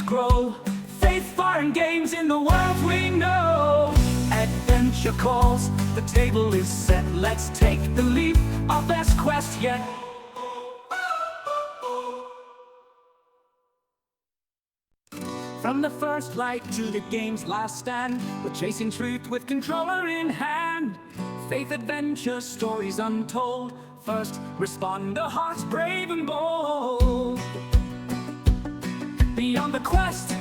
grow, faith, fire, and games in the world we know. Adventure calls, the table is set, let's take the leap, our best quest yet. From the first light to the game's last stand, we're chasing truth with controller in hand. Faith, adventure, stories untold, first responder, hearts brave and bold. Beyond the quest,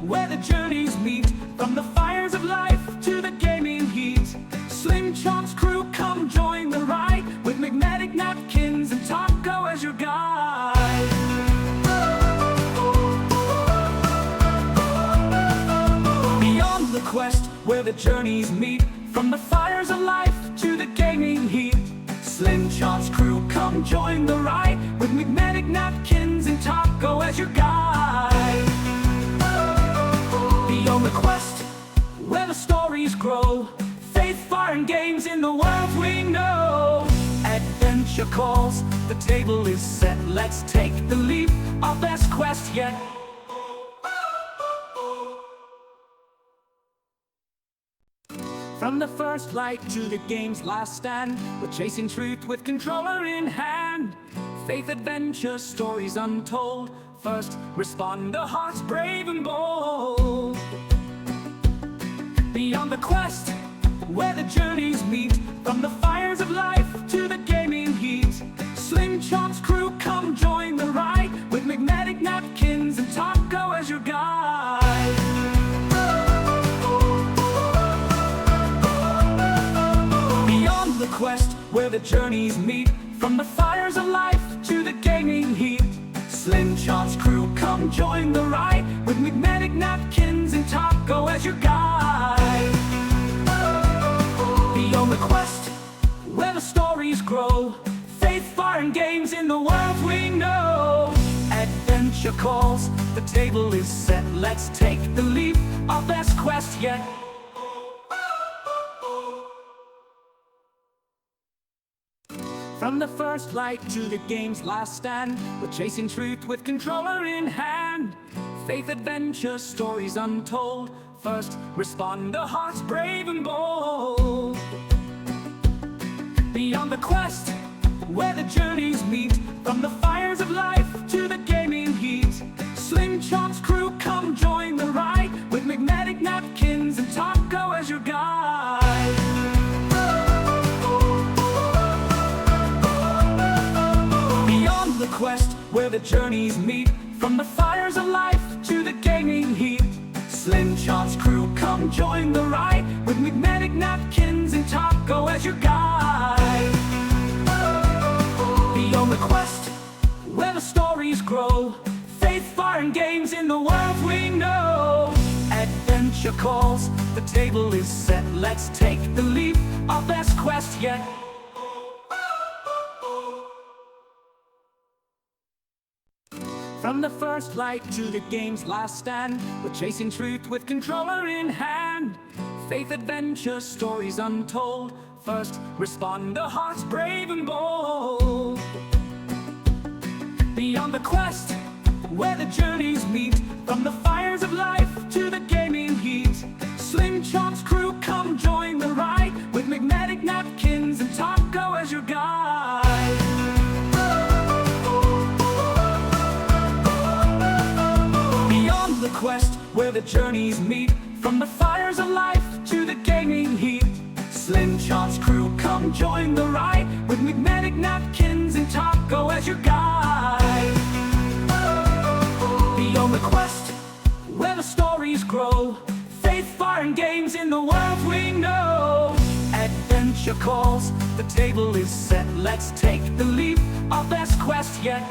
where the journeys meet, from the fires of life to the gaming heat. Slim Chomp's crew, come join the ride, with McMedic, Napkins, and Taco as your guide. Beyond the quest, where the journeys meet, from the fires of life to the gaming heat. Slim Chomp's crew, come join the ride, with McMedic, Napkins, and Taco as your guide. Beyond the quest, where the stories grow, faith, fire, and games in the world we know. Adventure calls, the table is set, let's take the leap, our best quest yet. From the first light to the game's last stand, we're chasing truth with controller in hand. Faith, adventure, stories untold, first responder, hearts brave and bold. Beyond the quest, where the journeys meet, from the fires of life to the gaming heat. Slim Chomp's crew, come join the ride, with McMedic, Napkins, and Taco as your guide. Beyond the quest, where the journeys meet, from the fires of life to the gaming heat. Slim Chomp's crew, come join the ride, with McMedic, Napkins, and Taco as your guide. Beyond the quest, where the stories grow, faith, fire, and games in the world we know. Adventure calls, the table is set, let's take the leap, our best quest yet. From the first light to the game's last stand, we're chasing truth with controller in hand. Faith, adventure, stories untold, first responder, hearts brave and bold. Beyond the quest, where the journeys meet, from the fires of life to the gaming heat. Slim Chomp's crew, come join the ride, with McMedic, Napkins, and Taco as your guide. Beyond the quest, where the journeys meet, from the fires of life to the gaming heat. Slim Chomp's crew, come join the ride, with McMedic, Napkins, and Taco as your guide. Beyond the quest, where the stories grow, faith, fire, and games in the world we know. Adventure calls, the table is set, let's take the leap, our best quest yet. From the first light to the game's last stand, we're chasing truth with controller in hand. Faith, adventure, stories untold, first responder, hearts brave and bold. Beyond the quest, where the journeys meet, from the fires of life to the gaming heat. Slim Chomp's crew, come join the ride, with McMedic, Napkins, and Taco as your guide. Beyond the quest, where the journeys meet, from the fires of life to the gaming heat. Slim Chomp's crew, come join the ride, with McMedic, Napkins, and Taco as your guide. Beyond the quest, where the stories grow, faith, fire, and games in the world we know. Adventure calls, the table is set, let's take the leap, our best quest yet.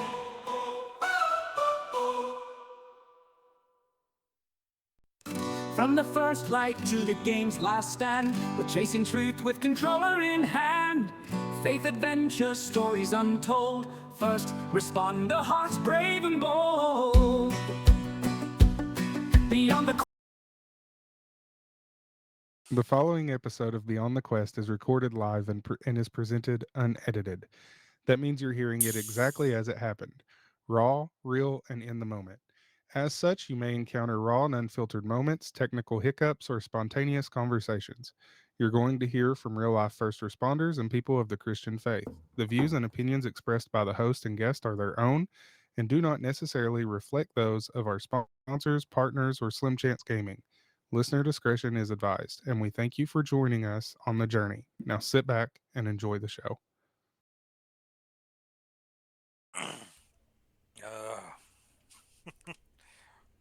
From the first light to the game's last stand, we're chasing truth with controller in hand. Faith, adventure, stories untold, first responder, hearts brave and bold. Beyond The following episode of Beyond the Quest is recorded live and is presented unedited. That means you're hearing it exactly as it happened, raw, real, and in the moment. As such, you may encounter raw and unfiltered moments, technical hiccups, or spontaneous conversations. You're going to hear from real life first responders and people of the Christian faith. The views and opinions expressed by the host and guest are their own and do not necessarily reflect those of our sponsors, partners, or Slim Chance Gaming. Listener discretion is advised, and we thank you for joining us on the journey. Now sit back and enjoy the show.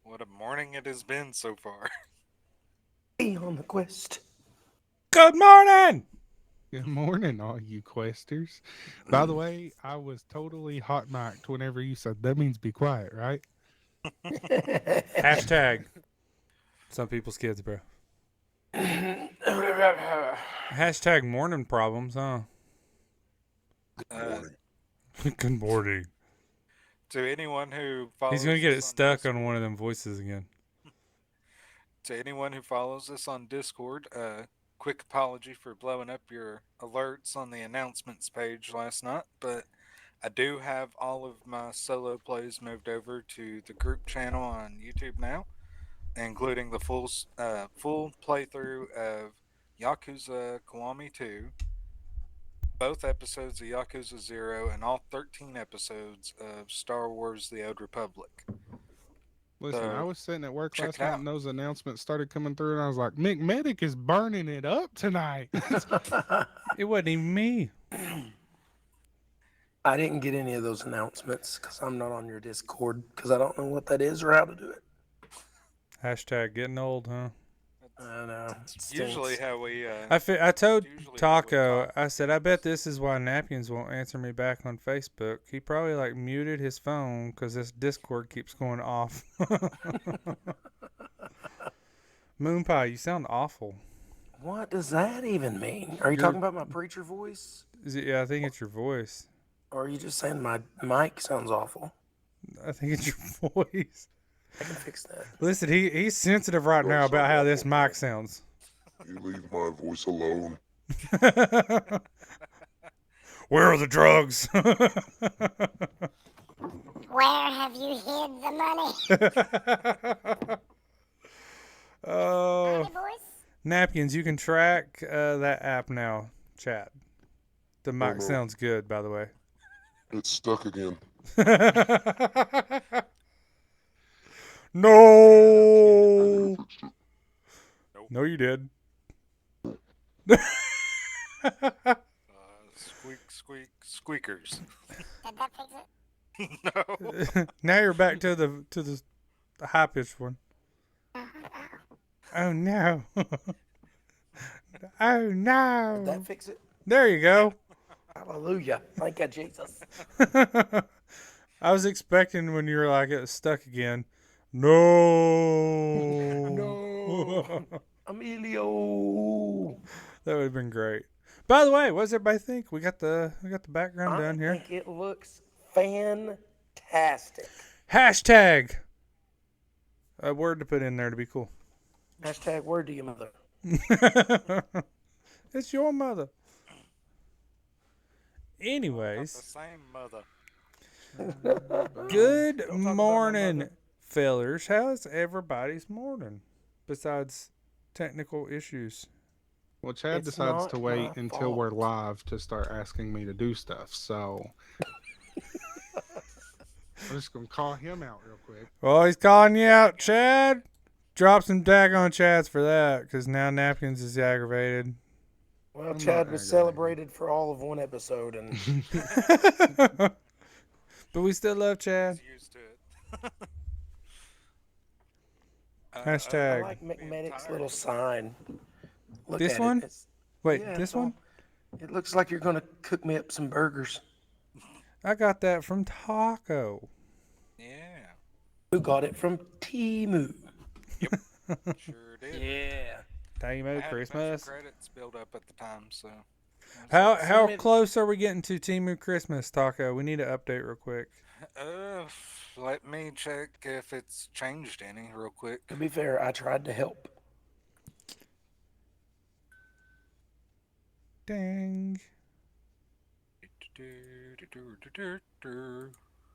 What a morning it has been so far. Be on the quest. Good morning! Good morning, all you questers. By the way, I was totally hot mic'd whenever you said that means be quiet, right? Hashtag some people's kids, bro. Hashtag morning problems, huh? Good morning. To anyone who follows He's going to get it us on stuck Discord, on one of them voices again. To anyone who follows us on Discord, quick apology for blowing up your alerts on the announcements page last night, but I do have all of my solo plays moved over to the group channel on YouTube now, including the full playthrough of Yakuza Kiwami 2, both episodes of Yakuza 0, and all 13 episodes of Star Wars The Old Republic. Listen, I was sitting at work check last it night out. and those announcements started coming through, and I was like, McMedic is burning it up tonight. It wasn't even me. I didn't get any of those announcements because I'm not on your Discord because I don't know what that is or how to do it. Hashtag getting old, huh? I know. It's usually how we. I told usually how we Taco, talk. I said, I bet this is why Napkins won't answer me back on Facebook. He probably like muted his phone because this Discord keeps going off. Moonpie, you sound awful. What does that even mean? Are you talking about my preacher voice? Is it, yeah, I think it's your voice. Or are you just saying my mic sounds awful? I think it's your voice. I can fix that. Listen, he's sensitive right now about how this mic sounds. You leave my voice alone. Where are the drugs? Where have you hid the money? Oh, Howdy, boys. Napkins, you can track that app now, chat. The mic no. sounds good, by the way. It's stuck again. No. No, you did. Squeakers. Did that fix it? No. Now you're back to the high pitched one. Oh no. Oh Did no. that fix it? There you go. Hallelujah. Thank you, Jesus. I was expecting when you were like it was stuck again. No. No. Emilio. That would have been great. By the way, what does everybody think? We got the background done I here. think it looks fantastic. Hashtag a word to put in there to be cool. Hashtag word to your mother. It's your mother. Not Anyways, the same mother. good Don't talk about my morning, mother. fellers. How's everybody's morning? Besides technical issues. Well, Chad It's decides not to wait my until fault. we're live to start asking me to do stuff. So I'm just going to call him out real quick. Well, he's calling you out, Chad. Drop some daggone chats for that, because now Napkins is aggravated. Well, I'm Chad not was aggravated. celebrated for all of one episode, and But we still love Chad. He's used to it. Hashtag. I like McMedic's little sign. Look This at one? It. Wait, Yeah, this it's all- one? It looks like you're gonna cook me up some burgers. I got that from Taco. Yeah, Who got it from Timu? sure did. Yeah. I Taimo had a bunch of Christmas. credits built up at the time, so. How Send me- close are we getting to Timu Christmas, Taco? We need an update real quick. Let me check if it's changed any real quick. To be fair, I tried to help. Dang.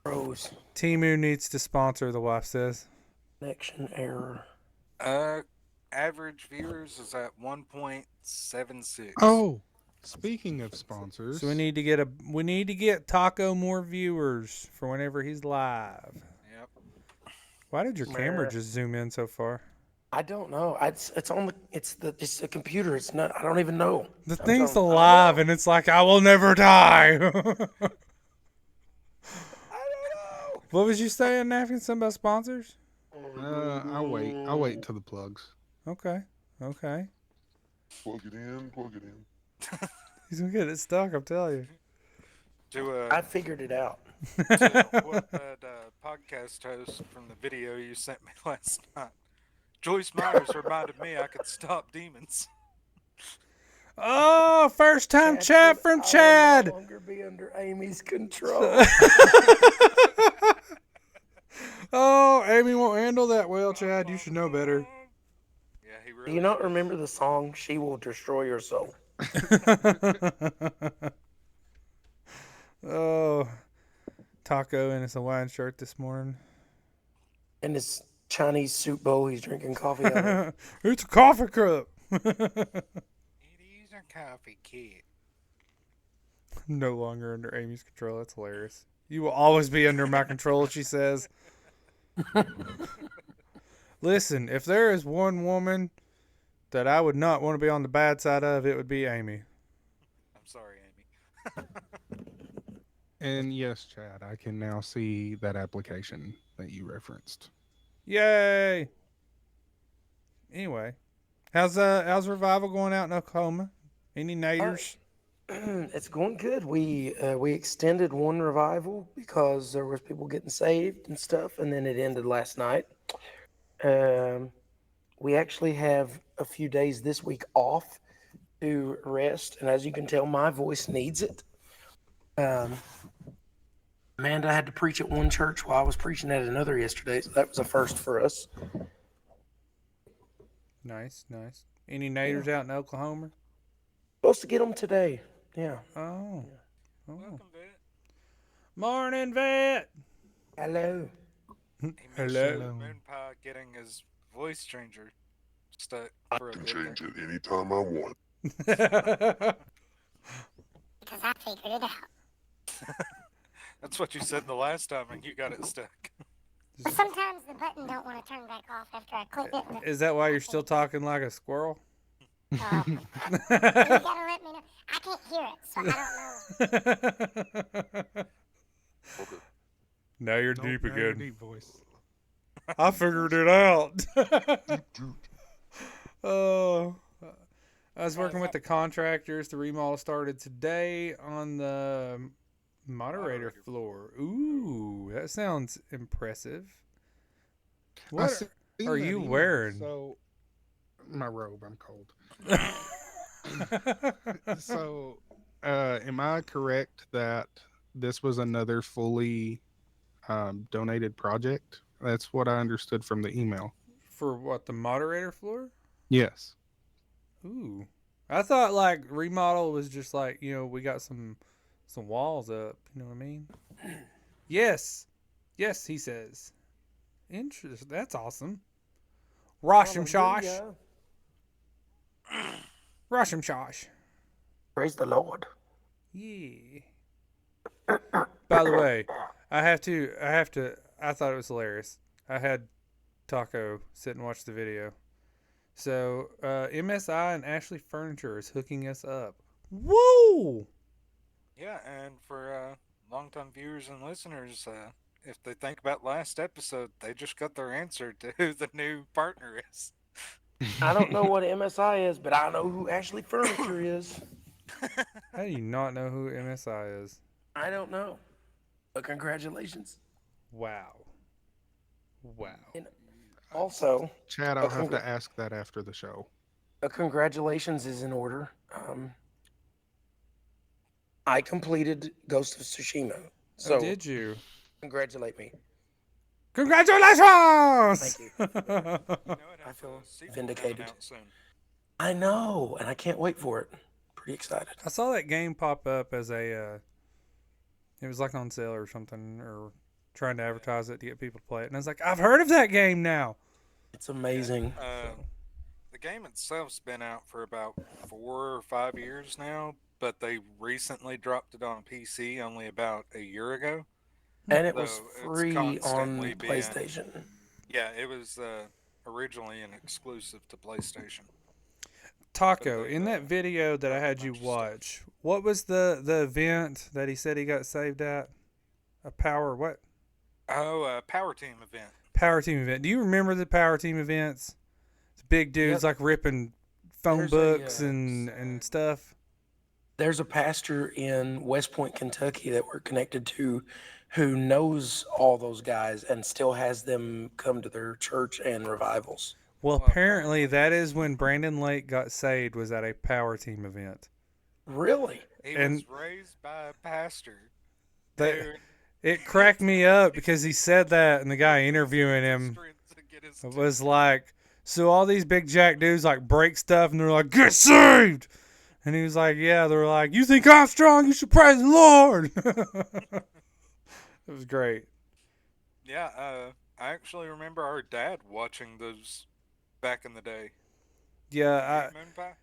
Bros. Timu needs to sponsor, the wife says. Connection error. Average viewers is at 1.76. Oh, speaking of sponsors, So we need to get Taco more viewers for whenever he's live. Yep. Why did your camera Meh. just zoom in so far? I don't know. It's on the it's the computer. It's not. I don't even know. The I'm thing's telling you, I don't alive know. and it's like I will never die. I don't know. What was you saying, Napkins? Something about sponsors? I'll wait. I'll wait till the plugs. Okay. Plug it in, plug it in. He's gonna get it stuck, I'm telling you. I figured it out. To what that podcast host from the video you sent me last night, Joyce Myers reminded me I could stop demons. Oh, first time chat said, from "I will Chad. no longer be under Amy's control. Oh, Amy won't handle that well, Chad. You should know better. Yeah, he really Do you not should. remember the song "She Will Destroy Your Soul"? Oh, Taco in his Hawaiian shirt this morning. In this Chinese soup bowl, he's drinking coffee out of. It's a coffee cup. It is a coffee kit. No longer under Amy's control. That's hilarious. You will always be under my control, she says. Listen, if there is one woman that I would not want to be on the bad side of, it would be Amy. I'm sorry, Amy. And yes, Chad, I can now see that application that you referenced. Yay! Anyway, how's revival going out in Oklahoma? Any naders? It's going good. We extended one revival because there was people getting saved and stuff, and then it ended last night. We actually have a few days this week off to rest, and as you can tell, my voice needs it. Amanda had to preach at one church while I was preaching at another yesterday, so that was a first for us. Nice. Any naders out in Oklahoma? Supposed to get them today. Yeah. Oh. Welcome, Vet. Morning, vet. Hello. He Hello. mentioned Moonpie getting his voice changer stuck for I a can bit change there. it anytime I want. Because I figured it out. That's what you said the last time, and you got it stuck. But sometimes the button don't want to turn back off after I click it. and Is that why you're still talking like a squirrel? you gotta let me know. I can't hear it, so I don't know. Okay. Now you're Nope, deep now your again. Deep voice. I figured it out. Dude. Oh, I was working with the contractors. The remodel started today on the moderator floor. Ooh, that sounds impressive. What seen are that you email, wearing? So, my robe. I'm cold. So, am I correct that this was another fully donated project? That's what I understood from the email. For what, the moderator floor? Yes. Ooh, I thought like remodel was just like, we got some walls up. You know what I mean? Yes, he says. Interesting. That's awesome. Rosham Shosh. Hallelujah. Rosham Shosh. Praise the Lord. Yeah. By the way, I thought it was hilarious. I had Taco sit and watch the video. So, MSI and Ashley Furniture is hooking us up. Woo! Yeah, and for longtime viewers and listeners, if they think about last episode, they just got their answer to who the new partner is. I don't know what MSI is, but I know who Ashley Furniture is. How do you not know who MSI is? I don't know. But congratulations. Wow. And also, Chad, I'll have to ask that after the show. a congratulations is in order. I completed Ghost of Tsushima. So Oh, did you? congratulate me. Congratulations! Thank you. You know, it I has feel a sequel vindicated. coming out soon. I know, and I can't wait for it. Pretty excited. I saw that game pop up as a. It was like on sale or something, or trying to advertise it to get people to play it. And I was like, I've heard of that game now. It's amazing. The game itself's been out for about 4 or 5 years now, but they recently dropped it on PC only about a year ago. And it was So it's free on constantly being- PlayStation. Yeah, it was originally an exclusive to PlayStation. Taco, But in they, that video that I had you bunch of stuff. watch, what was the event that he said he got saved at? A power what? Oh, Power Team event. Power team event. Do you remember the power team events? The big dudes Yep. like ripping phone There's books a, and stuff. There's a pastor in West Point, Kentucky that we're connected to who knows all those guys and still has them come to their church and revivals. Well, Well, apparently apparently that it's- is when Brandon Lake got saved, was at a power team event. Really? He And- was raised by a pastor. That- Dude, It cracked me up because he said that, and the guy interviewing him strength to get his was like, so all these big jack dudes like break stuff and they're like, get saved. And he was like, yeah, they're like, you think I'm strong? You should praise the Lord. It was great. Yeah, I actually remember our dad watching those back in the day. Yeah, Moonpie?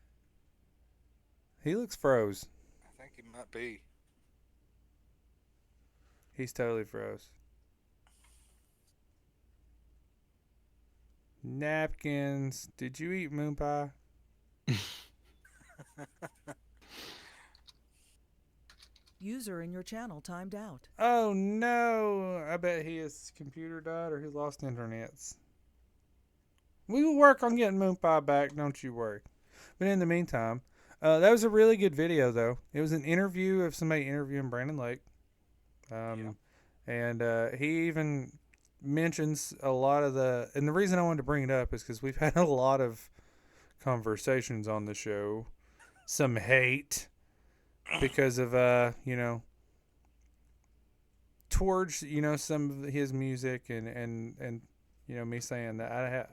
he looks froze. I think he might be. He's totally froze. Napkins. Did you eat moon pie? User in your channel timed out. Oh no! I bet his computer died or he lost internets. We will work on getting moon pie back, don't you worry. But in the meantime, that was a really good video though. It was an interview of somebody interviewing Brandon Lake. And he even mentions a lot of and the reason I wanted to bring it up is because we've had a lot of conversations on the show, some hate because of towards some of his music and me saying that I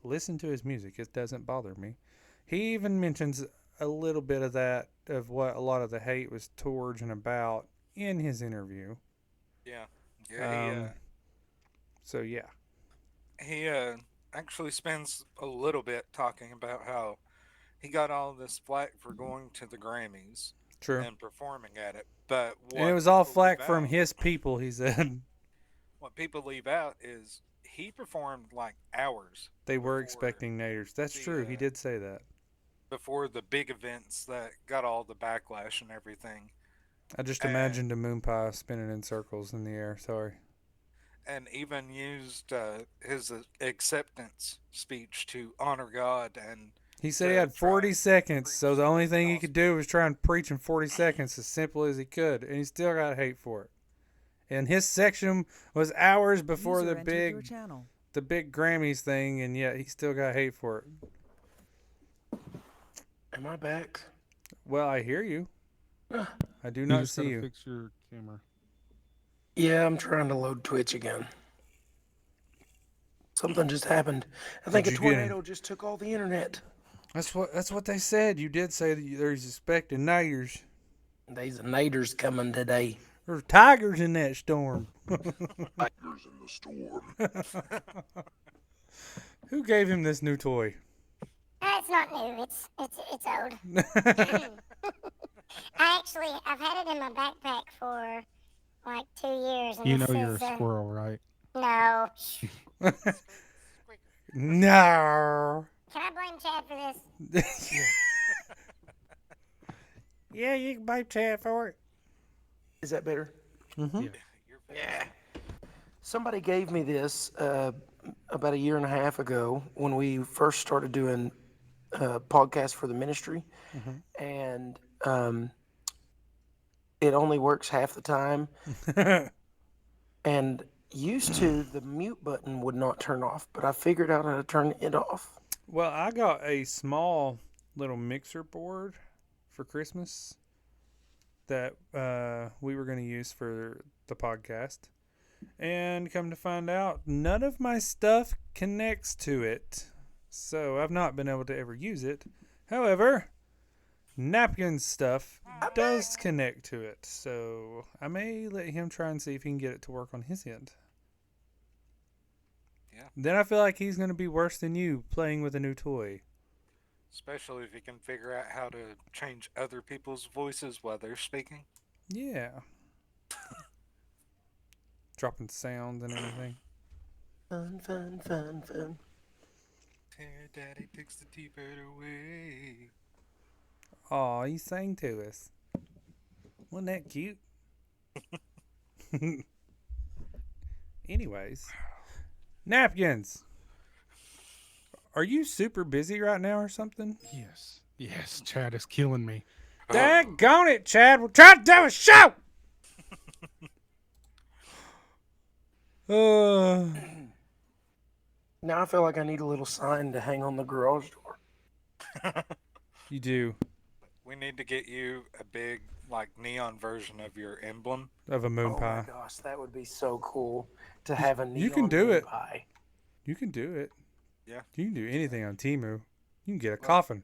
listen to his music, it doesn't bother me. He even mentions a little bit of that, of what a lot of the hate was towards and about in his interview. Yeah. Yeah, So yeah. he actually spends a little bit talking about how he got all this flack for going to the Grammys True. and performing at it, but And it was all people flack leave from out- his people, he said. What people leave out is he performed like hours They were before expecting naders. That's the, true. He did say that. before the big events that got all the backlash and everything. I just And- imagined a moon pie spinning in circles in the air. Sorry. And even used his acceptance speech to honor God. And He said he to had try 40 and seconds, preach so the only thing he gospel. could do was try and preach in 40 seconds as simple as he could, and he still got hate for it. And his section was hours before User the entered your big channel. Grammys thing, and yet he still got hate for it. Am I back? Well, I hear you. I do You not just see gotta you. fix your camera. Yeah, I'm trying to load Twitch again. Something just happened. I think a Did you get tornado just took all the internet. That's what they said. You did say that there's expecting naders. There's a naders coming today. There's tigers in that storm. Tigers in the storm. Who gave him this new toy? It's not new. It's old. I've had it in my backpack for like 2 years. And You this know you're is, a squirrel, right? No. No. Can I blame Chad for this? Yeah, you can blame Chad for it. Is that better? Mm-hmm. Yeah. Somebody gave me this about a year and a half ago when we first started doing podcasts for the ministry, and it only works half the time. And used to, the mute button would not turn off, but I figured out how to turn it off. Well, I got a small little mixer board for Christmas that we were going to use for the podcast. And come to find out, none of my stuff connects to it. So I've not been able to ever use it. However, Napkins stuff does connect to it. So I may let him try and see if he can get it to work on his end. Then I feel like he's going to be worse than you playing with a new toy. Especially if you can figure out how to change other people's voices while they're speaking. Yeah. Dropping sounds and everything. Fun. Here, Daddy takes the T-bird away. Aw, he sang to us. Wasn't that cute? Anyways. Napkins. Are you super busy right now or something? Yes, Chad is killing me. Daggone it, Chad. We're trying to do a show! Now I feel like I need a little sign to hang on the garage door. You do. We need to get you a big, like, neon version of your emblem. Of a moon Oh my pie. gosh, that would be so cool to have a neon You can do moon it. pie. You can do it. Yeah. You can do anything on Temu. You can get a coffin.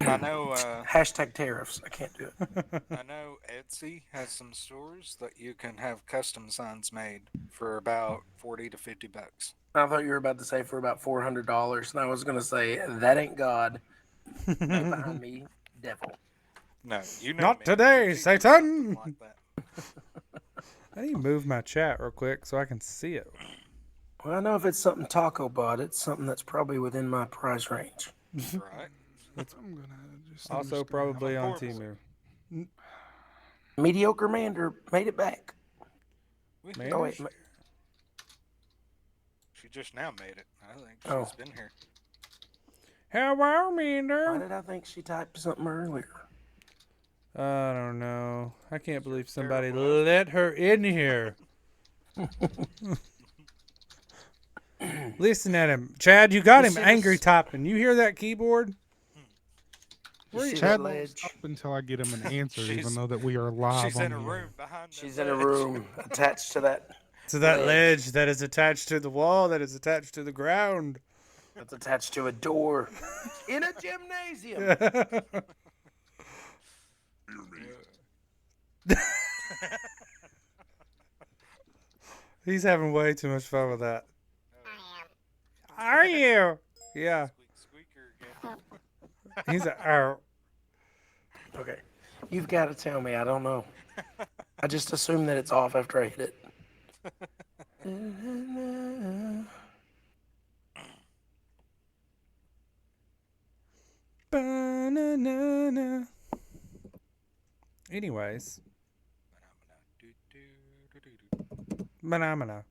I know. Hashtag tariffs. I can't do it. I know Etsy has some stores that you can have custom signs made for about $40 to $50. I thought you were about to say for about $400, and I was gonna say that ain't God. Right behind me, devil. No, you know Not me. today, You do Satan! something like that. I need to move my chat real quick so I can see it. Well, I know if it's something Taco bought, it's something that's probably within my price range. Right? I'm gonna just Also, probably on Temu. Mediocre Mander made it back. Man, Oh wait, She just now made it. I think she's Oh. been here. Hello, why Mander. did I think she typed something earlier? I don't know. I can't believe somebody terrible let her in here. Listen at him. Chad, you got You him see angry this- typing. You hear that keyboard? You see Chad that won't ledge? stop until I get him an answer, even She's- though that we are live She's on in a the room air. behind the She's in a ledge. room attached to that. To that Ledge. ledge that is attached to the wall that is attached to the ground. That's attached to a door in a gymnasium. He's having way too much fun with that. I am. Are you? Yeah. Squeaker again. He's a. Oh. Okay, you've got to tell me. I don't know. I just assume that it's off after I hit it. Ba-na-na-na. Anyways, banana.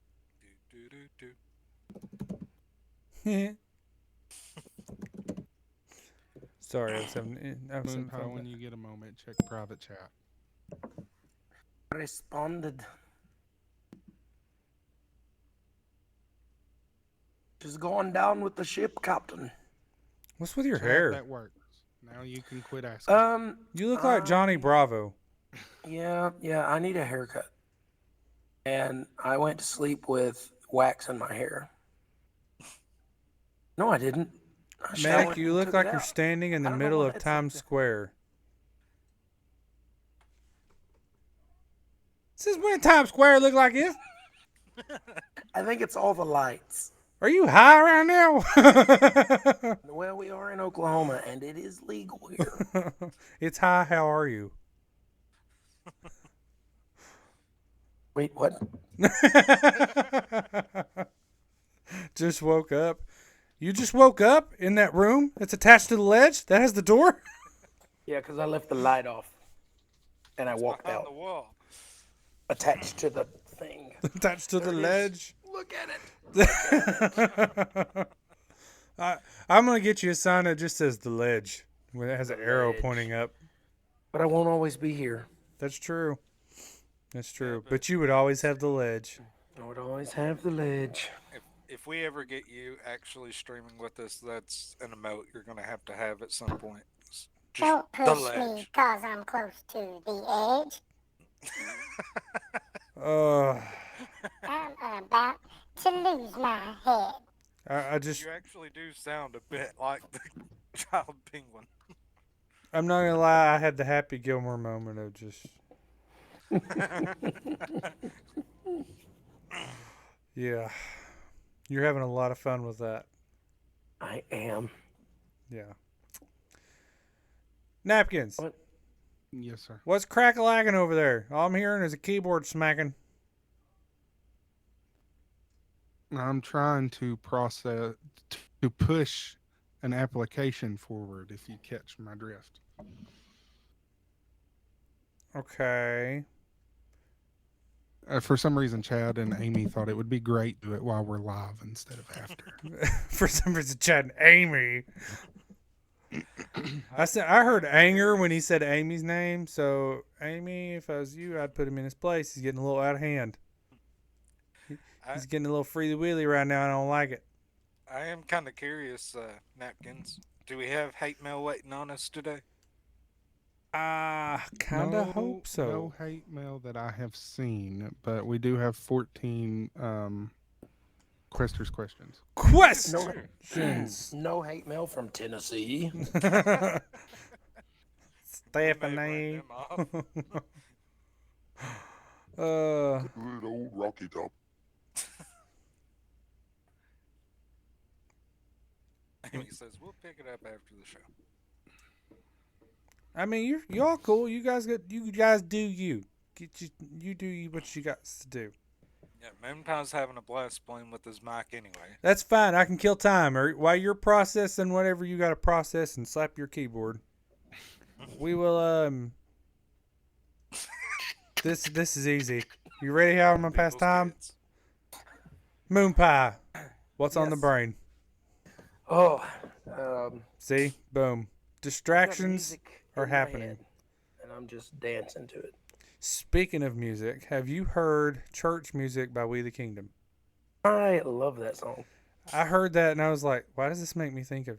Sorry, I was having Moonpie, fun. when you get a moment, check private chat. Responded. Just going down with the ship, Captain. What's with your Chad, hair? that works. Now you can quit asking. You look like Johnny Bravo. Yeah, I need a haircut. And I went to sleep with wax in my hair. No, I didn't. I showered Medic, you and look took like it you're out. standing in the I don't know middle why of that's Times like that. Square. Since when Times Square look like this? I think it's all the lights. Are you high right now? Well, we are in Oklahoma, and it is legal here. It's high. How are you? Wait, what? Just woke up. You just woke up in that room that's attached to the ledge that has the door? Yeah, because I left the light off, and I walked Behind the out, wall. attached to the thing. Attached to the There it is. ledge? Look at it. I'm going to get you a sign that just says the ledge. When it has an arrow ledge. pointing up. But I won't always be here. That's true. That's true. But you would always have the ledge. I would always have the ledge. If we ever get you actually streaming with us, that's an emote you're going to have at some point. It's just Don't the push me ledge. because I'm close to the edge. I'm about to lose my head. I just, You actually do sound a bit like the child penguin. I'm not going to lie. I had the Happy Gilmore moment of just, yeah. You're having a lot of fun with that. I am. Yeah. Napkins. What? Yes, sir. What's crack-a-lacking over there? All I'm hearing is a keyboard smacking. I'm trying to push an application forward, if you catch my drift. Okay. For some reason, Chad and Amy thought it would be great to do it while we're live instead of after. For some reason, Chad and Amy. I heard anger when he said Amy's name. So, Amy, if I was you, I'd put him in his place. He's getting a little out of hand. He's getting a little freely wheelie right now. I don't like it. I am kind of curious, Napkins. Do we have hate mail waiting on us today? Kind of hope so. No hate mail that I have seen, but we do have 14 Questers questions. Questions. No hate mail from Tennessee. Stephanie. Good old Rocky Top. Amy says we'll pick it up after the show. I mean, y'all cool. You guys do you. You do what you got to do. Yeah, Moonpie's having a blast playing with his mic anyway. That's fine. I can kill time. Or while you're processing whatever you got to process and slap your keyboard, we will. This is easy. You ready? How I'm gonna pass time? Moonpie. What's on the Yes. brain? Oh, See, boom. Distractions are happening. and I'm just dancing to it. Speaking of music, have you heard Church Music by We the Kingdom? I love that song. I heard that and I was like, why does this make me think of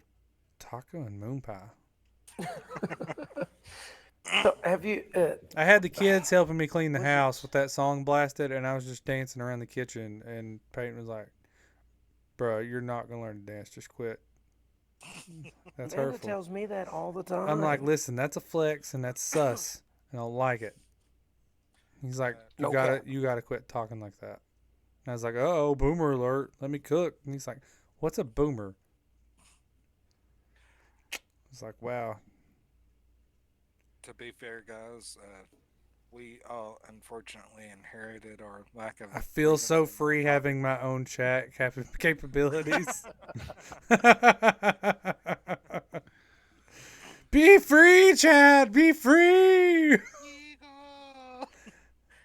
Taco and Moonpie? So have you? I had the kids helping me clean the house with that song blasted, and I was just dancing around the kitchen, and Peyton was like, bro, you're not going to learn to dance. Just quit. That's Amanda hurtful. tells me that all the time. I'm like, listen, that's a flex, and that's sus, and I don't like it. He's like, you No gotta cap. you gotta quit talking like that. And I was like, oh, boomer alert. Let me cook. And he's like, what's a boomer? It's like, wow. To be fair, guys, we all unfortunately inherited our lack of. I feel freedom so and free having my own chat capabilities. Be free, Chad. Be free.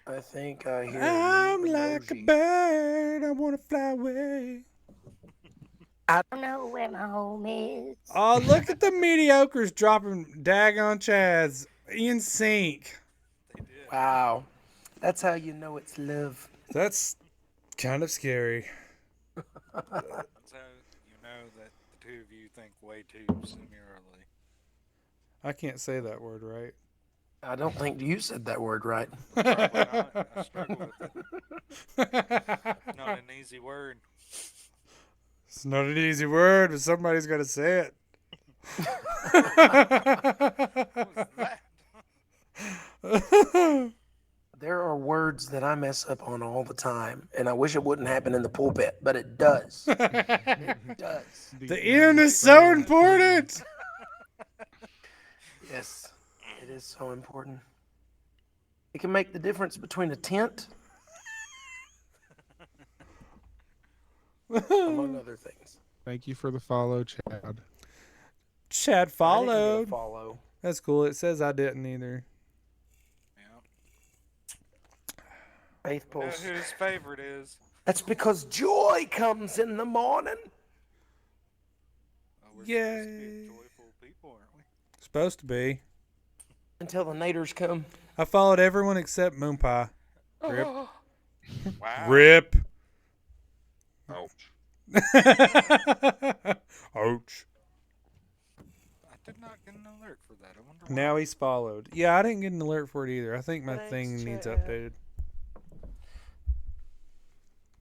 I think I hear. I'm new like a emoji. bird. I want to fly away. I don't know where my home is. Oh, look at the mediocres dropping daggone Chads in sync. They did. Wow, that's how you know it's love. That's kind of scary. That's how you know that the two of you think way too similarly. I can't say that word right. I don't think you said that word right. Probably not. I struggle with it. Not an easy word. It's not an easy word, but somebody's got to say it. What was that? There are words that I mess up on all the time, and I wish it wouldn't happen in the pulpit, but it does. It does. The end is so important. Yes, it is so important. It can make the difference between a tent, among other things. Thank you for the follow, Chad. Chad I didn't get a followed. follow. That's cool. It says I didn't either. Yeah. Faith Know pulse. who his favorite is. That's because joy comes in the morning. Oh, we're supposed to be Yay. joyful people, aren't we? Supposed to be. Until the naders come. I followed everyone except Moonpie. Rip. Wow. Rip. Ouch. Ouch. I did not get an alert for that. I wonder why. Now he's followed. Yeah, I didn't get an alert for it either. I think my Thanks, thing needs Chad. updated.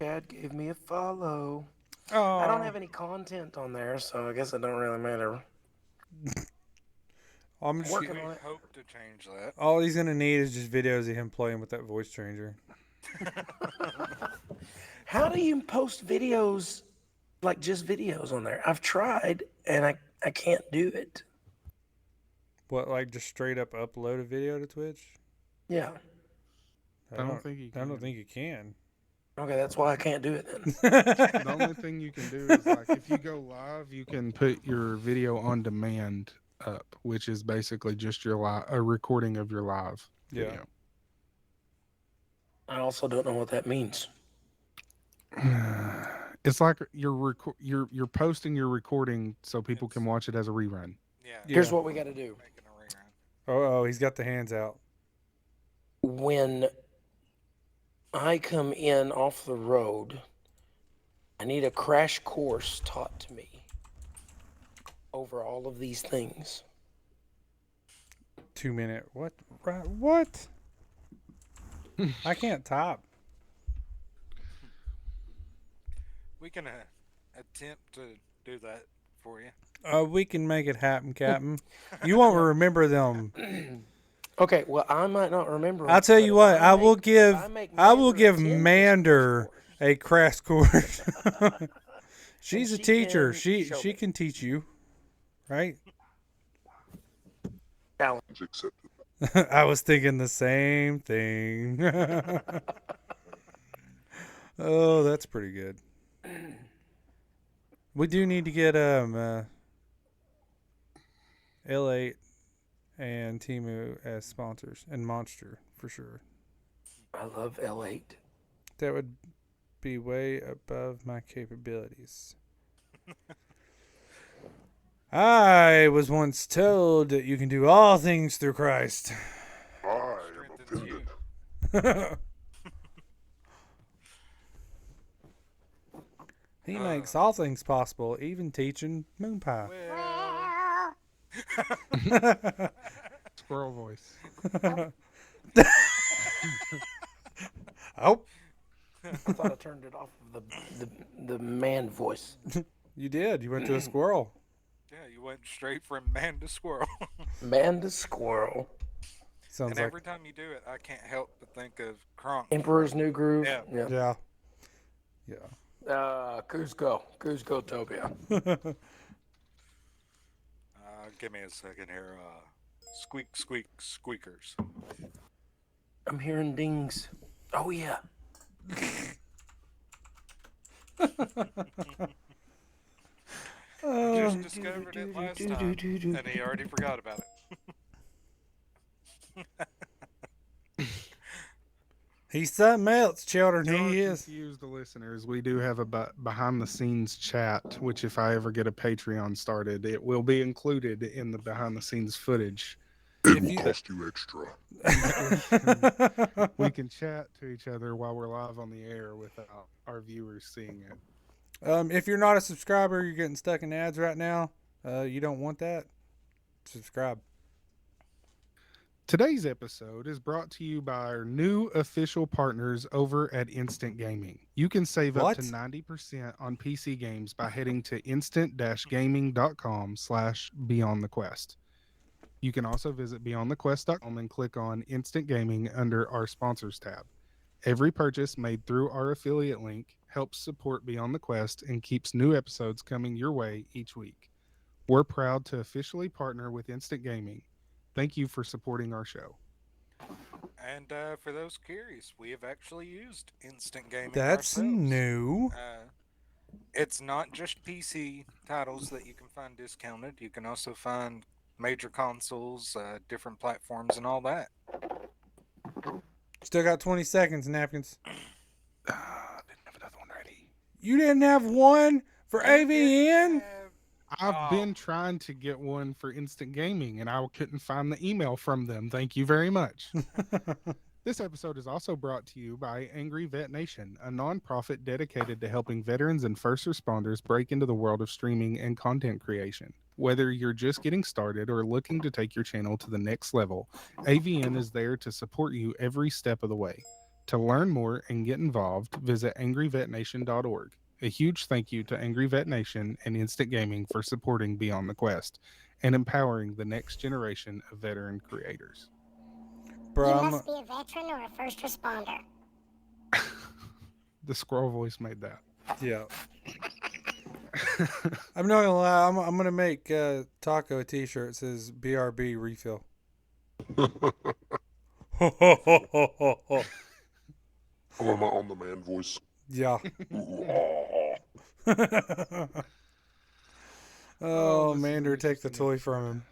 Chad gave me a follow. Oh. I don't have any content on there, so I guess it don't really matter. I'm just, Working We on it. hope to change that. all he's gonna need is just videos of him playing with that voice changer. How do you post videos like just videos on there. I've tried and I can't do it. What, like just straight up upload a video to Twitch? Yeah. I don't think you I don't can. think you can. Okay, that's why I can't do it then. The only thing you can do is like if you go live, you can put your video on demand up, which is basically just your a recording of your live Yeah. video. I also don't know what that means. It's like you're posting your recording so people can watch it as a rerun. Yeah. Here's what we got to do. Making a rerun. Oh, he's got the hands out. When I come in off the road, I need a crash course taught to me over all of these things. 2 minute. What? Right, what? I can't type. We can attempt to do that for you. We can make it happen, Captain. You won't remember them. Okay, well, I might not remember. I'll tell but you if what. I will make- give. if make I will Mander give attend this Mander crash a crash course. She's a she teacher. can She show she me. can teach you, right? course. It's accepted. I was thinking the same thing. Oh, that's pretty good. We do need to get L8 and Timu as sponsors and Monster for sure. I love L8. That would be way above my capabilities. I was once told that you can do all things through Christ. I am Strengthens you. offended. He makes all things possible, even teaching Moonpie. Well, Squirrel voice. Oh, I thought I turned it off of the man voice. you did. You went to a squirrel. Yeah, you went straight from man to squirrel. Man to squirrel. Sounds And like every time you do it, I can't help but think of Kronk. Emperor's New Groove. Yeah. yeah. Cusco. Cusco-topia. Give me a second here. Squeak, squeak, squeakers. I'm hearing dings. Oh, yeah. Just discovered it last time, and he already forgot about it. He's something else, children. Don't He is. confuse the listeners. We do have a behind the scenes chat, which if I ever get a Patreon started, it will be included in the behind the scenes footage. It will cost you extra. We can chat to each other while we're live on the air without our viewers seeing it. If you're not a subscriber, you're getting stuck in ads right now. You don't want that. Subscribe. Today's episode is brought to you by our new official partners over at Instant Gaming. You can save up to 90% on PC games by heading to instant-gaming.com/beyondthequest. You can also visit beyondthequest.com and click on Instant Gaming under our sponsors tab. Every purchase made through our affiliate link helps support Beyond the Quest and keeps new episodes coming your way each week. We're proud to officially partner with Instant Gaming. Thank you for supporting our show. And for those curious, we have actually used Instant Gaming That's ourselves. new. It's not just PC titles that you can find discounted. You can also find major consoles, different platforms, and all that. Still got 20 seconds, Napkins. Didn't have another one ready. You didn't have one for AVN? I've been trying to get one for Instant Gaming and I couldn't find the email from them. Thank you very much. This episode is also brought to you by Angry Vet Nation, a nonprofit dedicated to helping veterans and first responders break into the world of streaming and content creation. Whether you're just getting started or looking to take your channel to the next level, AVN is there to support you every step of the way. To learn more and get involved, visit angryvetnation.org. A huge thank you to Angry Vet Nation and Instant Gaming for supporting Beyond the Quest and empowering the next generation of veteran creators. Bro, you I'm- must be a veteran or a first responder. The squirrel voice made that. yeah. I'm not gonna lie. I'm gonna make Taco a T-shirt that says BRB refill. On the man voice. Yeah. Ooh, Oh, this is an Mander, take the interesting toy from episode. him.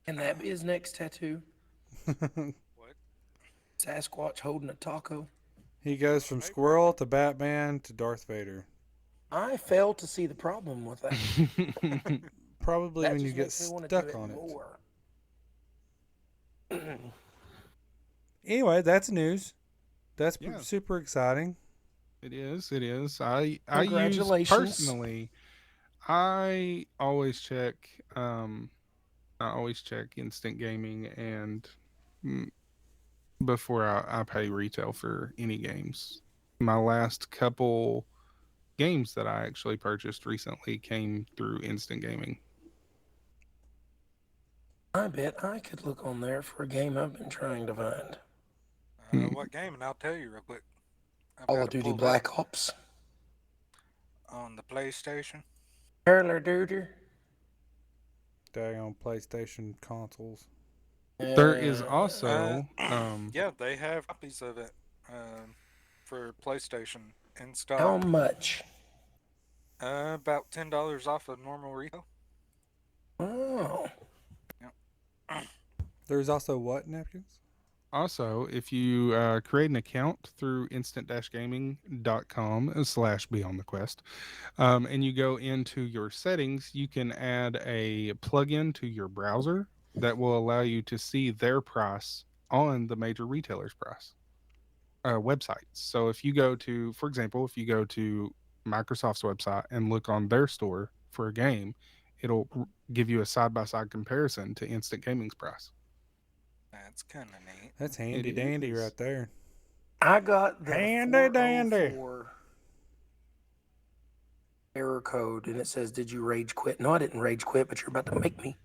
Can that be his next tattoo? What? Sasquatch holding a taco? He goes from squirrel to Batman to Darth Vader. I fail to see the problem with that. Probably That when you just get makes me want to do stuck it on it. more. Anyway, that's news. That's Yeah. super exciting. It is. It is. I use Congratulations. personally. I always check. I always check Instant Gaming and before I pay retail for any games. My last couple games that I actually purchased recently came through Instant Gaming. I bet I could look on there for a game I've been trying to find. What game? And I'll tell you real quick. I've Call got of it Duty pulled up Black Ops. on the PlayStation. Hurler Dooter. Daggone PlayStation consoles. There is also Yeah, they have copies of it for PlayStation in How stock. much? About $10 off of normal retail. Oh. There's also what, Napkins? Also, if you create an account through instant-gaming.com/beyondthequest, and you go into your settings, you can add a plugin to your browser that will allow you to see their price on the major retailers' price websites. So if you go to, for example, if you go to Microsoft's website and look on their store for a game, it'll give you a side-by-side comparison to Instant Gaming's price. That's kind of neat. That's handy It dandy is. right there. I got the Handy dandy. 404 error code, and it says, "Did you rage quit?" No, I didn't rage quit, but you're about to make me.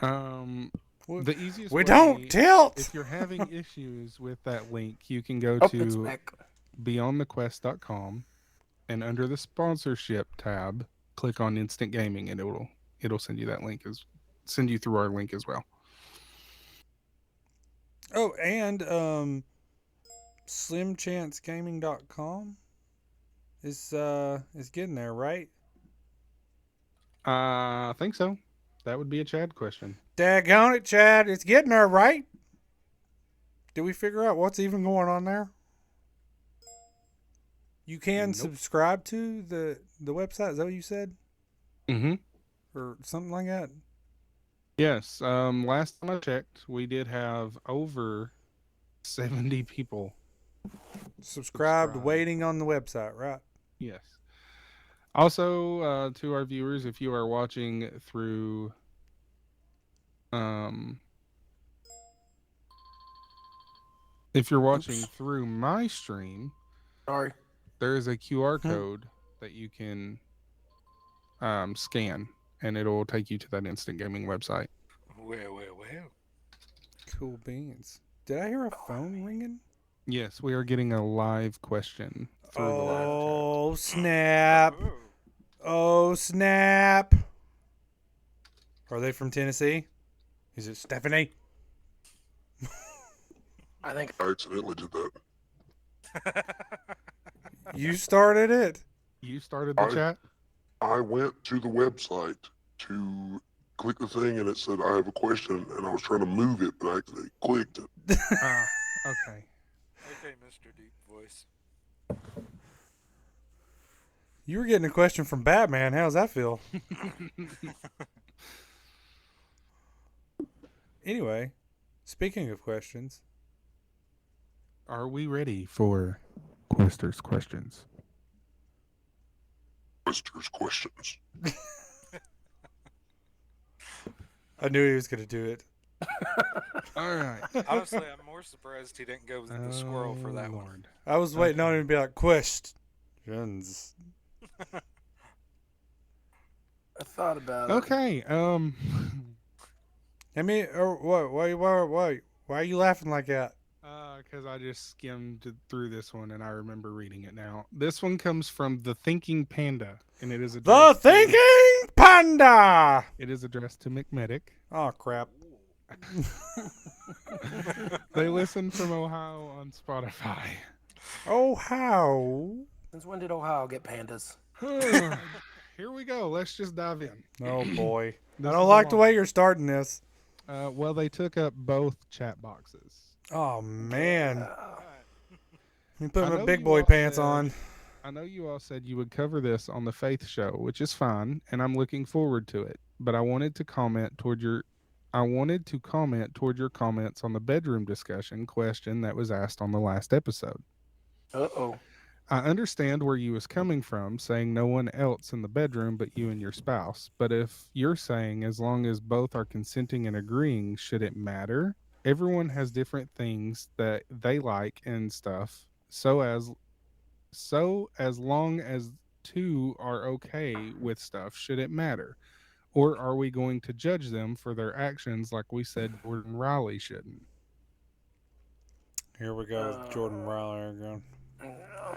The easiest We way, don't tilt. if you're having issues with that link, you can go Oh, it's to back. beyondthequest.com and under the sponsorship tab, click on Instant Gaming, and it'll send you that link send you through our link as well. Oh, and slimchancegaming.com is getting there, right? I think so. That would be a Chad question. Daggone it, Chad. It's getting there, right? Did we figure out what's even going on there? You can Nope. subscribe to the website. Is that what you said? Mm-hmm. Or something like that? Yes. Last time I checked, we did have over 70 people Subscribed, Subscribe. waiting on the website, right? Yes. Also, to our viewers, if you are watching through if you're watching through my stream, Sorry. there is a QR code that you can scan, and it'll take you to that Instant Gaming website. Well. Cool beans. Did I hear a phone ringing? Yes, we are getting a live question through the live chat. Oh, snap. Ooh. Oh, snap. Are they from Tennessee? Is it Stephanie? I think I accidentally did that. You started it. You started the chat? I went to the website to click the thing, and it said, "I have a question," and I was trying to move it, but I accidentally clicked it. Okay. Okay, Mr. Deep Voice. You were getting a question from Batman. How's that feel? Anyway, speaking of questions, Are we ready for Quester's questions? Quester's questions. I knew he was going to do it. All right. Honestly, I'm more surprised he didn't go with the squirrel for that one. Lord. I was waiting on him to be like, questions. I thought about it. Okay. I mean, or what? Why are you laughing like that? because I just skimmed through this one and I remember reading it now. This one comes from the Thinking Panda, and it is The addressed Thinking Panda. it is addressed to McMedic. Oh crap! They listen from Ohio on Spotify. Oh how? Since when did Ohio get pandas? Here we go. Let's just dive in. Oh boy! This I is don't a like the long way you're starting this. Well, they took up both chat boxes. Oh man! You put I my know big you boy all pants said- on. I know you all said you would cover this on the Faith Show, which is fine, and I'm looking forward to it. But I wanted to comment toward your comments on the bedroom discussion question that was asked on the last episode. Uh-oh. I understand where you was coming from, saying no one else in the bedroom but you and your spouse. But if you're saying as long as both are consenting and agreeing, should it matter? Everyone has different things that they like and stuff. So as long as two are okay with stuff, should it matter? Or are we going to judge them for their actions like we said Jordan Riley shouldn't? Here we go with Jordan Riley again. No.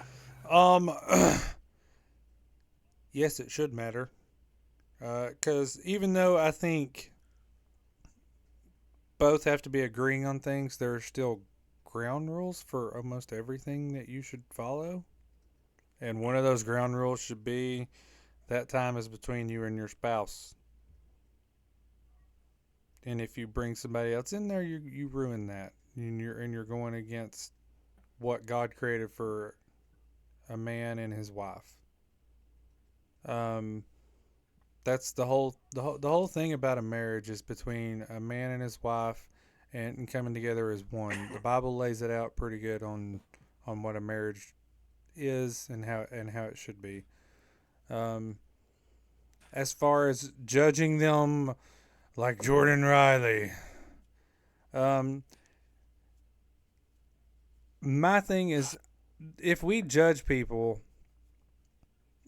Yes, it should matter. Because even though I think both have to be agreeing on things, there are still ground rules for almost everything that you should follow. And one of those ground rules should be that time is between you and your spouse. And if you bring somebody else in there, you ruin that. And you're going against what God created for a man and his wife. That's the whole thing about a marriage is between a man and his wife and coming together as one. The Bible lays it out pretty good on what a marriage is and how it should be. As far as judging them like Jordan Riley, my thing is if we judge people,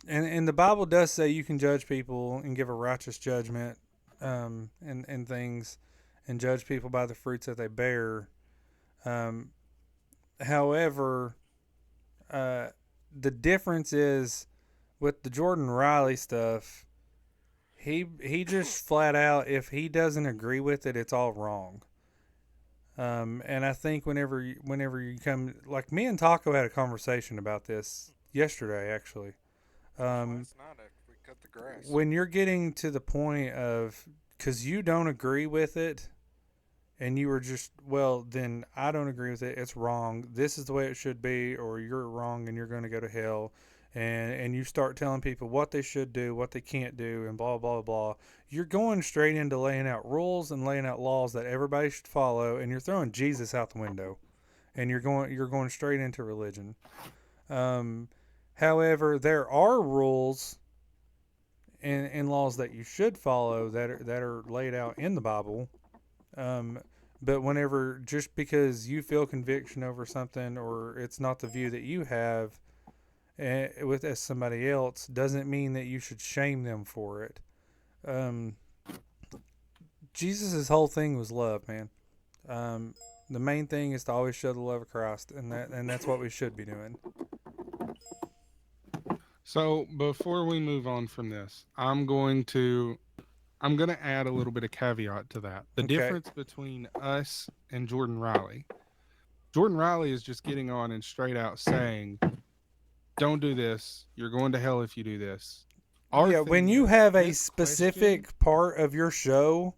and the Bible does say you can judge people and give a righteous judgment, and things, and judge people by the fruits that they bear. However, the difference is with the Jordan Riley stuff, he just flat out, if he doesn't agree with it, it's all wrong. And I think whenever you come, like me and Taco had a conversation about this yesterday, actually. Last night after we cut the grass. When you're getting to the point of, because you don't agree with it, and you were just, well, then I don't agree with it. It's wrong. This is the way it should be, or you're wrong and you're going to go to hell. And you start telling people what they should do, what they can't do, and blah, blah, blah. You're going straight into laying out rules and laying out laws that everybody should follow, and you're throwing Jesus out the window. And you're going straight into religion. However, there are rules and laws that you should follow that are laid out in the Bible. But whenever, just because you feel conviction over something or it's not the view that you have with as somebody else, doesn't mean that you should shame them for it. Jesus' whole thing was love, man. The main thing is to always show the love of Christ, and that's what we should be doing. So before we move on from this, I'm going to add a little bit of caveat to that. The Okay. difference between us and Jordan Riley. Jordan Riley is just getting on and straight out saying, "Don't do this. You're going to hell if you do this." Yeah, when you have a specific part of your show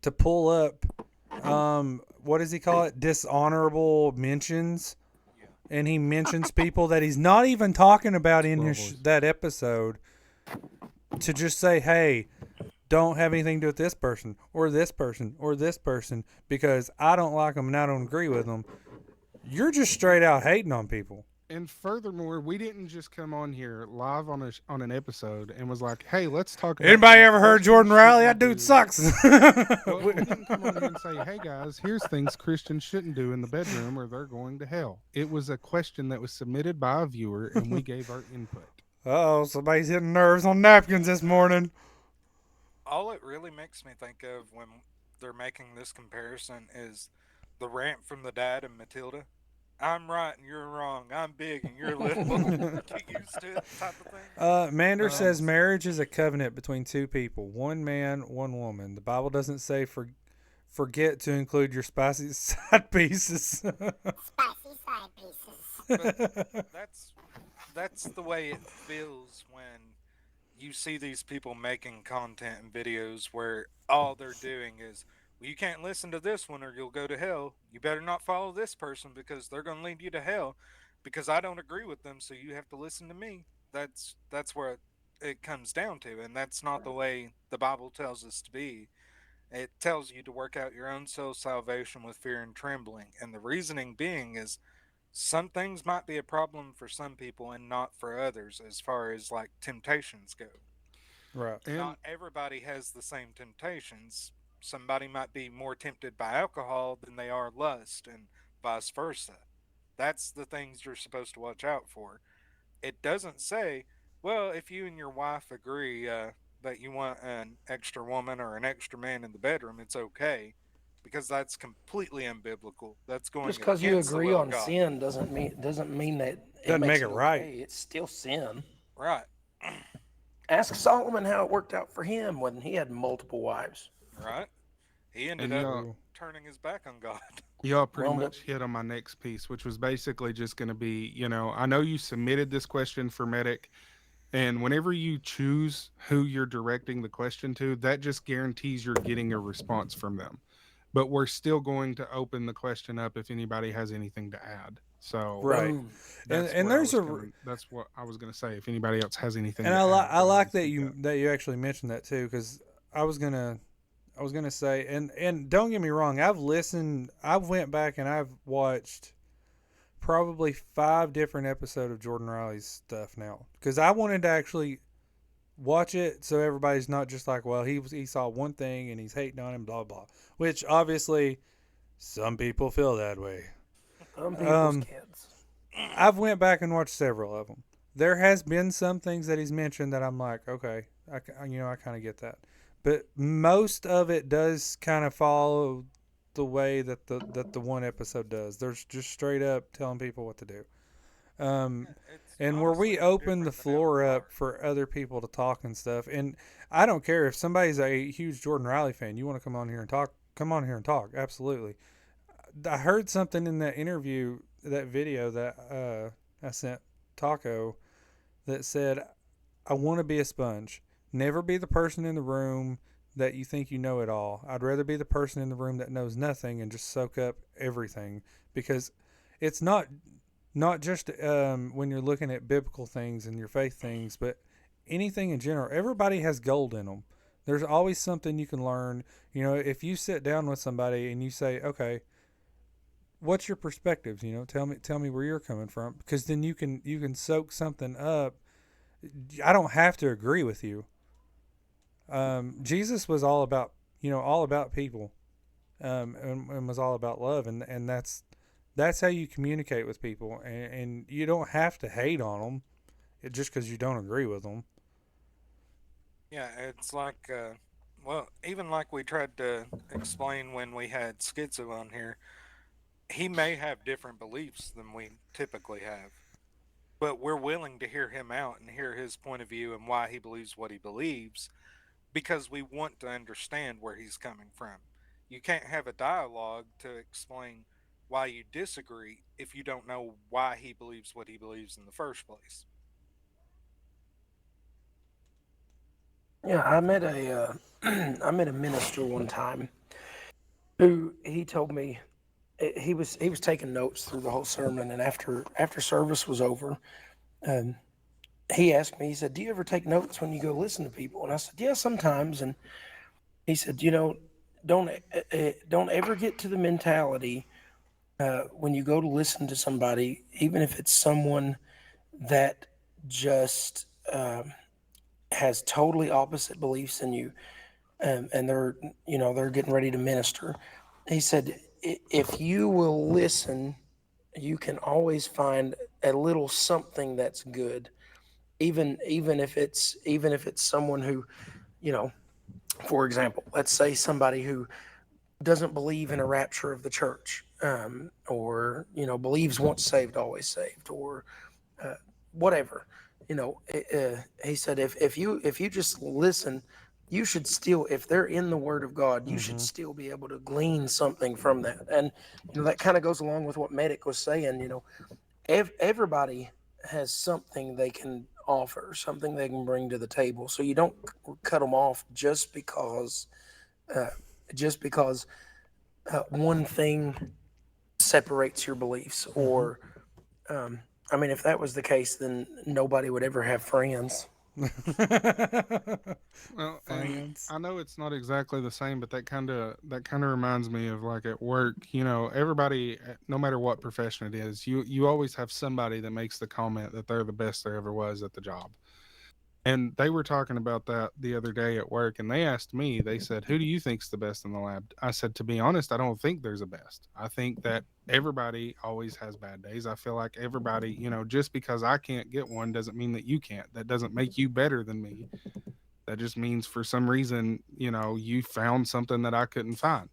to pull up, what does he call it? Dishonorable mentions. And he mentions people that he's not even talking about in that episode, to just say, hey, don't have anything to do with this person or this person or this person because I don't like them and I don't agree with them. You're just straight out hating on people. And furthermore, we didn't just come on here live on an episode and was like, "Hey, let's talk." About Anybody things ever heard Christians Jordan Riley? shouldn't That dude do." sucks. Well, we didn't come on here and say, "Hey guys, here's things Christians shouldn't do in the bedroom or they're going to hell." It was a question that was submitted by a viewer, and we gave our input. Uh-oh, somebody's hitting nerves on napkins this morning. All it really makes me think of when they're making this comparison is the rant from the dad and Matilda. I'm right and you're wrong. I'm big and you're little. Get used to it type of thing. Mander says That's marriage is a covenant between two people, one man, one woman. The Bible doesn't say forget to include your spicy side pieces. Spicy side pieces. but that's that's the way it feels when you see these people making content and videos where all they're doing is, well, you can't listen to this one or you'll go to hell. You better not follow this person because they're going to lead you to hell because I don't agree with them, so you have to listen to me. That's where it comes down to, and that's not the way the Bible tells us to be. It tells you to work out your own soul salvation with fear and trembling. And the reasoning being is some things might be a problem for some people and not for others as far as like temptations go. Right. And Not everybody has the same temptations. Somebody might be more tempted by alcohol than they are lust, and vice versa. That's the things you're supposed to watch out for. It doesn't say, well, if you and your wife agree that you want an extra woman or an extra man in the bedroom, it's okay, because that's completely unbiblical. That's Just going because you against the agree will of on God. sin doesn't mean that it Doesn't makes make it it right. okay. It's still sin. Right, Ask Solomon how it worked out for him when he had multiple wives. right. He ended and up y'all True. turning his back on God. y'all pretty Wound up. much hit on my next piece, which was basically just going to be, I know you submitted this question for Medic, and whenever you choose who you're directing the question to, that just guarantees you're getting a response from them. But we're still going to open the question up if anybody has anything to add. So Right. Boom. that's And where I there's was a coming. That's what I was going to say. If anybody else has anything and to add, I go ahead like and that speak up. you actually mentioned that too, because I was gonna say, and don't get me wrong, I've went back and I've watched probably 5 different episodes of Jordan Riley's stuff now, because I wanted to actually watch it so everybody's not just like, well, he saw one thing and he's hating on him, blah blah, which obviously some people feel that way. Some people's Um, kids. I've went back and watched several of them. There has been some things that he's mentioned that I'm like, okay, I kind of get that, but most of it does kind of follow the way that the one episode does. There's just straight up telling people what to do. Um, It's and where honestly we no open the different than floor Avatar. up for other people to talk and stuff, and I don't care if somebody's a huge Jordan Riley fan, you want to come on here and talk, come on here and talk, absolutely. I heard something in that interview, that video that I sent Taco, that said, I want to be a sponge. Never be the person in the room that you think you know it all. I'd rather be the person in the room that knows nothing and just soak up everything, because it's not just when you're looking at biblical things and your faith things, but anything in general. Everybody has gold in them. There's always something you can learn. If you sit down with somebody and you say, okay, what's your perspectives? Tell me where you're coming from, because then you can soak something up. I don't have to agree with you. Jesus was all about people, and was all about love, and that's how you communicate with people, and you don't have to hate on them just because you don't agree with them. Yeah, it's like, well, even like we tried to explain when we had Schizo on here, he may have different beliefs than we typically have, but we're willing to hear him out and hear his point of view and why he believes what he believes because we want to understand where he's coming from. You can't have a dialogue to explain why you disagree if you don't know why he believes what he believes in the first place. Yeah, I met a I met a minister one time who he told me he was taking notes through the whole sermon, and after service was over, um, he asked me. He said, "Do you ever take notes when you go listen to people?" And I said, "Yeah, sometimes." And he said, don't ever get to the mentality when you go to listen to somebody, even if it's someone that just has totally opposite beliefs than you, and they're getting ready to minister. He said, if you will listen, you can always find a little something that's good, even if it's someone who, you know, for example, let's say somebody who doesn't believe in a rapture of the church. or believes once saved always saved, or whatever. He said if you just listen, you should still, if they're in the Word of God, you should still be able to glean something from that. And that kind of goes along with what Medic was saying. Everybody has something they can offer, something they can bring to the table. So you don't cut them off uh, just because one thing separates your beliefs. Or I mean, if that was the case, then nobody would ever have friends. Well, and Friends. I know it's not exactly the same, but that kind of reminds me of like at work. Everybody, no matter what profession it is, you always have somebody that makes the comment that they're the best there ever was at the job. And they were talking about that the other day at work, and they asked me, they said, "Who do you think's the best in the lab?" I said, "To be honest, I don't think there's a best. I think that everybody always has bad days. I feel like everybody, just because I can't get one doesn't mean that you can't. That doesn't make you better than me. That just means for some reason, you found something that I couldn't find."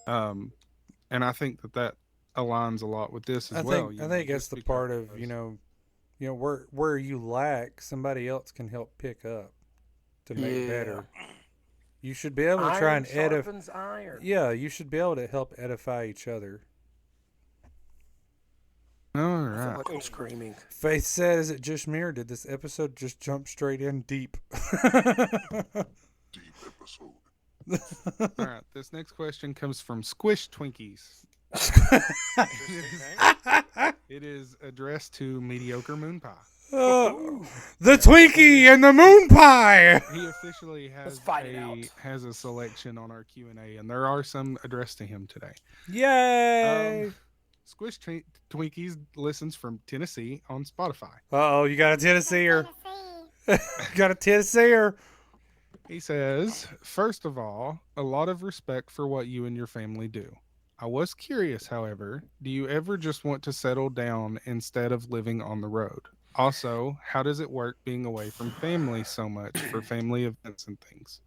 Um, and I think that aligns a lot with this as I well, think I think it's just the because. part of where you lack, somebody else can help pick up to make Yeah. better. You should be able to try Iron and edify. sharpens iron. Yeah, you should be able to help edify each other. All I feel right. like I'm screaming. Faith said, "Is it just me, or did this episode just jump straight in deep?" Deep episode. All right. This next question comes from Squish Twinkies. Interesting name. It is addressed to Mediocre Moonpie. Oh, the Twinkie and the moon pie. He officially has fight it out. has a selection on our Q&A, and there are some addressed to him today. Yay! Squish Twinkies listens from Tennessee on Spotify. Oh, you got a Tennesseeer. Tennessee. Got a Tennesseeer. He says, "First of all, a lot of respect for what you and your family do. I was curious, however, do you ever just want to settle down instead of living on the road? Also, how does it work being away from family so much for family events and things?"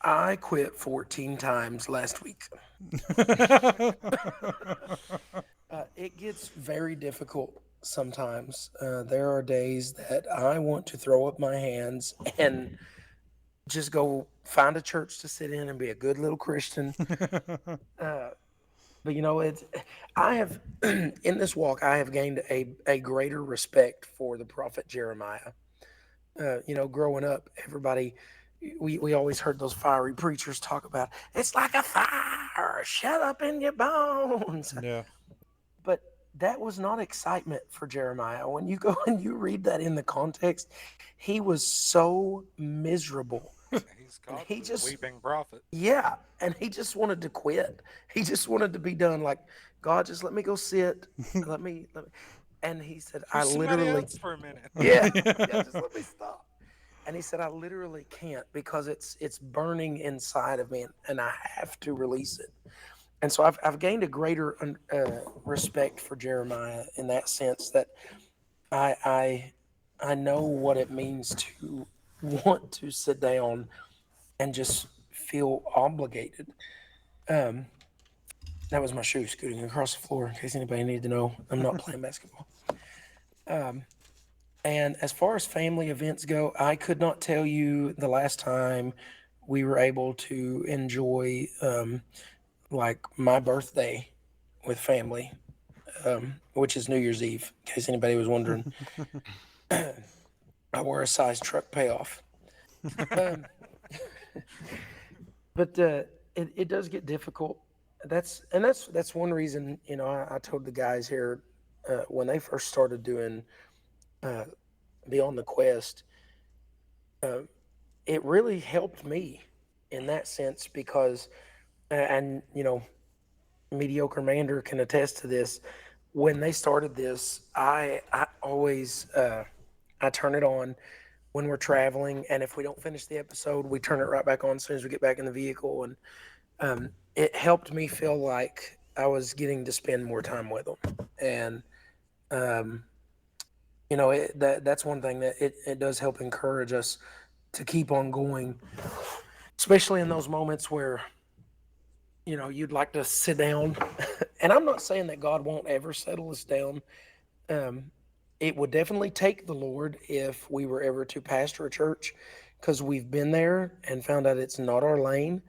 I quit 14 times last week. It gets very difficult sometimes. There are days that I want to throw up my hands and just go find a church to sit in and be a good little Christian. But I have in this walk, I have gained a greater respect for the prophet Jeremiah. Growing up, we always heard those fiery preachers talk about it's like a fire, shut up in your bones. Yeah. But that was not excitement for Jeremiah. When you go and you read that in the context, he was so miserable. He's called He the just- weeping prophet. Yeah, and he just wanted to quit. He just wanted to be done. Like, God, just let me go sit. Let me. And he said, I For somebody literally. else for a minute. Yeah, just let me stop. And he said, I literally can't because it's burning inside of me, and I have to release it. And so I've gained a greater respect for Jeremiah in that sense that I know what it means to want to sit down and just feel obligated. That was my shoe scooting across the floor. In case anybody needed to know, I'm not playing basketball. And as far as family events go, I could not tell you the last time we were able to enjoy like my birthday with family, which is New Year's Eve, in case anybody was wondering. I wore a size truck payoff. But it does get difficult. That's one reason, I told the guys here when they first started doing Beyond the Quest, it really helped me in that sense because, and Mediocre Mander can attest to this. When they started this, I always I turn it on when we're traveling, and if we don't finish the episode, we turn it right back on as soon as we get back in the vehicle, and it helped me feel like I was getting to spend more time with them, and that's one thing that it does help encourage us to keep on going, especially in those moments where you'd like to sit down. And I'm not saying that God won't ever settle us down. It would definitely take the Lord if we were ever to pastor a church, because we've been there and found out it's not our lane.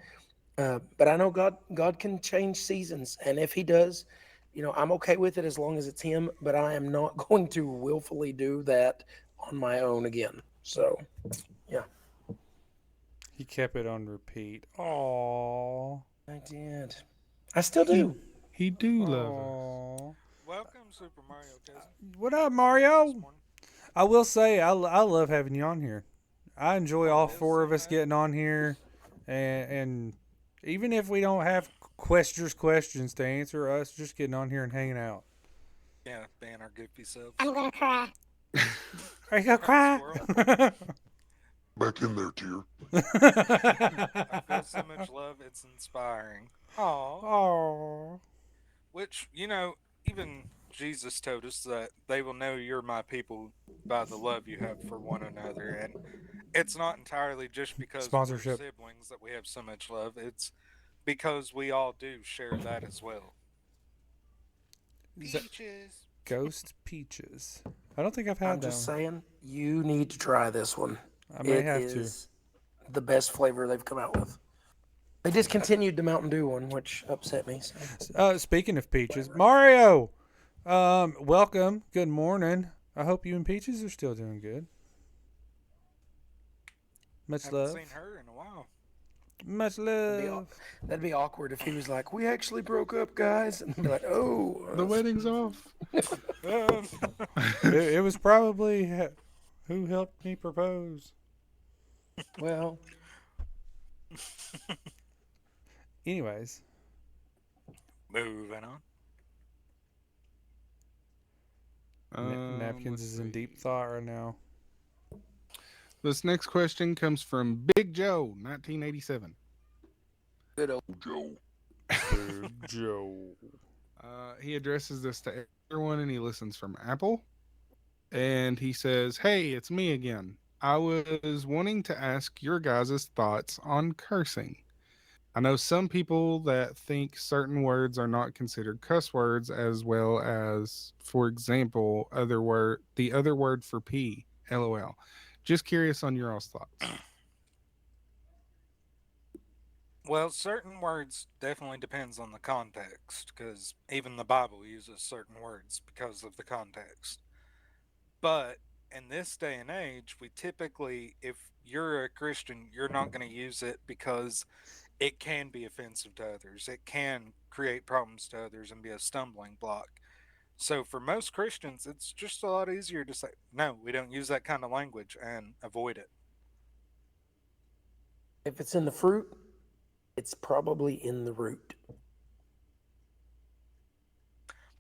But I know God can change seasons, and if He does, I'm okay with it as long as it's Him. But I am not going to willfully do that on my own again. So, yeah, He kept it on repeat. Aww. I did. I still do. He do love us. Aww. Welcome, Super Mario Cousin. What up, This Mario? morning. I will say, I love having you on here. I enjoy all yes, four of sir. us getting on here. And even if we don't have questions to answer, us just getting on here and hanging out. Yeah, being our goofy selves. I'm gonna cry. Are you going to cry? Squirrel. Back in there, Tier. I feel so much love, it's inspiring. Aw. Aww. Which, even Jesus told us that they will know you're my people by the love you have for one another. And it's not entirely just because Sponsorship. we're siblings that we have so much love. It's because we all do share that as well. Is that Peaches. Ghost Peaches. I don't think I've had I'm that just one. saying, you need to try this one. I may It have is the best flavor they've come out with. They discontinued the Mountain Dew one, which upset me. So. to. Speaking of Peaches, Mario, welcome. Good morning. I hope you and Peaches are still doing good. Much Haven't love. seen her in a while. Much That'd love. that'd be awkward if he was like, "We actually broke up, guys," and be like, "Oh, The wedding's off. It was probably who helped me propose. well." Anyways, Moving on. Napkins Let's is in see. deep thought right now. This next question comes from Big Joe, 1987. Good old. Joe. Joe. He addresses this to everyone and he listens from Apple. And he says, "Hey, it's me again. I was wanting to ask your guys' thoughts on cursing. I know some people that think certain words are not considered cuss words, as well as, for example, the other word for P, LOL. Just curious on your all's thoughts." Well, certain words definitely depends on the context, because even the Bible uses certain words because of the context. But in this day and age, we typically, if you're a Christian, you're not going to use it because it can be offensive to others. It can create problems to others and be a stumbling block. So for most Christians, it's just a lot easier to say, no, we don't use that kind of language and avoid it. If it's in the fruit, it's probably in the root.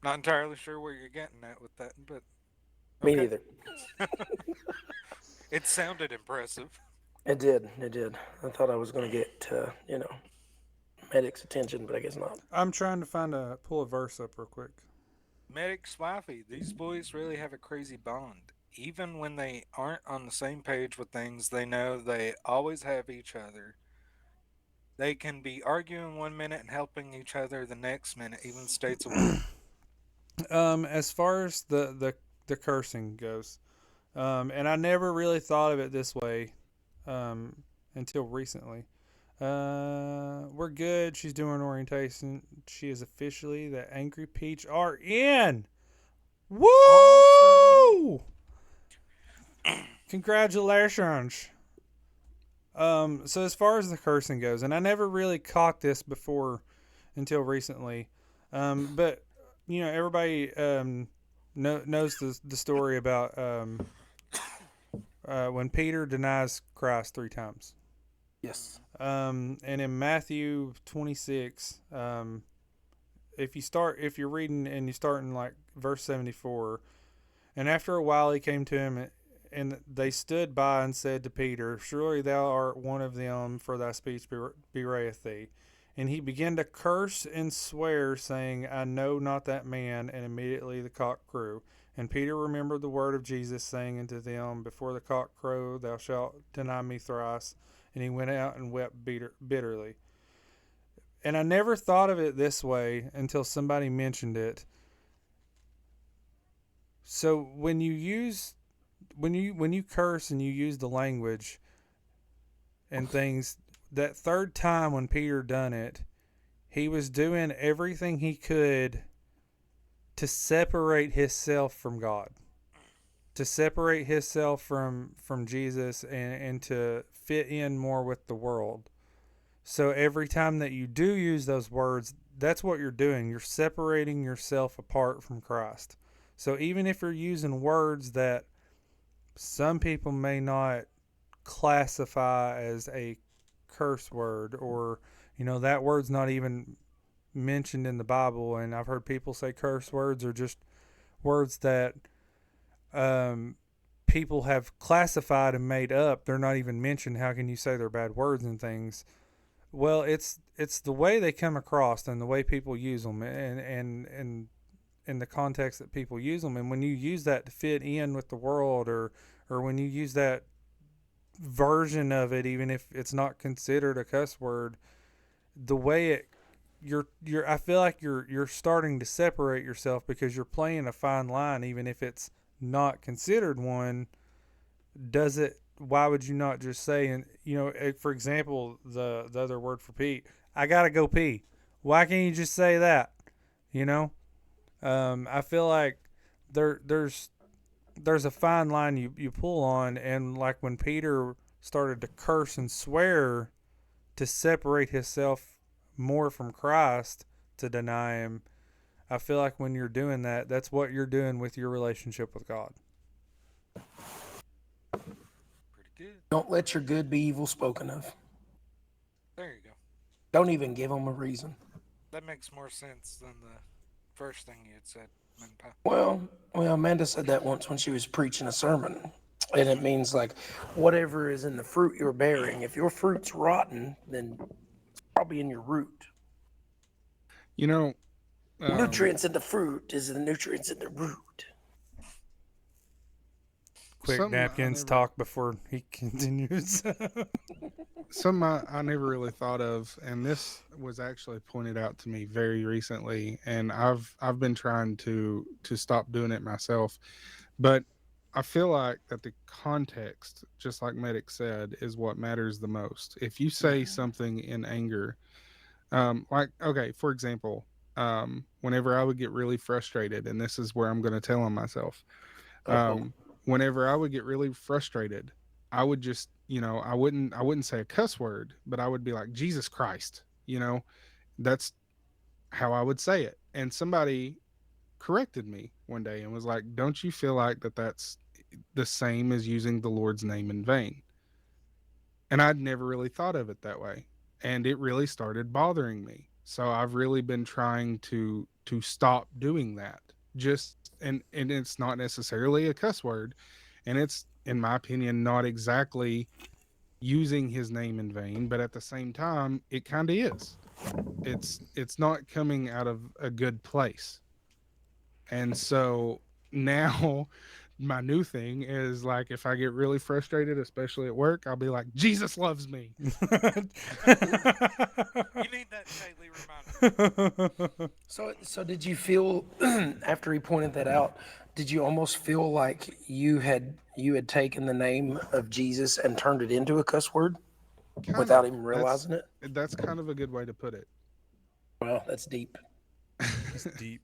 Not entirely sure where you're getting at with that, but Me okay. neither. It sounded impressive. It did. It did. I thought I was going to get, Medic's attention, but I guess not. I'm trying to pull a verse up real quick. Medic's wifey, these boys really have a crazy bond. Even when they aren't on the same page with things, they know they always have each other. They can be arguing one minute and helping each other the next minute, even states away. As far as the cursing goes, and I never really thought of it this way, until recently. We're good. She's doing orientation. She is officially the Angry Peach RN. Woo! Congratulations. So as far as the cursing goes, and I never really caught this before until recently, but everybody knows the story about when Peter denies Christ 3 times. Yes. And in Matthew 26, if you're reading and you start in like verse 74, and after a while he came to him, and they stood by and said to Peter, "Surely thou art one of them, for thy speech bewrayeth thee." And he began to curse and swear, saying, "I know not that man." And immediately the cock crew. And Peter remembered the word of Jesus, saying unto them, "Before the cock crow, thou shalt deny me thrice." And he went out and wept bitterly. and I never thought of it this way until somebody mentioned it. So when you curse and you use the language and things, that third time when Peter done it, he was doing everything he could to separate himself from God, to separate himself from Jesus, and to fit in more with the world. So every time that you do use those words, that's what you're doing. You're separating yourself apart from Christ. So even if you're using words that some people may not classify as a curse word, or that word's not even mentioned in the Bible, and I've heard people say curse words are just words that people have classified and made up. They're not even mentioned. How can you say they're bad words and things? Well, it's the way they come across and the way people use them, and in the context that people use them. And when you use that to fit in with the world, or when you use that version of it, even if it's not considered a cuss word, the way you're I feel like you're starting to separate yourself, because you're playing a fine line, even if it's not considered one. Why would you not just say, and for example, the other word for pee, I gotta go pee. Why can't you just say that? I feel like there's a fine line you pull on, and like when Peter started to curse and swear to separate himself more from Christ, to deny him, I feel like when you're doing that, that's what you're doing with your relationship with God. Pretty good. Don't let your good be evil spoken of. There you go. Don't even give them a reason. That makes more sense than the first thing you had said, Moonpie. Well, Amanda said that once when she was preaching a sermon. And it means like whatever is in the fruit you're bearing. If your fruit's rotten, then it's probably in your root. Nutrients in the fruit is the nutrients in the root. Quick, Something Napkins talk before he continues. Something I never really thought of, and this was actually pointed out to me very recently, and I've been trying to stop doing it myself, but I feel like that the context, just like Medic said, is what matters the most. If you say something in anger, like, okay, for example, whenever I would get really frustrated, and this is where I'm going to tell on myself, whenever I would get really frustrated, I would just, I wouldn't say a cuss word, but I would be like, Jesus Christ, that's how I would say it. And somebody corrected me one day and was like, don't you feel like that's the same as using the Lord's name in vain? And I'd never really thought of it that way. And it really started bothering me. So I've really been trying to stop doing that. And it's not necessarily a cuss word, and it's, in my opinion, not exactly using his name in vain, but at the same time it kind of is. It's not coming out of a good place. And so now my new thing is, like, if I get really frustrated, especially at work, I'll be like, Jesus loves me. You need that daily reminder. So did you feel after he pointed that out, did you almost feel like you had taken the name of Jesus and turned it into a cuss word without even realizing it? That's kind of a good way to put it. Well, that's deep. It's deep.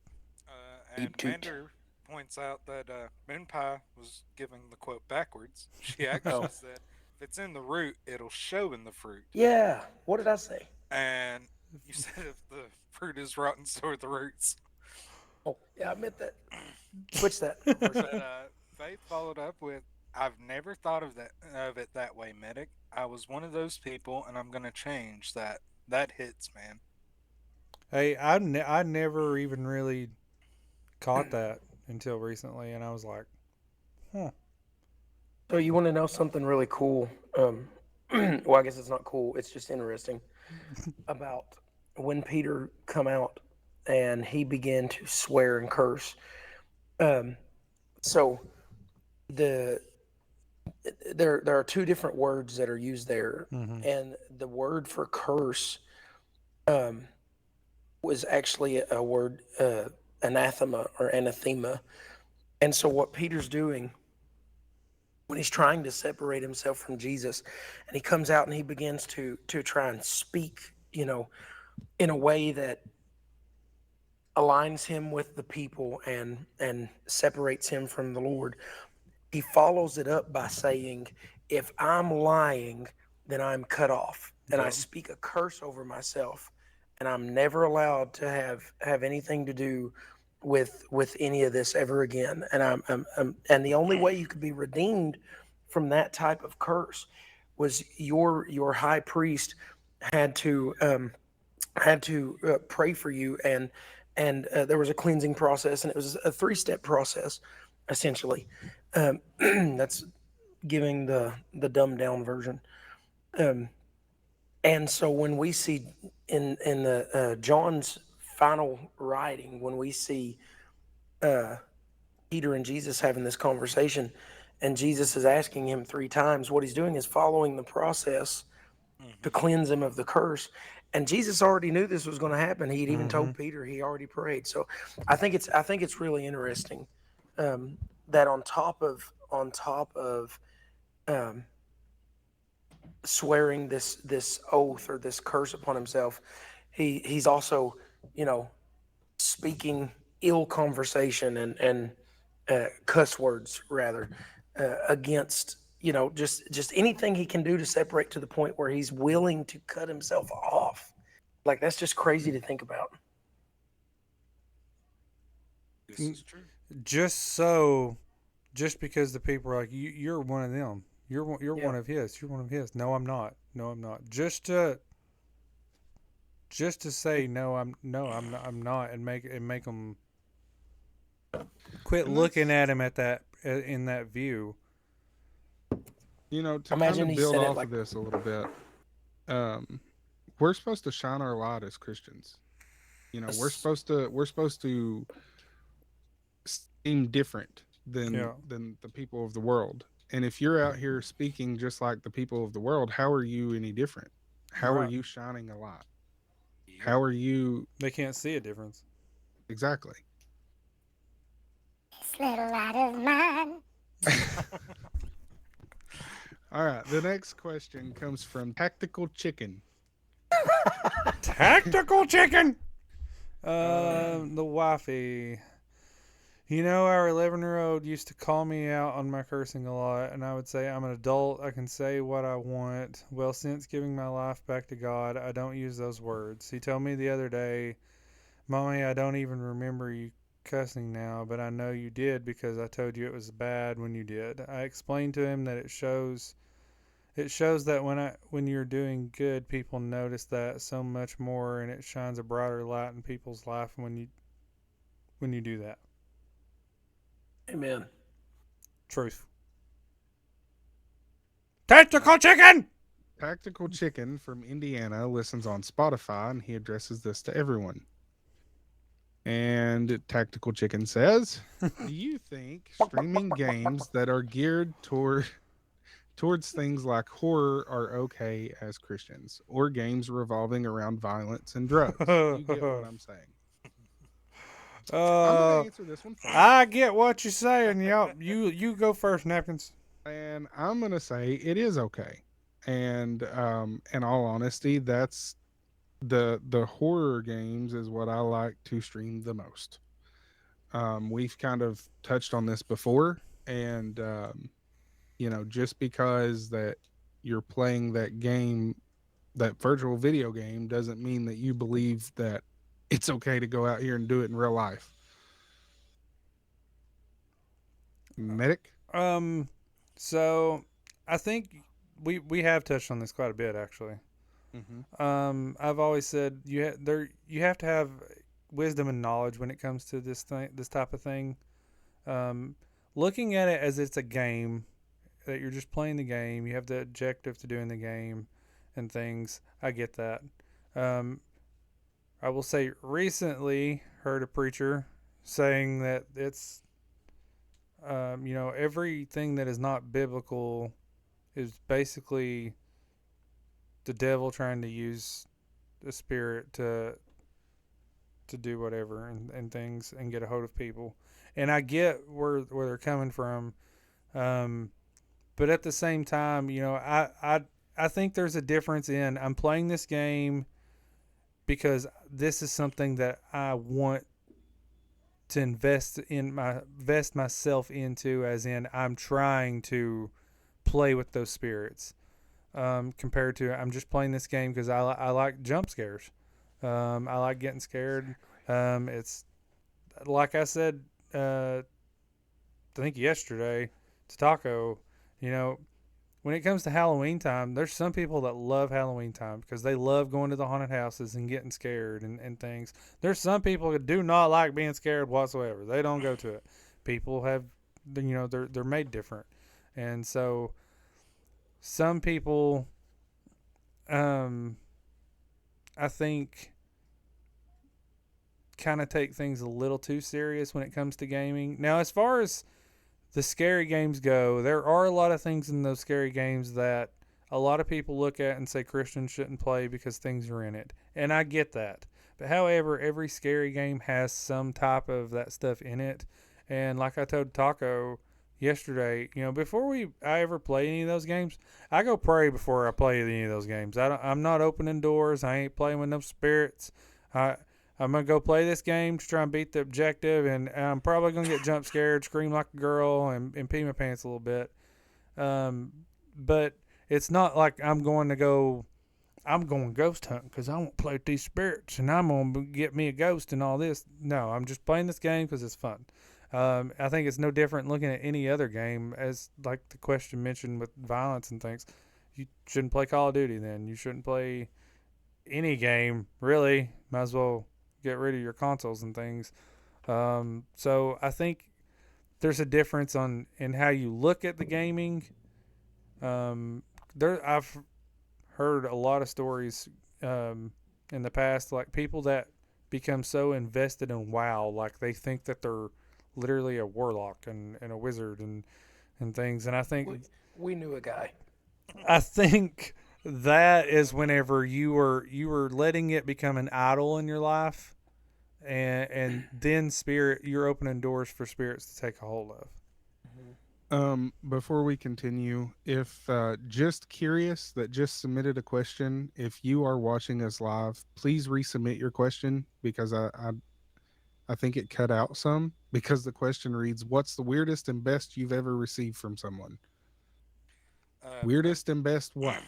And Deep toot. Mander points out that Moonpie was giving the quote backwards. She actually said, if it's in the root, it'll show in the fruit. Yeah. What did I say? And you said if the fruit is rotten, so are the roots. Oh, yeah, I meant that. Switch that. But Faith followed up with, I've never thought of it that way, Medic. I was one of those people, and I'm going to change that. That hits, man. Hey, I never even really caught that until recently, and I was like, huh. So you want to know something really cool? Well, I guess it's not cool. It's just interesting about when Peter come out and he began to swear and curse. So there are two different words that are used there, and the word for curse was actually a word, anathema or anathema. And so what Peter's doing when he's trying to separate himself from Jesus, and he comes out and he begins to try and speak, in a way that aligns him with the people and separates him from the Lord. He follows it up by saying, if I'm lying, then I'm cut off. And I Yep. speak a curse over myself, and I'm never allowed to have anything to do with any of this ever again. And and the only way you could be redeemed from that type of curse was your high priest had to pray for you, and there was a cleansing process, and it was a 3-step process, essentially. That's giving the dumbed down version. And so when we see in the John's final writing, when we see Peter and Jesus having this conversation, and Jesus is asking him 3 times, what he's doing is following the process to cleanse him of the curse. And Jesus already knew this was going to happen. He'd even told Peter, he already prayed. So I think it's really interesting that on top of swearing this oath or this curse upon himself, he's also, speaking ill conversation and cuss words rather, against, just anything he can do to separate, to the point where he's willing to cut himself off. Like, that's just crazy to think about. This is true. Just because the people are like, you're one of them. You're Yeah. one of his. You're one of his. No, I'm not. No, I'm not. Just to say no, I'm not. I'm not, and make them quit And looking that's- at him at that in that view. To Imagine kind of he build said it off like- of this a little bit, we're supposed to shine our light as Christians. We're supposed to seem different than Yeah. than the people of the world. And if you're out here speaking just like the people of the world, how are you any different? How are Right. you shining a light? Yep. How are you They can't see a difference. exactly? This little light of mine. All right. The next question comes from Tactical Chicken. Tactical chicken. The wifey. Our 11-year-old used to call me out on my cursing a lot, and I would say, I'm an adult. I can say what I want. Well, since giving my life back to God, I don't use those words. He told me the other day, Mommy, I don't even remember you cussing now, but I know you did because I told you it was bad when you did. I explained to him that it shows that when you're doing good, people notice that so much more, and it shines a brighter light in people's life when you do that. Amen. Truth. Tactical chicken. Tactical Chicken from Indiana listens on Spotify, and he addresses this to everyone. And Tactical Chicken says, do you think streaming games that are geared towards things like horror are okay as Christians, or games revolving around violence and drugs? You get what I'm saying. I'm gonna answer this one first. I get what you're saying. Yep. You go first, Napkins. And I'm gonna say it is okay. And in all honesty, that's the horror games is what I like to stream the most. We've kind of touched on this before, and just because that you're playing that game, that virtual video game, doesn't mean that you believe that it's okay to go out here and do it in real life. Medic? So I think we have touched on this quite a bit, actually. Mm-hmm. I've always said you have to have wisdom and knowledge when it comes to this type of thing. Looking at it as it's a game, that you're just playing the game, you have the objective to doing the game and things. I get that. I will say recently heard a preacher saying that it's everything that is not biblical is basically the devil trying to use the spirit to do whatever and things and get a hold of people. And I get where they're coming from, but at the same time, I think there's a difference in I'm playing this game because this is something that I want to invest myself into, as in I'm trying to play with those spirits. Compared to I'm just playing this game because I like jump scares. I like getting scared. It's like I said, I think yesterday to Taco, when it comes to Halloween time, there's some people that love Halloween time because they love going to the haunted houses and getting scared and things. There's some people that do not like being scared whatsoever. They don't go to it. People have, they're made different. And so some people, I think, kind of take things a little too serious when it comes to gaming. Now, as far as the scary games go, there are a lot of things in those scary games that a lot of people look at and say Christians shouldn't play because things are in it. And I get that. But however, every scary game has some type of that stuff in it. And like I told Taco yesterday, before I ever play any of those games, I go pray before I play any of those games. I'm not opening doors. I ain't playing with no spirits. I'm going to go play this game to try and beat the objective, and I'm probably going to get jump scared, scream like a girl, and pee my pants a little bit. But it's not like I'm going ghost hunting because I want to play with these spirits, and I'm going to get me a ghost and all this. No, I'm just playing this game because it's fun. I think it's no different looking at any other game, as like the question mentioned with violence and things. You shouldn't play Call of Duty then. You shouldn't play any game, really. Might as well get rid of your consoles and things. So I think there's a difference in how you look at the gaming. I've heard a lot of stories in the past, like people that become so invested in WoW, like they think that they're literally a warlock and a wizard and things. And I think we knew a guy. I think that is whenever you were letting it become an idol in your life, and then you're opening doors for spirits to take a hold of. Before we continue, if just curious that just submitted a question, if you are watching us live, please resubmit your question because I think it cut out some because the question reads, "What's the weirdest and best you've ever received from someone?" Weirdest and best what?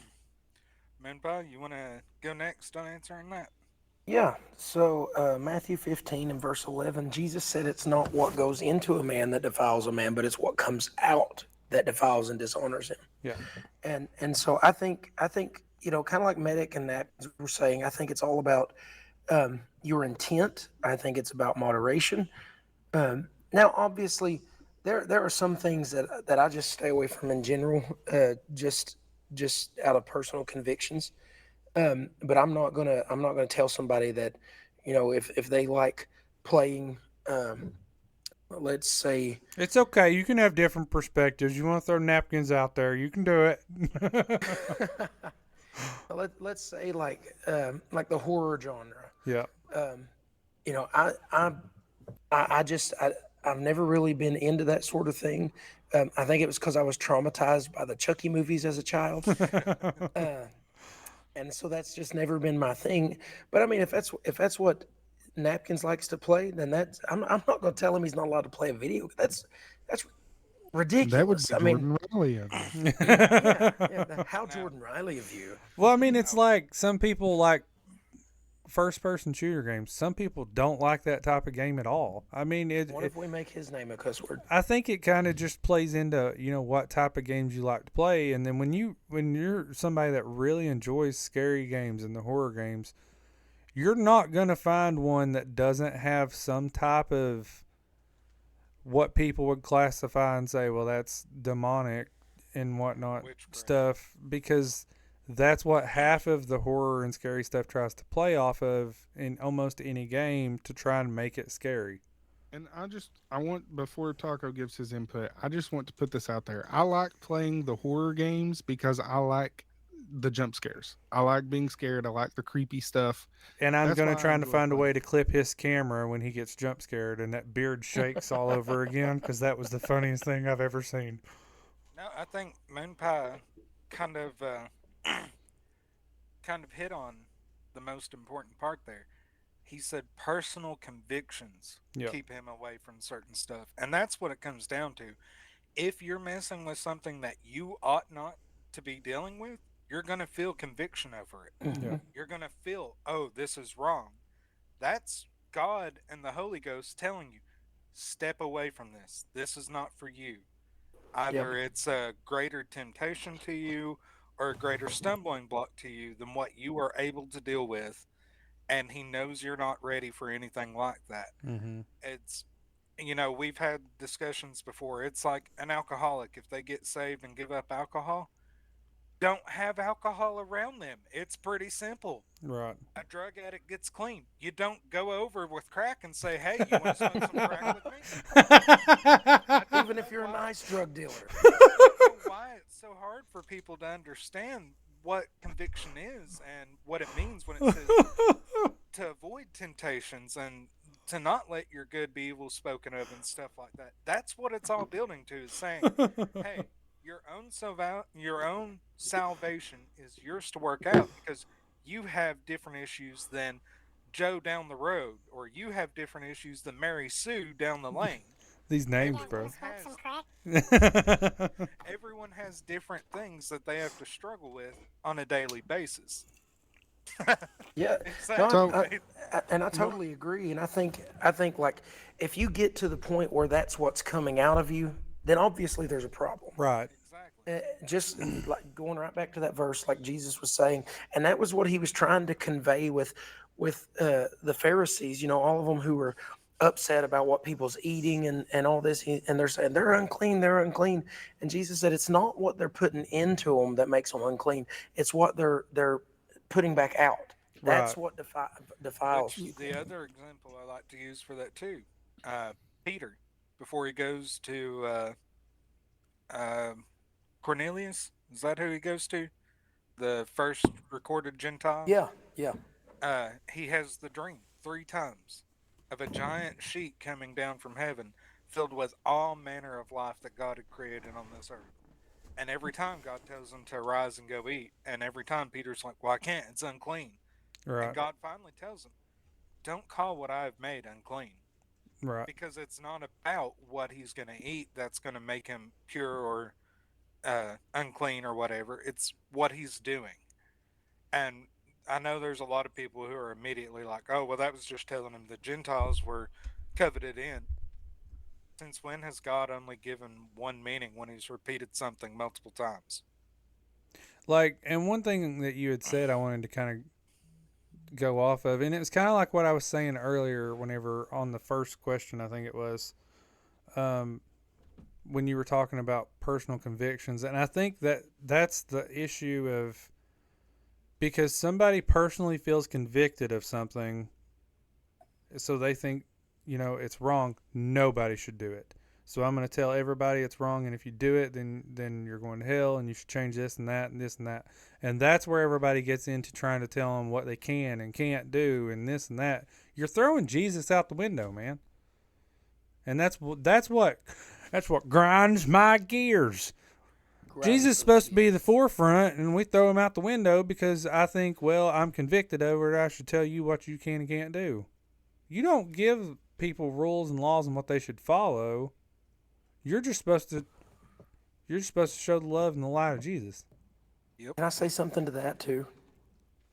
Moonpie, you want to go next on answering that? Yeah, so Matthew 15 and verse 11, Jesus said it's not what goes into a man that defiles a man, but it's what comes out that defiles and dishonors him. Yeah. And so I think kind of like Medic and Napkins were saying, I think it's all about your intent. I think it's about moderation. Now, obviously, there are some things that I just stay away from in general, just out of personal convictions. But I'm not gonna tell somebody that, if they like playing, let's say, It's okay. You can have different perspectives. You want to throw napkins out there, you can do it. let's say like the horror genre. Yeah. I've never really been into that sort of thing. I think it was because I was traumatized by the Chucky movies as a child. And so that's just never been my thing. But I mean, if that's what Napkins likes to play, then I'm not going to tell him he's not allowed to play a video. That's ridiculous. That would be Jordan Riley of you. How Jordan Riley of you? Well, I mean, it's like some people like first-person shooter games. Some people don't like that type of game at all. I mean, what if we make his name a cuss word? I think it kind of just plays into what type of games you like to play, and then when you're somebody that really enjoys scary games and the horror games, you're not gonna find one that doesn't have some type of what people would classify and say, well, that's demonic and whatnot stuff, because that's what half of the horror and scary stuff tries to play off of in almost any game to try and make it scary. And I want, before Taco gives his input, I just want to put this out there. I like playing the horror games because I like the jump scares. I like being scared. I like the creepy stuff. And I'm That's gonna why I try to enjoy find a playing. way to clip his camera when he gets jump scared and that beard shakes all over again, because that was the funniest thing I've ever seen. No, I think Moonpie kind of kind of hit on the most important part there. He said personal convictions Yep. keep him away from certain stuff. And that's what it comes down to. If you're messing with something that you ought not to be dealing with, you're going to feel conviction over it. Yeah. You're going to feel, oh, this is wrong. That's God and the Holy Ghost telling you, step away from this. This is not for you. Yep. Either it's a greater temptation to you or a greater stumbling block to you than what you are able to deal with. And He knows you're not ready for anything like that. Mm-hmm. It's, we've had discussions before. It's like an alcoholic. If they get saved and give up alcohol, don't have alcohol around them. It's pretty simple. Right. A drug addict gets clean. You don't go over with crack and say, hey, you want to smoke some crack with me? Even if you're a nice drug dealer. I don't know why it's so hard for people to understand what conviction is and what it means when it says to avoid temptations and to not let your good be evil spoken of and stuff like that. That's what it's all building to, is saying, hey, your own salvation is yours to work out, because you have different issues than Joe down the road, or you have different issues than Mary Sue down the lane. These names, You bro. guys wanna smoke some crack? Everyone has different things that they have to struggle with on a daily basis. Yeah, Exactly. no, right? and I totally agree. And I think like if you get to the point where that's what's coming out of you, then obviously there's a problem. Right. Exactly. Just like going right back to that verse, like Jesus was saying, and that was what he was trying to convey with the Pharisees. You know, all of them who were upset about what people's eating and all this, and they're saying they're unclean, they're unclean. And Jesus said it's not what they're putting into them that makes them unclean; it's what they're putting back out. That's Right. what defiles Which people. the other example I like to use for that too, Peter, before he goes to Cornelius, is that who he goes to? The first recorded Gentile? Yeah, yeah. He has the dream 3 times of a giant sheet coming down from heaven filled with all manner of life that God had created on this earth. And every time God tells him to arise and go eat, and every time Peter's like, well, I can't, it's unclean. Right. And God finally tells him, don't call what I have made unclean. Right. Because it's not about what he's going to eat that's going to make him pure or unclean or whatever. It's what he's doing. And I know there's a lot of people who are immediately like, oh, well, that was just telling him the Gentiles were coveted in. Since when has God only given one meaning when he's repeated something multiple times? Like, and one thing that you had said, I wanted to kind of go off of, and it was kind of like what I was saying earlier, whenever on the first question, I think it was, when you were talking about personal convictions. And I think that that's the issue of, because somebody personally feels convicted of something, so they think, it's wrong. Nobody should do it. So I'm going to tell everybody it's wrong, and if you do it, then you're going to hell, and you should change this and that and this and that. And that's where everybody gets into trying to tell them what they can and can't do and this and that. You're throwing Jesus out the window, man. And that's what grinds my gears. Jesus is supposed to be the forefront, and we throw him out the window because I think, well, I'm convicted over it. I should tell you what you can and can't do. You don't give people rules and laws and what they should follow. You're just supposed to show the love and the light of Jesus. Can I say something to that too?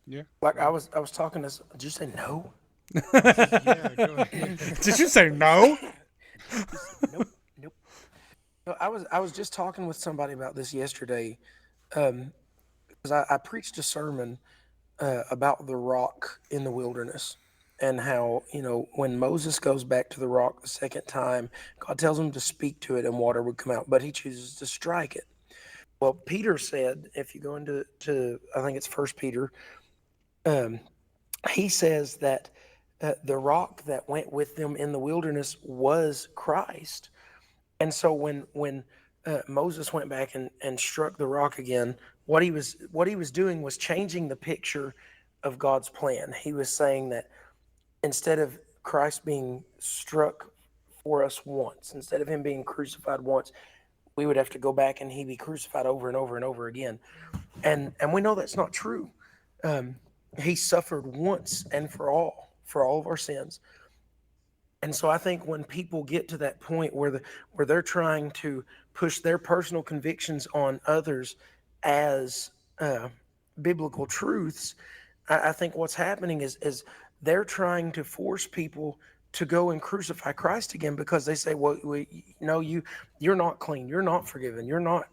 Yeah. Like I was talking to. Did you say no? Yeah, go ahead. Did you say no? Nope. No, I was just talking with somebody about this yesterday, because I preached a sermon about the rock in the wilderness, and how when Moses goes back to the rock the second time, God tells him to speak to it and water would come out, but he chooses to strike it. Well, Peter said, if you go into I think it's First Peter, he says that the rock that went with them in the wilderness was Christ. And so when Moses went back and struck the rock again, what he was doing was changing the picture of God's plan. He was saying that instead of Christ being struck for us once, instead of him being crucified once, we would have to go back and he be crucified over and over and over again. And we know that's not true. He suffered once and for all of our sins. And so I think when people get to that point where they're trying to push their personal convictions on others as biblical truths, I think what's happening is they're trying to force people to go and crucify Christ again because they say, well, you're not clean, you're not forgiven, you're not,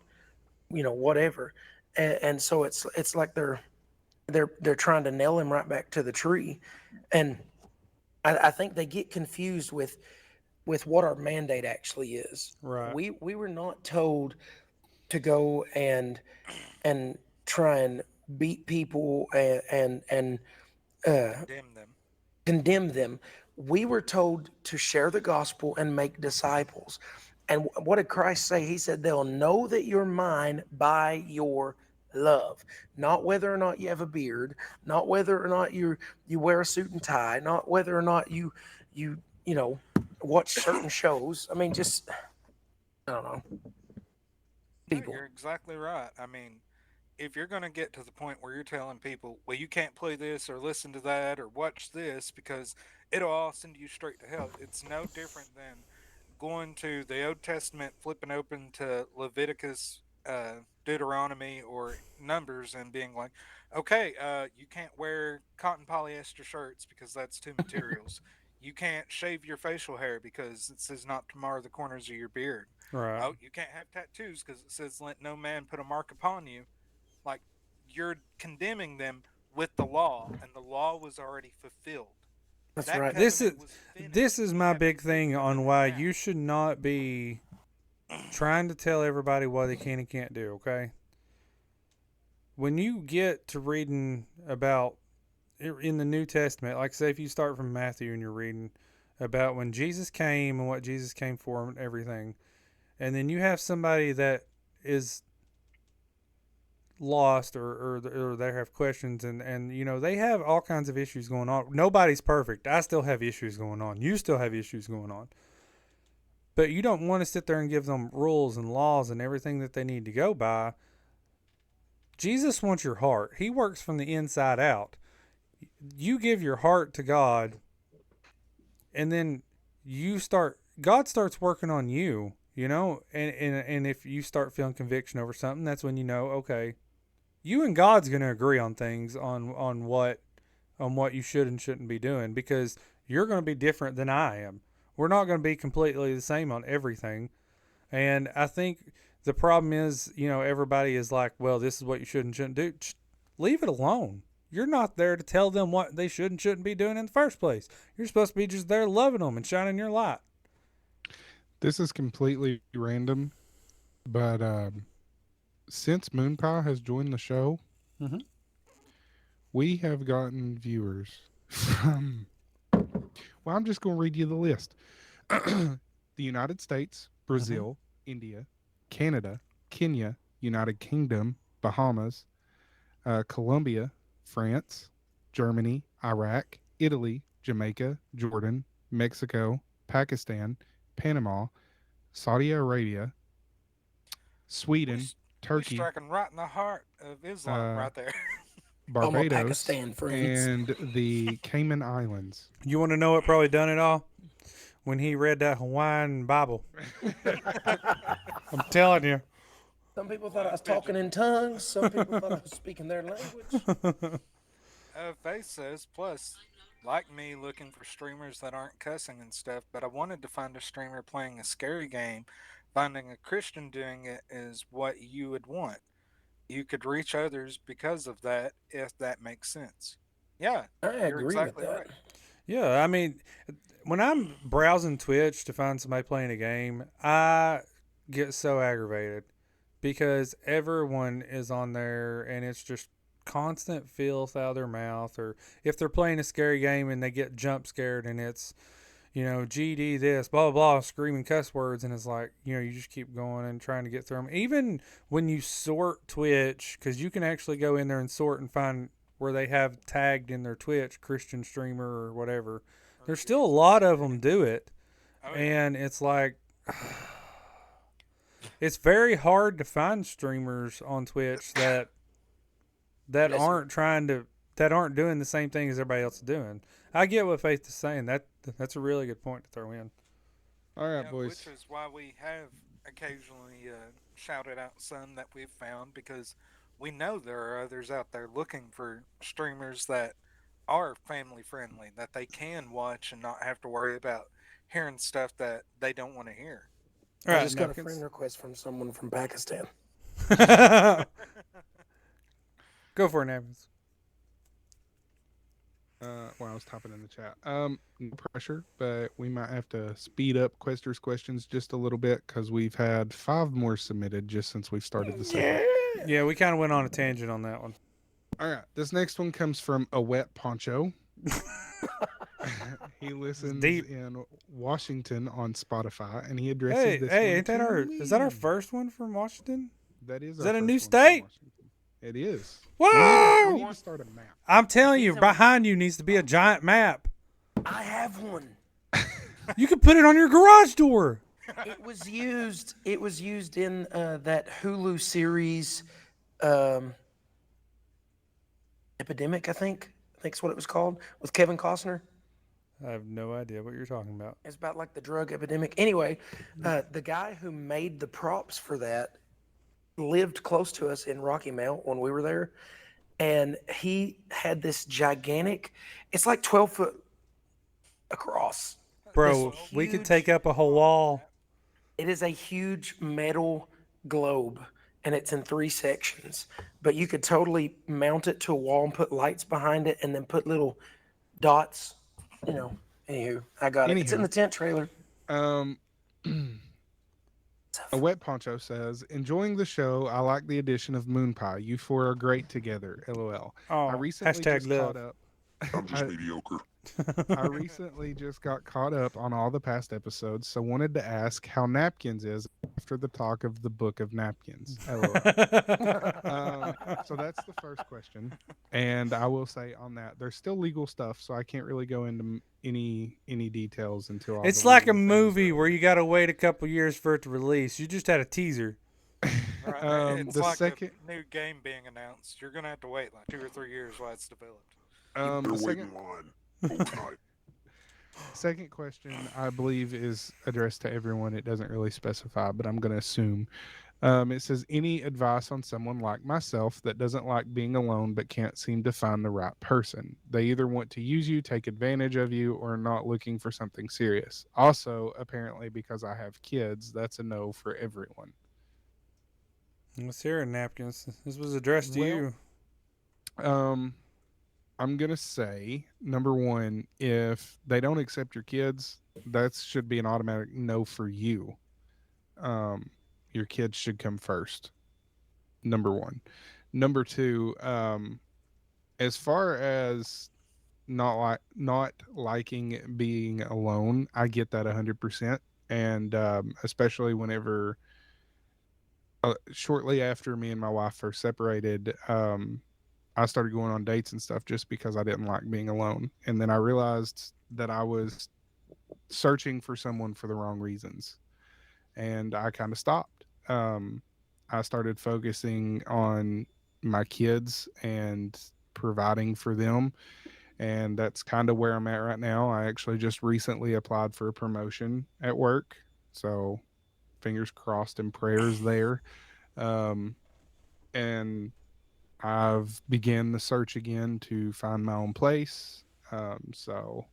whatever, and so it's like they're trying to nail him right back to the tree, and I think they get confused with what our mandate actually is. Right. We were not told to go and try and beat people and Condemn them. condemn them. We were told to share the gospel and make disciples. And what did Christ say? He said, they'll know that you're mine by your love, not whether or not you have a beard, not whether or not you wear a suit and tie, not whether or not you watch certain shows. I mean, just, I don't know. No, People. you're exactly right. I mean, if you're going to get to the point where you're telling people, well, you can't play this or listen to that or watch this because it'll all send you straight to hell, it's no different than going to the Old Testament, flipping open to Leviticus, Deuteronomy, or Numbers, and being like, okay, you can't wear cotton polyester shirts because that's two materials. You can't shave your facial hair because it says not to mar the corners of your beard. Right. Oh, you can't have tattoos because it says let no man put a mark upon you. Like, you're condemning them with the law, and the law was already fulfilled. That's That right. This is covenant was finished. this is You my have to big keep thing the on covenant why now. you should not be trying to tell everybody what they can and can't do, okay? When you get to reading about in the New Testament, like say if you start from Matthew and you're reading about when Jesus came and what Jesus came for and everything, and then you have somebody that is lost or they have questions and they have all kinds of issues going on. Nobody's perfect. I still have issues going on. You still have issues going on. But you don't want to sit there and give them rules and laws and everything that they need to go by. Jesus wants your heart. He works from the inside out. You give your heart to God, and then God starts working on you, and if you start feeling conviction over something, that's when okay, you and God's going to agree on things on what you should and shouldn't be doing, because you're going to be different than I am. We're not going to be completely the same on everything. And I think the problem is, everybody is like, well, this is what you should and shouldn't do. Just leave it alone. You're not there to tell them what they should and shouldn't be doing in the first place. You're supposed to be just there loving them and shining your light. This is completely random, but since Moonpie has joined the show, Mhm. we have gotten viewers from. Well, I'm just going to read you the list: the United States, Brazil, India, Canada, Kenya, United Kingdom, Bahamas, Colombia, France, Germany, Iraq, Italy, Jamaica, Jordan, Mexico, Pakistan, Panama, Saudi Arabia, Sweden, We Turkey, striking right in the heart of Islam right there. All my Barbados, Pakistan friends. and the Cayman Islands. You want to know what probably done it all? When he read that Hawaiian Bible. I'm telling you. Some people thought I was talking in tongues. Some people thought I was speaking their language. Faith says, plus, like me looking for streamers that aren't cussing and stuff, but I wanted to find a streamer playing a scary game. Finding a Christian doing it is what you would want. You could reach others because of that, if that makes sense. Yeah, I you're agree exactly with that. right. Yeah, I mean, when I'm browsing Twitch to find somebody playing a game, I get so aggravated because everyone is on there and it's just constant filth out of their mouth. Or if they're playing a scary game and they get jump scared and it's, GD this, blah, blah, blah, screaming cuss words. And it's like, you just keep going and trying to get through them. Even when you sort Twitch, because you can actually go in there and sort and find where they have tagged in their Twitch Christian streamer or whatever. There's still a lot of them do it. Oh, yeah. And it's like, it's very hard to find streamers on Twitch that aren't doing the same thing as everybody else is doing. I get what Faith is saying. That's a really good point to throw in. All right, Yeah, boys. which is why we have occasionally shouted out some that we've found, because we know there are others out there looking for streamers that are family friendly, that they can watch and not have to worry about hearing stuff that they don't want to hear. All I right, just got a Napkins. friend request from someone from Pakistan. Go for it, Napkins. Well, I was typing in the chat. No pressure, but we might have to speed up Quester's questions just a little bit because we've had 5 more submitted just since we've started the segment. Yeah, we kind of went on a tangent on that one. All right, this next one comes from a wet poncho. He listens deep. in Washington on Spotify, and he addresses this. Hey, one ain't that to is that our me. first one from Washington? That is. Is our that a first new one from state? Washington. It is. Whoa! We need to start a map. I'm telling you, behind you needs to be a giant map. I have one. You can put it on your garage door. It was used in that Hulu series, Epidemic. I think that's what it was called, with Kevin Costner. I have no idea what you're talking about. It's about like the drug epidemic. Anyway, the guy who made the props for that lived close to us in Rocky Mount when we were there, and he had this gigantic. It's like 12 foot across. Bro, This we could huge- take up a whole wall. It is a huge metal globe, and it's in 3 sections. But you could totally mount it to a wall and put lights behind it, and then put little dots. Anywho, I got it. It's in Anywho. the tent trailer. A wet poncho says, "Enjoying the show. I like the addition of Moonpie. You 4 are great together. LOL. Oh, I recently hashtag just love. caught up. I'm just mediocre. I recently just got caught up on all the past episodes, so wanted to ask how Napkins is after the talk of the Book of Napkins. LOL. So that's the first question, and I will say on that, there's still legal stuff, so I can't really go into any details until all It's the like a legal things movie are- where you got to wait a couple years for it to release. You just had a teaser. Right? It's the like second- a new game being announced. You're gonna have to wait like 2 or 3 years while it's developed. They're the waiting second in line overnight. Second question, I believe, is addressed to everyone. It doesn't really specify, but I'm going to assume. It says, any advice on someone like myself that doesn't like being alone but can't seem to find the right person? They either want to use you, take advantage of you, or are not looking for something serious. Also, apparently, because I have kids, that's a no for everyone. Let's hear it, Napkins. This was addressed to you. I'm going to say, number one, if they don't accept your kids, that should be an automatic no for you. Your kids should come first. Number one. Number two, as far as not liking being alone, I get that 100%. And especially whenever shortly after me and my wife first separated, I started going on dates and stuff just because I didn't like being alone. And then I realized that I was searching for someone for the wrong reasons. And I kind of stopped. I started focusing on my kids and providing for them. And that's kind of where I'm at right now. I actually just recently applied for a promotion at work. So fingers crossed and prayers there. And I've began the search again to find my own place. So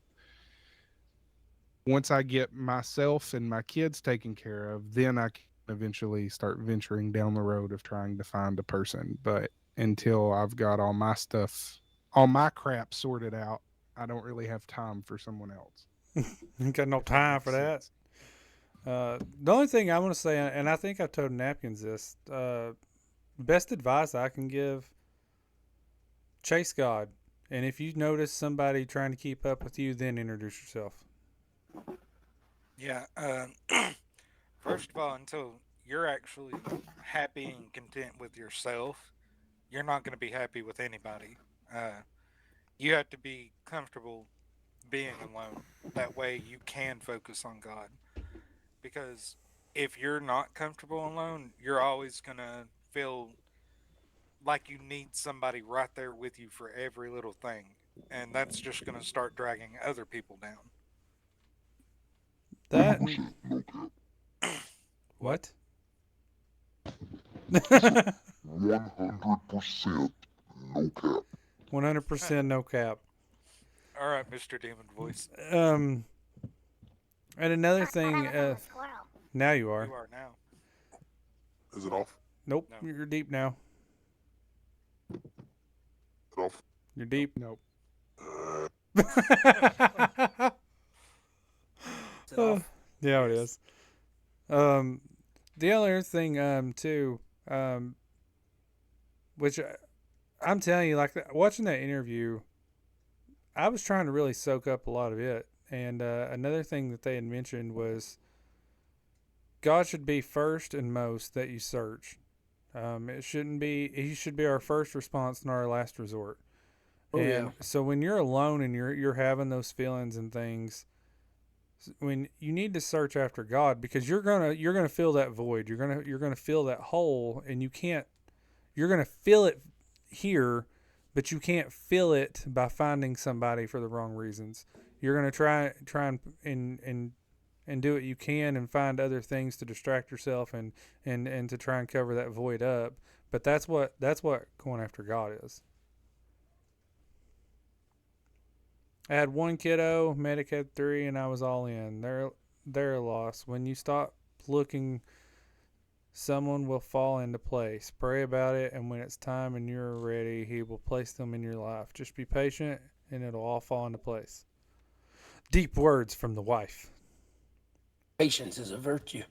once I get myself and my kids taken care of, then I can eventually start venturing down the road of trying to find a person. But until I've got all my stuff, all my crap sorted out, I don't really have time for someone else. You got no time for that. The only thing I want to say, and I think I told Napkins this, best advice I can give: chase God. And if you notice somebody trying to keep up with you, then introduce yourself. Yeah. First of all, until you're actually happy and content with yourself, you're not going to be happy with anybody. You have to be comfortable being alone. That way you can focus on God. Because if you're not comfortable alone, you're always going to feel like you need somebody right there with you for every little thing. And that's just going to start dragging other people down. That 100% what? 100% no cap. 100% no cap. All right, Mr. Demon Voice. And another I thing, was on the squirrel. now you are. You are now. Is it off? Nope, No. you're deep now. Is it off? You're deep. Nope. Is it off? Yeah, it is. The other thing, too, which I'm telling you, like watching that interview, I was trying to really soak up a lot of it. And another thing that they had mentioned was God should be first and most that you search. It shouldn't be. He should be our first response, not our last resort. Oh, And yeah. so when you're alone and you're having those feelings and things, when you need to search after God, because you're gonna feel that void. You're gonna feel that hole, and you can't. You're gonna feel it here, but you can't feel it by finding somebody for the wrong reasons. You're gonna try and do what you can and find other things to distract yourself and to try and cover that void up. But that's what going after God is. I had one kiddo, Medic had 3, and I was all in. They're a loss. When you stop looking, someone will fall into place. Pray about it, and when it's time and you're ready, He will place them in your life. Just be patient, and it'll all fall into place. Deep words from the wife. Patience is a virtue.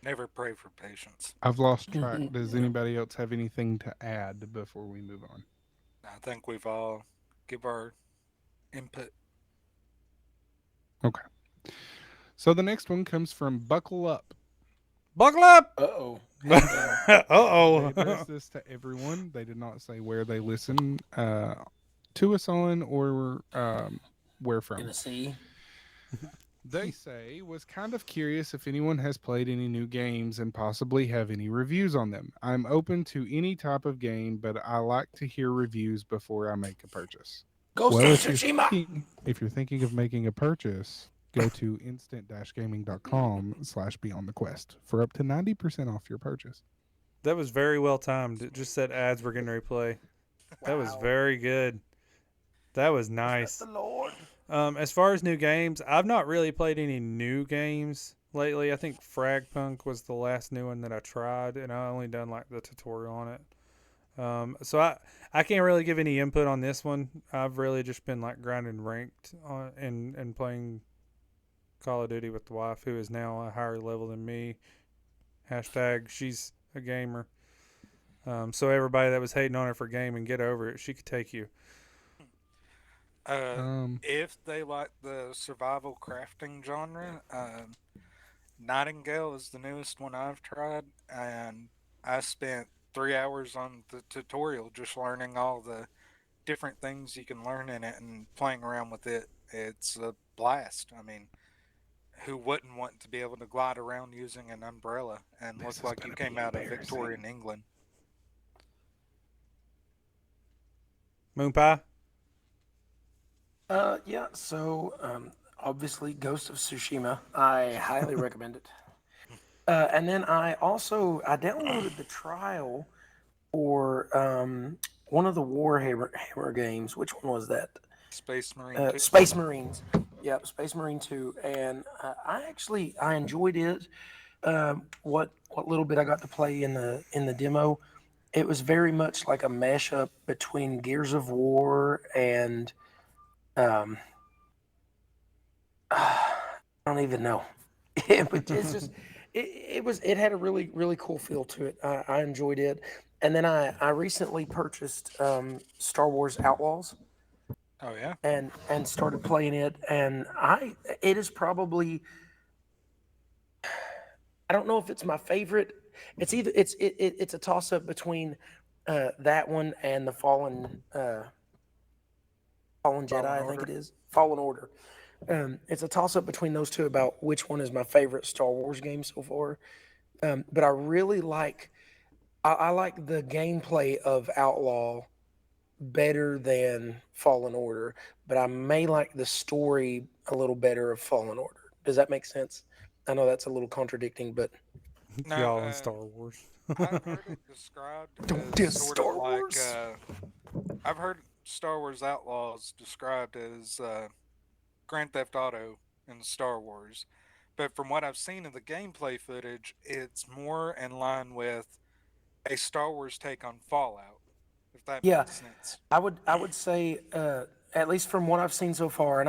Never pray for patience. I've lost track. Does anybody else have anything to add before we move on? I think we've all give our input. Okay. So the next one comes from Buckle Up. Buckle up! Uh-oh. Uh They oh. addressed this to everyone. They did not say where they listen to us on or where from. Tennessee. They say, was kind of curious if anyone has played any new games and possibly have any reviews on them. I'm open to any type of game, but I like to hear reviews before I make a purchase. Ghost Well, of if you're, Tsushima. if you're thinking of making a purchase, go to instant-gaming.com/beyondthequest for up to 90% off your purchase. That was very well timed. It just said ads were going to replay. That was Wow. very good. That was nice. The Lord. As far as new games, I've not really played any new games lately. I think Fragpunk was the last new one that I tried, and I only done like the tutorial on it. So I can't really give any input on this one. I've really just been like grinding ranked on and playing Call of Duty with the wife, who is now a higher level than me. Hashtag she's a gamer. So everybody that was hating on her for gaming, get over it. She could take you. If they like the survival crafting genre, Nightingale is the newest one I've tried, and I spent 3 hours on the tutorial just learning all the different things you can learn in it and playing around with it. It's a blast. I mean, who wouldn't want to be able to glide around using an umbrella and This look is like you gonna came be out of embarrassing. Victorian England? Moonpie? Yeah, so obviously Ghost of Tsushima. I highly recommend it. And then I downloaded the trial for one of the Warhammer games. Which one was that? Space Marine 2. Space Marines. Yep, Space Marine 2. And I enjoyed it. What little bit I got to play in the demo, it was very much like a mashup between Gears of War and I don't even know. But it's just it had a really really cool feel to it. I enjoyed it, and then I recently purchased Star Wars Outlaws, Oh yeah. and started playing it, and it is probably, I don't know if it's my favorite. It's either it's a toss up between that one and the Fallen Jedi, I think Order. it is. Fallen Order. It's a toss up between those two about which one is my favorite Star Wars game so far. But I really I like the gameplay of Outlaw better than Fallen Order, but I may like the story a little better of Fallen Order. Does that make sense? I know that's a little contradicting, but No, Y'all in Star Wars. I've heard it described don't as diss sort Star of like Wars. I've heard Star Wars Outlaws described as Grand Theft Auto in Star Wars, but from what I've seen of the gameplay footage, it's more in line with a Star Wars take on Fallout, if that Yeah, makes sense. I would say at least from what I've seen so far,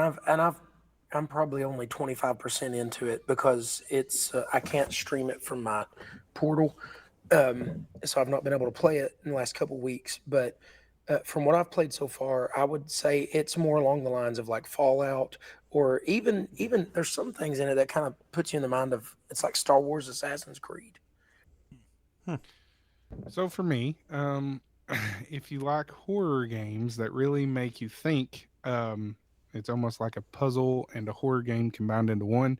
I'm probably only 25% into it because it's I can't stream it from my portal, so I've not been able to play it in the last couple weeks. But from what I've played so far, I would say it's more along the lines of like Fallout, or even there's some things in it that kind of puts you in the mind of it's like Star Wars Assassin's Creed. So for me, if you like horror games that really make you think, it's almost like a puzzle and a horror game combined into one.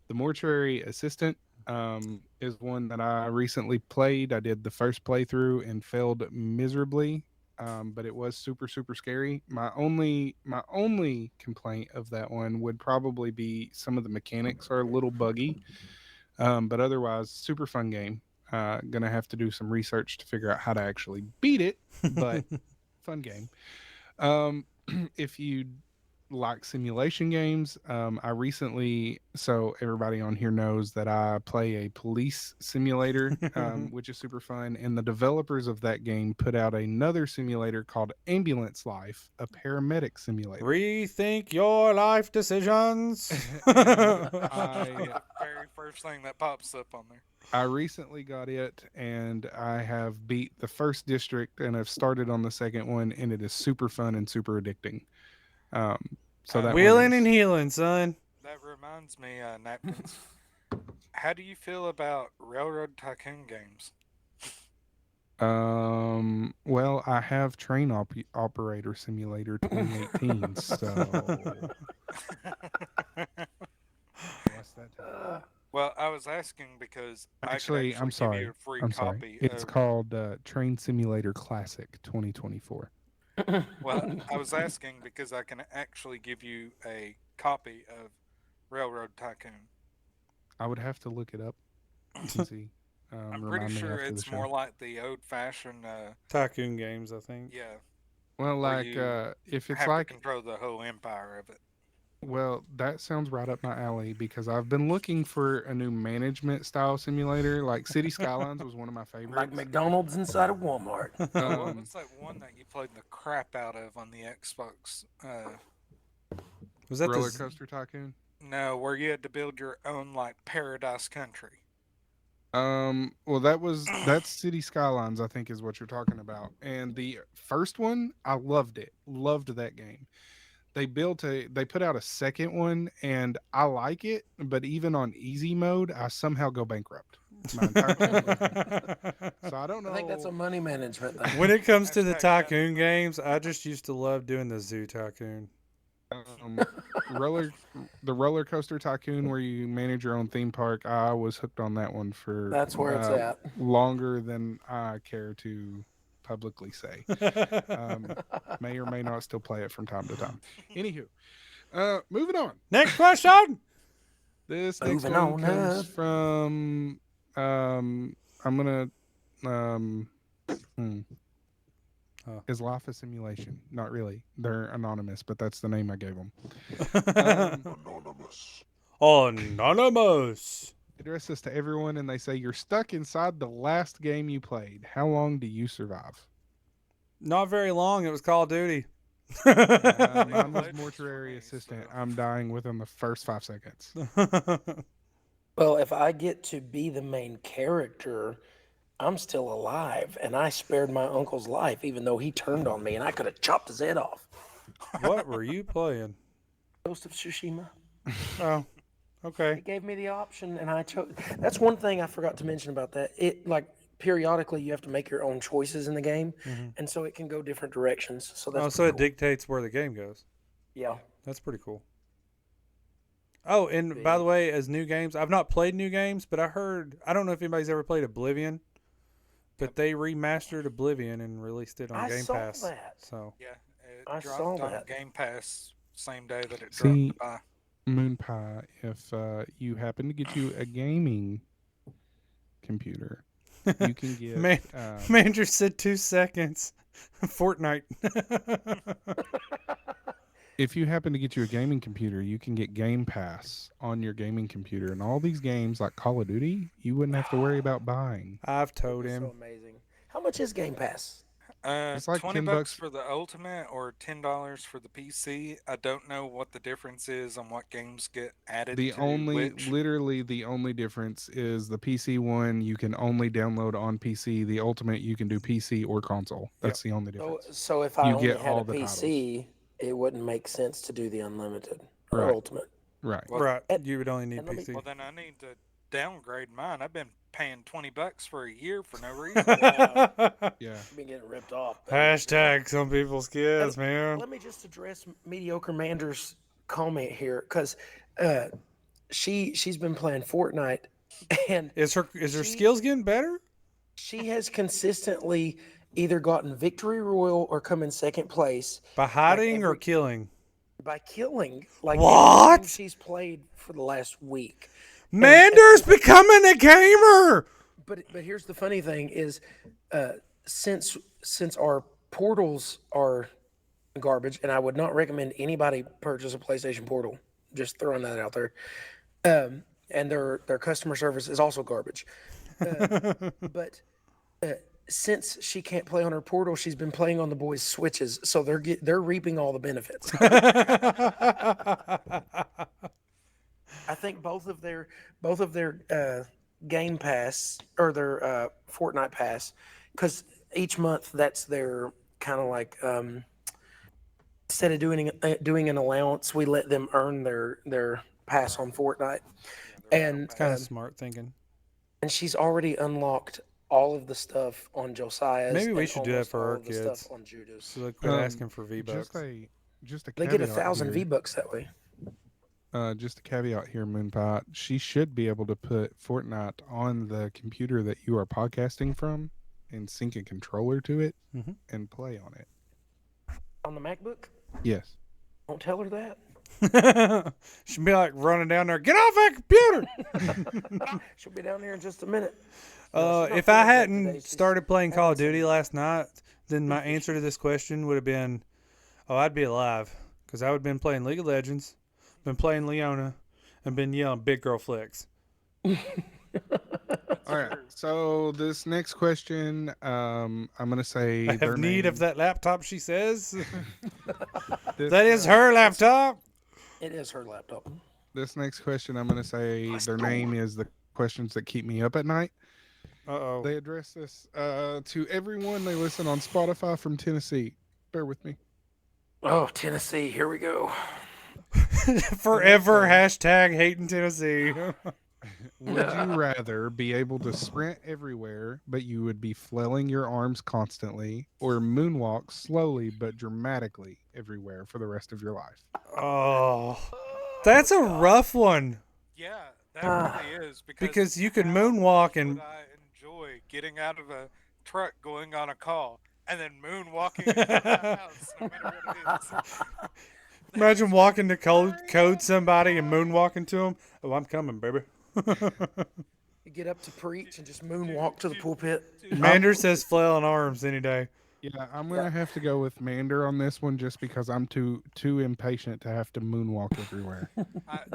The Mortuary Assistant is one that I recently played. I did the first playthrough and failed miserably, but it was super super scary. My only complaint of that one would probably be some of the mechanics are a little buggy, but otherwise super fun game. Gonna have to do some research to figure out how to actually beat it, but fun game. Um, if you like simulation games, I recently, so everybody on here knows that I play a police simulator, which is super fun. And the developers of that game put out another simulator called Ambulance Life, a paramedic simulator. Rethink your life decisions. And That'll be the very first thing that pops up on there. I recently got it, and I have beat the first district, and I've started on the second one, and it is super fun and super addicting. Um, so that one Wheeling is and healing, son. That reminds me, Napkins. How do you feel about Railroad Tycoon games? Well, I have Train Operator Simulator 2018, so what's that? Well, I was asking because I could Actually, I'm actually give you sorry. a free I'm sorry. copy It's of. called Train Simulator Classic 2024. Well, I was asking because I can actually give you a copy of Railroad Tycoon. I would have to look it up and see. I'm pretty Remind me sure after the it's more show. like the old-fashioned, Tycoon games, I think. yeah, Well, where like you if it's have to like, control the whole empire of it. well, that sounds right up my alley because I've been looking for a new management style simulator. Like City Skylines was one of my Like favorites. McDonald's inside of Walmart. Oh, what Um, was that one that you played the crap out of on the Xbox? Was that Roller the Coaster Tycoon. No, where you had to build your own like paradise country. Well, that's City Skylines, I think, is what you're talking about. And the first one, I loved it. Loved that game. They put out a second one, and I like it, but even on easy mode, I somehow go bankrupt. My entire channel goes bankrupt. So I don't I think that's a know. money management thing. When it comes to the Hashtag Tycoon games, I just used to love doing the Zoo Tycoon. Um, roller the roller coaster tycoon where you manage your own theme park. I was hooked on that one for That's where it's at. longer than I care to publicly say. Um, may or may not still play it from time to time. Anywho, moving on. Next question. This next Moving one on comes up. from I'm gonna hmm. Oh. Is life a simulation? Not really. They're anonymous, but that's the name I gave them. Anonymous. Anonymous. Address this to everyone, and they say you're stuck inside the last game you played. How long do you survive? Not very long. It was Call of Duty. Mine Legends was for Mortuary me, Assistant. so- I'm dying within the first 5 seconds. Well, if I get to be the main character, I'm still alive, and I spared my uncle's life, even though he turned on me, and I could have chopped his head off. What were you playing? Ghost of Tsushima. Oh, okay. It gave me the option, and I chose. That's one thing I forgot to mention about that. It like periodically you have to make your own choices in the game, and so it can go different directions. So that's Oh, so pretty it cool. dictates where the game goes. Yeah. That's pretty cool. Oh, and by the way, as new games, I've not played new games, but I don't know if anybody's ever played Oblivion, but they remastered Oblivion and released it on I Game saw Pass. that. So Yeah, it I dropped saw on that. Game Pass same day that it dropped See, to buy. Moonpie, if you happen to get you a gaming computer, you can get. Manger said 2 seconds. Fortnite. If you happen to get you a gaming computer, you can get Game Pass on your gaming computer, and all these games like Call of Duty, you wouldn't have to worry about buying. I've told It's him. so amazing. How much is Game Pass? It's like $20 $10 for the Ultimate or $10 for the PC. I don't know what the difference is on what games get added The to only, which. literally, the only difference is the PC one you can only download on PC. The Ultimate you can do PC or console. That's the only difference. So if I You only get had all a the PC, it wouldn't make sense to do the unlimited or Right. ultimate. Right. Well, Right. and- You would only need and let me- PC. Well, then I need to downgrade mine. I've been paying $20 for a year for no reason. Yeah. I've been getting ripped off. Hashtag some people's kids, man. Let me just address Mediocre Mander's comment here, because she's been playing Fortnite, and Is her skills getting better? she has consistently either gotten victory royal or come in second place By hiding or every- killing? by killing like What? every game she's played for the last week. Mander's becoming a gamer. But here's the funny thing is, since our portals are garbage, and I would not recommend anybody purchase a PlayStation Portal. Just throwing that out there. And their customer service is also garbage. But since she can't play on her Portal, she's been playing on the boys' Switches, so they're reaping all the benefits. I think both of their Game Pass or their Fortnite Pass, because each month that's their kind of like instead of doing an allowance, we let them earn their pass on Fortnite, and Kind of smart thinking. and she's already unlocked all of the stuff on Josiah's. Maybe we and should do that almost for all our of the stuff kids. on Judah's. So they quit asking for V-Bucks. Just a They caveat get 1,000 here. V-Bucks that way. Just a caveat here, Moonpie. She should be able to put Fortnite on the computer that you are podcasting from and sync a controller to it Mhm. and play on it. On the MacBook? Yes. Don't tell her that. She'd be like running down there, get off that computer. She'll be down there in just a minute. No, she's not If I feeling bad hadn't today. She's started playing Call of having some- Duty last night, then my answer to this question would have been, oh, I'd be alive. Because I would have been playing League of Legends, been playing Leona, and been yelling big girl flicks. All right. So this next question, I'm gonna say I their have need of name- that laptop, she says. this, That is her laptop. It is her laptop. This next question, I'm gonna say their name is the questions that keep me up at night. Uh-oh. They address this to everyone they listen on Spotify from Tennessee. Bear with me. Oh, Tennessee, here we go. Forever hashtag hating Tennessee. Would you rather be able to sprint everywhere, but you would be flailing your arms constantly, or moonwalk slowly but dramatically everywhere for the rest of your life? Oh, that's a rough one. Yeah, that really is Because you could how moonwalk much and- would I enjoy getting out of a truck, going on a call, and then moonwalking into my house, no matter what it is. Imagine walking to code somebody and moonwalking to them. Oh, I'm coming, baby. You get up to preach and just moonwalk to the pulpit. Mander says flailing arms any day. Yeah, I'm gonna have to go with Mander on this one just because I'm too impatient to have to moonwalk everywhere.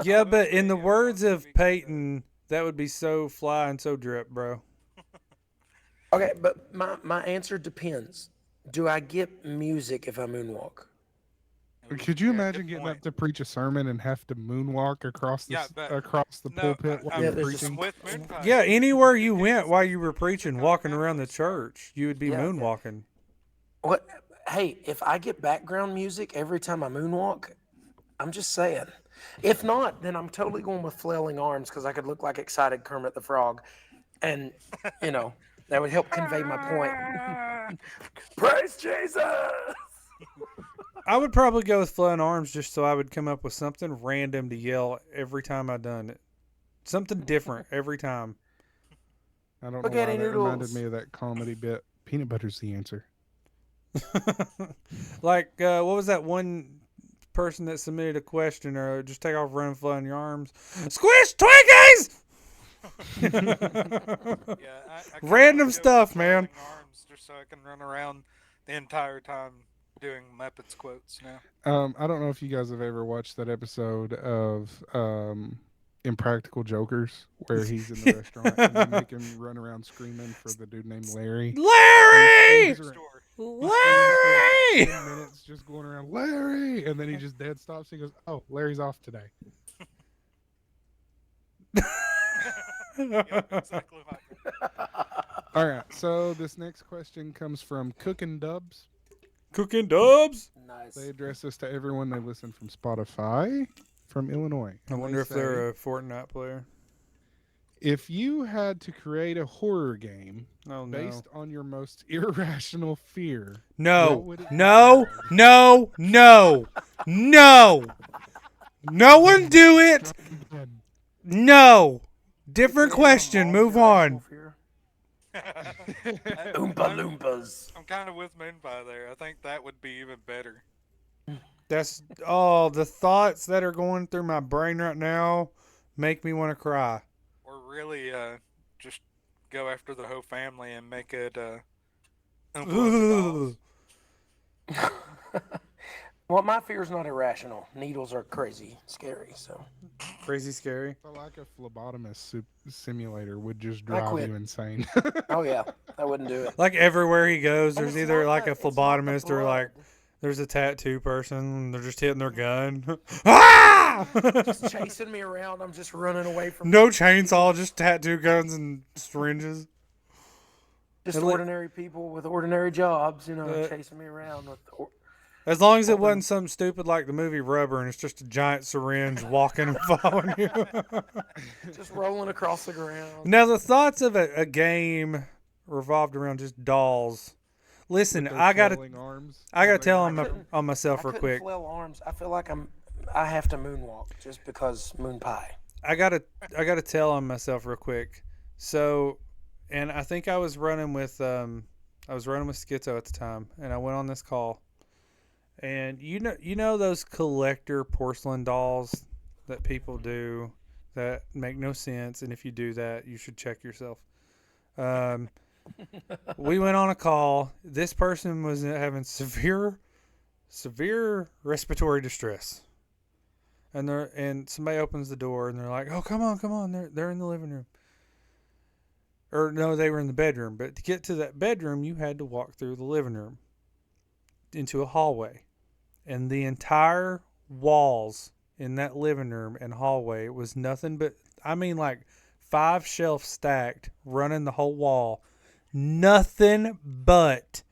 Yeah, but in the Mostly, words of because, Peyton, that would be so fly and so drip, bro. Okay, but my answer depends. Do I get music if I moonwalk? Could you yeah, imagine good getting point. up to preach a sermon and have to moonwalk across the Yeah, but- across the No, pulpit while Yeah, you're there's a preaching? With Moonpie, Yeah, anywhere you went while you were preaching, walking around the church, you would be Yeah. moonwalking. What? Hey, if I get background music every time I moonwalk, I'm just saying. If not, then I'm totally going with flailing arms because I could look like excited Kermit the Frog. And, that would help convey my point. Praise Jesus! I would probably go with flailing arms just so I would come up with something random to yell every time I done it. Something different every time. I don't know why Spaghetti that reminded noodles. me of that comedy bit. Peanut butter's the answer. Like, what was that one person that submitted a question or just take off running, flailing your arms? Squish Twinkies! Yeah, I kinda Random go with stuff, man. flailing arms just so I can run around the entire time doing Muppets quotes now. I don't know if you guys have ever watched that episode of Impractical Jokers where he's in the restaurant and they make him run around screaming for the dude named Larry. Larry! He spends Store. Larry! 10 minutes just going around, Larry! And then he just dead stops. He goes, oh, Larry's off today. Yep, exactly like that. All right. So this next question comes from Cookin' Dubs. Cooking dubs? Nice. They address this to everyone they listen from Spotify from Illinois. I And wonder they if they're say, a Fortnite player. if you had to create a horror game Oh, no. based on your most irrational fear, what No. would it No. describe? No. No. No. No one do it. No. Different question. Move on. Oompa Loompas. I'm kind of with Moonpie there. I think that would be even better. That's the thoughts that are going through my brain right now make me want to cry. Or really, just go after the whole family and make it Oompa Loompa dolls. Well, my fear is not irrational. Needles are crazy, scary. So Crazy scary. I feel like a phlebotomist simulator would just I drive quit. you insane. oh yeah, I wouldn't do it. Like everywhere he goes, there's it's either not like the- a it's not the phlebotomist or like blood. there's a tattoo person. And they're just hitting their gun. Ah! Just chasing me around. I'm just running away from No chainsaw, just tattoo guns and syringes. just and let- ordinary people with ordinary jobs, Uh, chasing me around with. As long as it wasn't something stupid like the movie Rubber and it's just a giant syringe walking and following you. Just rolling across the ground. Now, the thoughts of a game revolved around just dolls. Listen, With their I gotta flailing arms. tell I on, couldn't- on myself I real couldn't quick. flail arms. I feel like I have to moonwalk just because moon pie. I gotta tell on myself real quick. So, and I think I was running with Schizo at the time, and I went on this call. And you know those collector porcelain dolls that people do that make no sense, and if you do that, you should check yourself. We went on a call. This person was having severe respiratory distress, and somebody opens the door and they're like, "Oh, come on, they're in the living room." Or no, they were in the bedroom. But to get to that bedroom, you had to walk through the living room into a hallway. And the entire walls in that living room and hallway was nothing but, I mean, like 5 shelves stacked, running the whole wall. Nothing but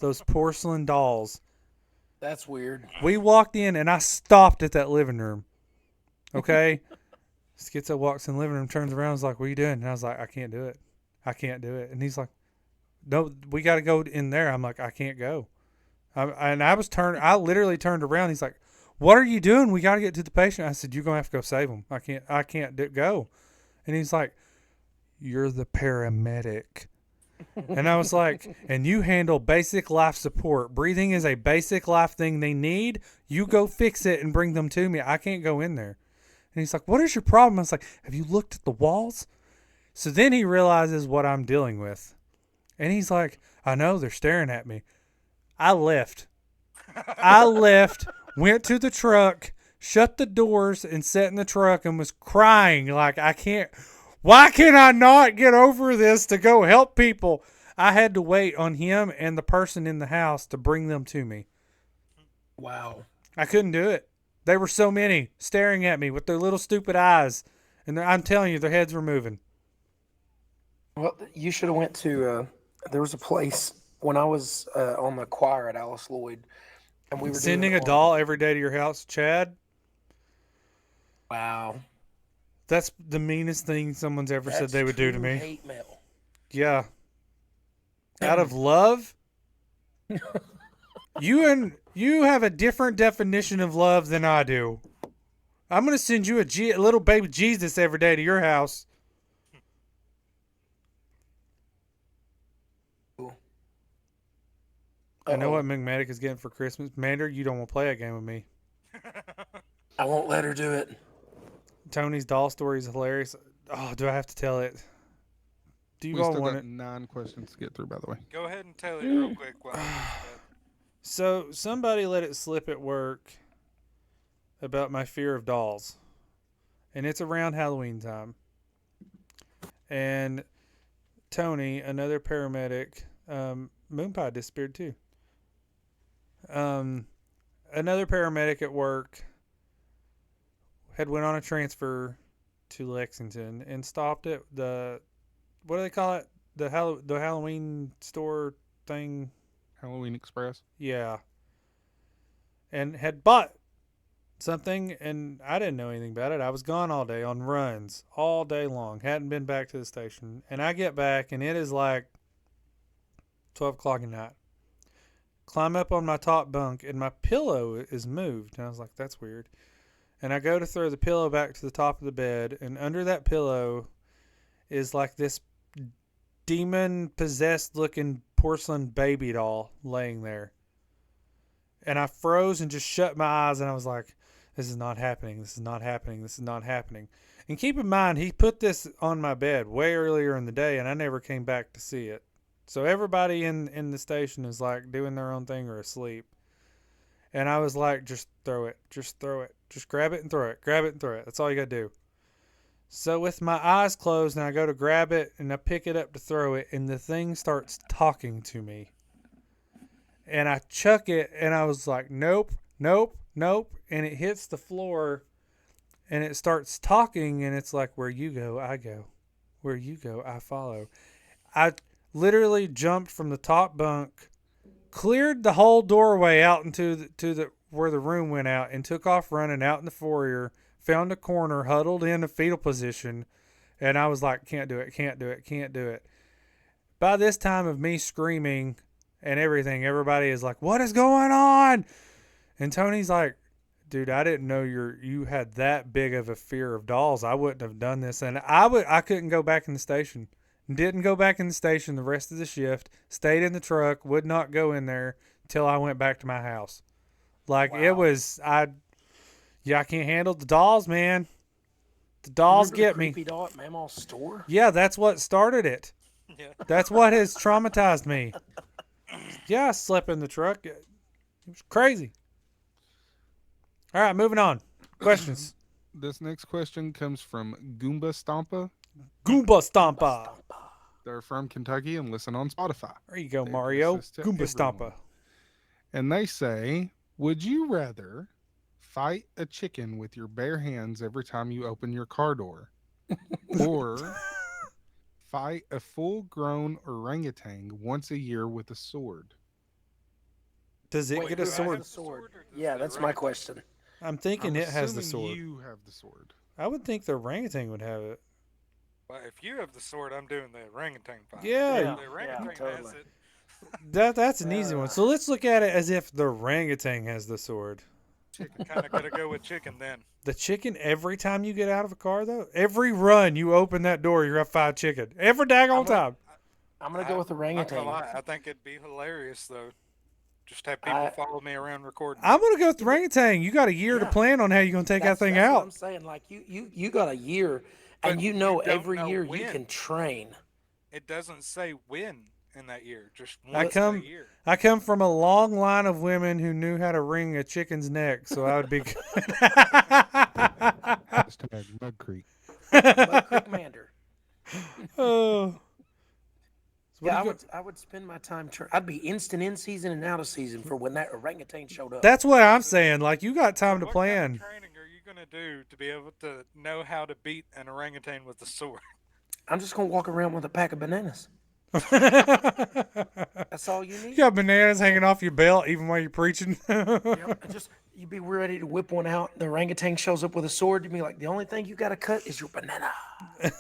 those porcelain dolls. That's weird. We walked in and I stopped at that living room. Okay? Schizo walks in the living room, turns around, and is like, "What are you doing?" And I was like, "I can't do it. I can't do it." And he's like, "No, we got to go in there." I'm like, "I can't go." I literally turned around. He's like, "What are you doing? We got to get to the patient." I said, "You're going to have to go save him. I can't go." And he's like, "You're the paramedic." And I was like, "And you handle basic life support. Breathing is a basic life thing they need. You go fix it and bring them to me. I can't go in there." And he's like, "What is your problem?" I was like, "Have you looked at the walls?" So then he realizes what I'm dealing with. And he's like, "I know, they're staring at me." I left, went to the truck, shut the doors, and sat in the truck and was crying like, why can I not get over this to go help people? I had to wait on him and the person in the house to bring them to me. Wow. I couldn't do it. They were so many staring at me with their little stupid eyes. And I'm telling you, their heads were moving. Well, you should have went to. There was a place when I was on the choir at Alice Lloyd, and we were Sending doing a doll every day to your house, Chad. Wow, That's the meanest thing someone's ever said that's they would do to true me. hate mail. Yeah. Out of love? You have a different definition of love than I do. I'm going to send you a little baby Jesus every day to your house. I know what McMedic is getting for Christmas. Mander, you don't want to play a game with me. I won't let her do it. Tony's doll story is hilarious. Oh, do I have to tell it? Do you We all still want got it? 9 questions to get through, by the way. Go ahead and tell it real quick. While So somebody let it slip at work about my fear of dolls. And it's around Halloween time. And Tony, another paramedic, Moonpie disappeared too. Another paramedic at work had went on a transfer to Lexington and stopped at the, what do they call it? The Halloween store thing. Halloween Express. Yeah. And had bought something, and I didn't know anything about it. I was gone all day on runs, all day long. Hadn't been back to the station. And I get back, and it is like 12 o'clock at night. Climb up on my top bunk, and my pillow is moved. And I was like, that's weird. And I go to throw the pillow back to the top of the bed, and under that pillow is like this demon-possessed looking porcelain baby doll laying there. And I froze and just shut my eyes, and I was like, this is not happening. This is not happening. This is not happening. And keep in mind, he put this on my bed way earlier in the day, and I never came back to see it. So everybody in the station is like doing their own thing or asleep. And I was like, just throw it. Just throw it. Just grab it and throw it. Grab it and throw it. That's all you got to do. So with my eyes closed, and I go to grab it, and I pick it up to throw it, and the thing starts talking to me. And I chuck it, and I was like, nope, nope, nope. And it hits the floor, and it starts talking, and it's like, where you go, I go. Where you go, I follow. I literally jumped from the top bunk, cleared the whole doorway out into the where the room went out, and took off running out in the foyer, found a corner, huddled in a fetal position, and I was like, can't do it, can't do it, can't do it. By this time of me screaming and everything, everybody is like, what is going on? And Tony's like, dude, I didn't know you had that big of a fear of dolls. I wouldn't have done this. And I couldn't go back in the station. Didn't go back in the station the rest of the shift. Stayed in the truck. Would not go in there till I went back to my house. Like, it was, I can't handle the dolls, man. The dolls get me. Creepy doll at Mamaw's store? Yeah, that's what started it. Yeah. That's what has traumatized me. Yeah, I slept in the truck. It was crazy. All right, moving on. Questions. This next question comes from Goomba Stompa. Goomba Stompa. They're from Kentucky and listen on Spotify. There you go, They Mario. exist to Goomba everyone. Stompa. And they say, would you rather fight a chicken with your bare hands every time you open your car door, or fight a full-grown orangutan once a year with a sword? Does it Wait, get who a has sword? the sword? Yeah, that's my question. I'm thinking I'm it has the assuming sword. You have the sword. I would think the orangutan would have it. Well, if you have the sword, I'm doing the orangutan fight. Yeah, The orangutan has totally. it. that's an easy one. So let's look at it as if the orangutan has the sword. Chicken. Kind of got to go with chicken then. The chicken, every time you get out of a car, though, every run you open that door, you're going to find chicken. Every daggone time. I'm going to go with Not orangutan. gonna lie, I think it'd be hilarious though. Just have people follow me around recording. I'm going to go with the orangutan. You got a year to plan on how you're going to take that thing that's out. What I'm saying, like you got a year, and But you know you don't every know year you when. can train. It doesn't say when in that year. Just I once come- a year. I come from a long line of women who knew how to wring a chicken's neck, so I would be good. Hashtag Mud Creek. Mud Creek Mander. Oh. So what Yeah, do you go- I would spend my time. I'd be instant in season and out of season for when that orangutan showed up. That's what I'm saying. Like, you got time to What plan. kind of training are you gonna do to be able to know how to beat an orangutan with a sword? I'm just gonna walk around with a pack of bananas. That's all you need. You got bananas hanging off your belt even while you're preaching. Yep. And just you'd be ready to whip one out. The orangutan shows up with a sword. You'd be like, the only thing you got to cut is your banana. How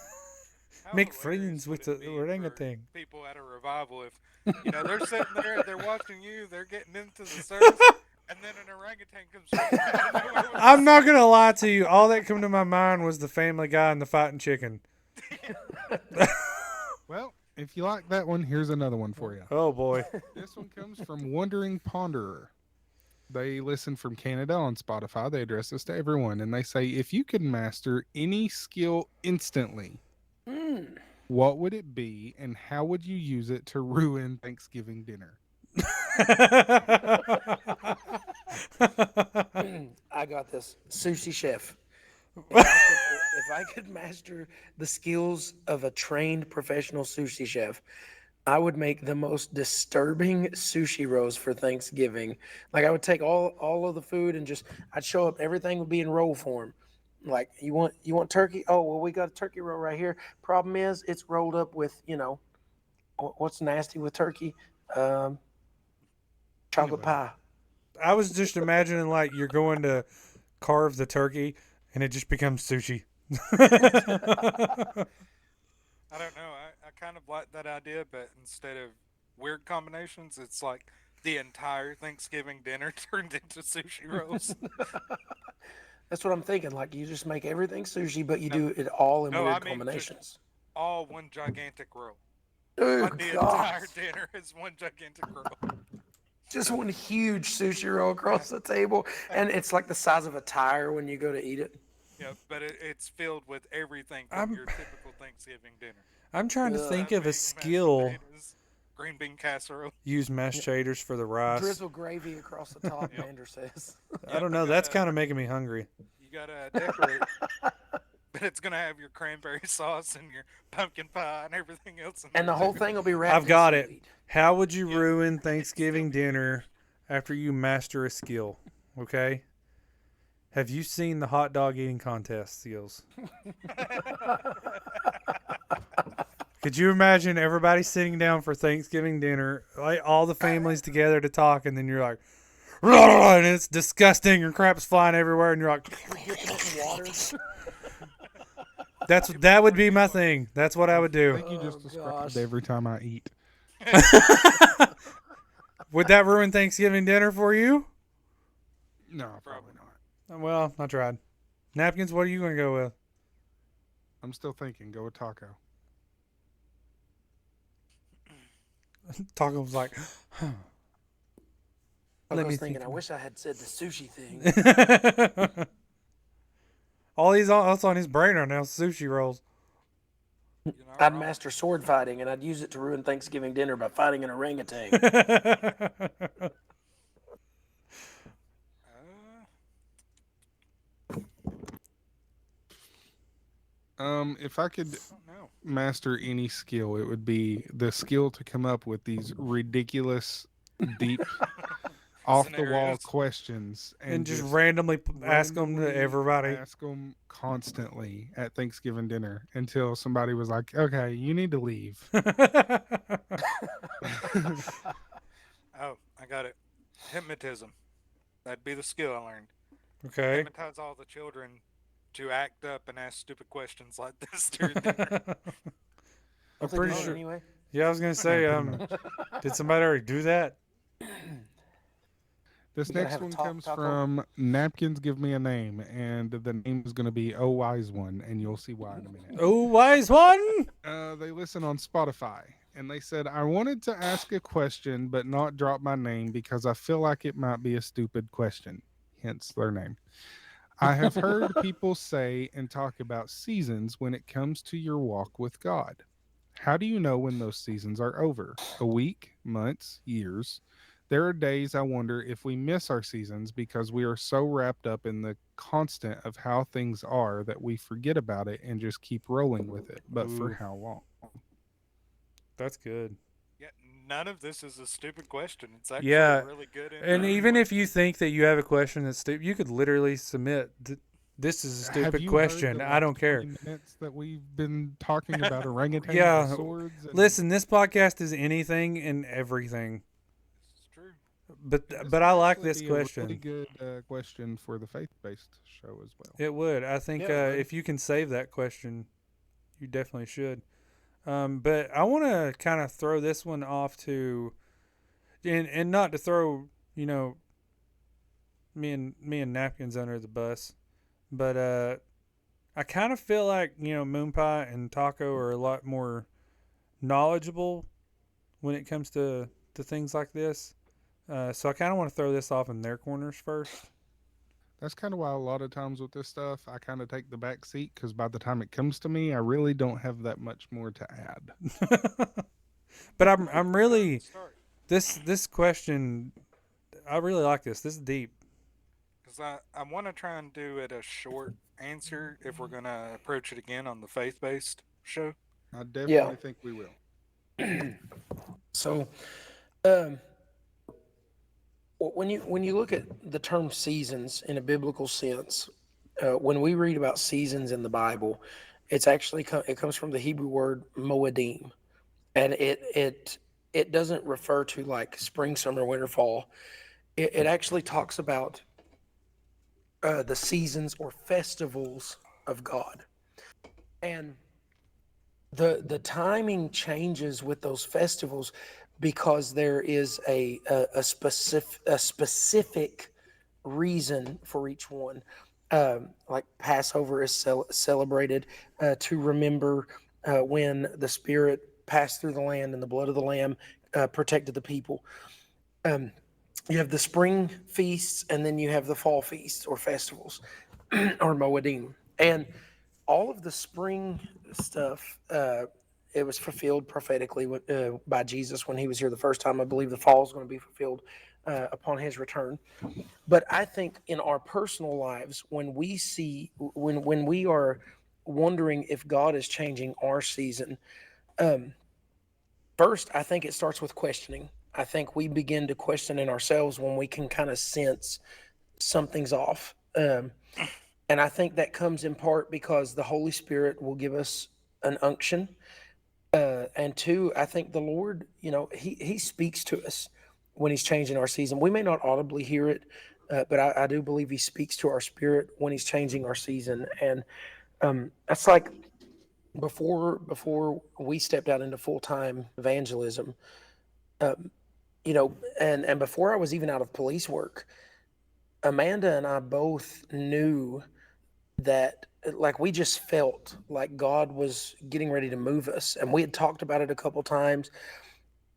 Make hilarious friends with would it the be for orangutan. people at a revival if they're sitting there, they're watching you, they're getting into the service, and then an orangutan comes straight out of nowhere with a I'm not gonna lie to you. All that come to my mind was the Family Guy and the fighting chicken. Well, if you like that one, here's another one for you. Oh boy. This one comes from Wandering Ponderer. They listen from Canada on Spotify. They address this to everyone, and they say, if you could master any skill instantly, what would it be, and how would you use it to ruin Thanksgiving dinner? I got this. Sushi chef. If I could master the skills of a trained professional sushi chef, I would make the most disturbing sushi rolls for Thanksgiving. Like I would take all of the food and just I'd show up. Everything would be in roll form. Like you want turkey? Oh well, we got a turkey roll right here. Problem is, it's rolled up with what's nasty with turkey? Chocolate pie. I was just imagining like you're going to carve the turkey and it just becomes sushi. I don't know. I kind of like that idea, but instead of weird combinations, it's like the entire Thanksgiving dinner turned into sushi rolls. That's what I'm thinking. Like you just make everything sushi, but you do it all in No, weird I mean combinations. All one gigantic roll. Oh Like the entire dinner is one gigantic roll. Just one huge sushi roll across the table, and it's like the size of a tire when you go to eat it. Yeah, but it's filled with everything from your typical Thanksgiving dinner. I'm trying to think of a Mashed skill. potatoes, green bean casserole. Use mashed taters for the rice. Drizzle gravy across the top, Mander says. I don't know. That's kind of making me hungry. You gotta decorate. But it's gonna have your cranberry sauce and your pumpkin pie and everything else. And the whole thing will be wrapped I've in got it. seaweed. How would you ruin Thanksgiving dinner after you master a skill? Okay. Have you seen the hot dog eating contest skills? Could you imagine everybody sitting down for Thanksgiving dinner, like all the families together to talk, and then you're like, and it's disgusting and crap's flying everywhere, and you're like, that would be my thing. That's what I would I do. think you just described every time I eat. Would that ruin Thanksgiving dinner for you? No, probably not. Well, I tried. Napkins, what are you going to go with? I'm still thinking. Go with taco. Taco was like, I Let was me thinking, think. I wish I had said the sushi thing. all that's on his brain right now is sushi rolls. You're not I'd wrong. master sword fighting, and I'd use it to ruin Thanksgiving dinner by fighting an orangutan. If I could I don't know. master any skill, it would be the skill to come up with these ridiculous, deep, off the wall Scenarios. questions and just randomly ask them to everybody. Ask them constantly at Thanksgiving dinner until somebody was like, "Okay, you need to leave." Oh, I got it. Hypnotism. That'd be the skill I learned. Okay. Hypnotize all the children to act up and ask stupid questions like this during dinner. I'm Don't they pretty do it sure. Anyway. Yeah, I was gonna say, did somebody already do that? This You gotta next have a one talk- comes taco. from Napkins. Give me a name, and the name is going to be "Oh Wise One," and you'll see why in a minute. Oh, wise one. They listen on Spotify, and they said, "I wanted to ask a question, but not drop my name because I feel like it might be a stupid question." Hence their name. I have heard people say and talk about seasons when it comes to your walk with God. How do you know when those seasons are over? A week, months, years? There are days I wonder if we miss our seasons because we are so wrapped up in the constant of how things are that we forget about it and just keep rolling with it. But for Ooh. how long? That's good. Yeah, none of this is a stupid question. It's actually Yeah, really good. And even if you think that you have a question that's stupid, you could literally submit This is a Have stupid you heard question. the I don't last care. 20 minutes that we've been talking about orangutans Yeah. with swords? And, Listen, this podcast is anything and everything. It's true. But and this but would I like actually this be a really question. good question for the faith-based show as well. It would. I think Yeah, it would. if you can save that question, you definitely should. But I want to kind of throw this one off to, and not to throw me and Napkins under the bus, but I kind of feel like Moonpie and Taco are a lot more knowledgeable when it comes to things like this. So I kind of want to throw this off in their corners first. That's kind of why a lot of times with this stuff, I kind of take the back seat because by the time it comes to me, I really don't have that much more to add. But I'm really Start. this question. I really like this. This is deep. Because I want to try and do it a short answer if we're going to approach it again on the faith based show. I definitely think we will. So, when you look at the term seasons in a biblical sense, when we read about seasons in the Bible, it's actually it comes from the Hebrew word moedim, and it doesn't refer to like spring, summer, winter, fall. It actually talks about the seasons or festivals of God, and the timing changes with those festivals because there is a specific reason for each one. Like Passover is celebrated to remember when the Spirit passed through the land and the blood of the Lamb protected the people. You have the spring feasts, and then you have the fall feasts or festivals or Moedim. And all of the spring stuff, it was fulfilled prophetically by Jesus when he was here the first time. I believe the fall is going to be fulfilled upon his return. But I think in our personal lives, when we are wondering if God is changing our season, first, I think it starts with questioning. I think we begin to question in ourselves when we can kind of sense something's off. And I think that comes in part because the Holy Spirit will give us an unction. And two, I think the Lord, he speaks to us when he's changing our season. We may not audibly hear it, but I do believe he speaks to our spirit when he's changing our season. And that's like before we stepped out into full-time evangelism, and before I was even out of police work, Amanda and I both knew that like we just felt like God was getting ready to move us, and we had talked about it a couple times,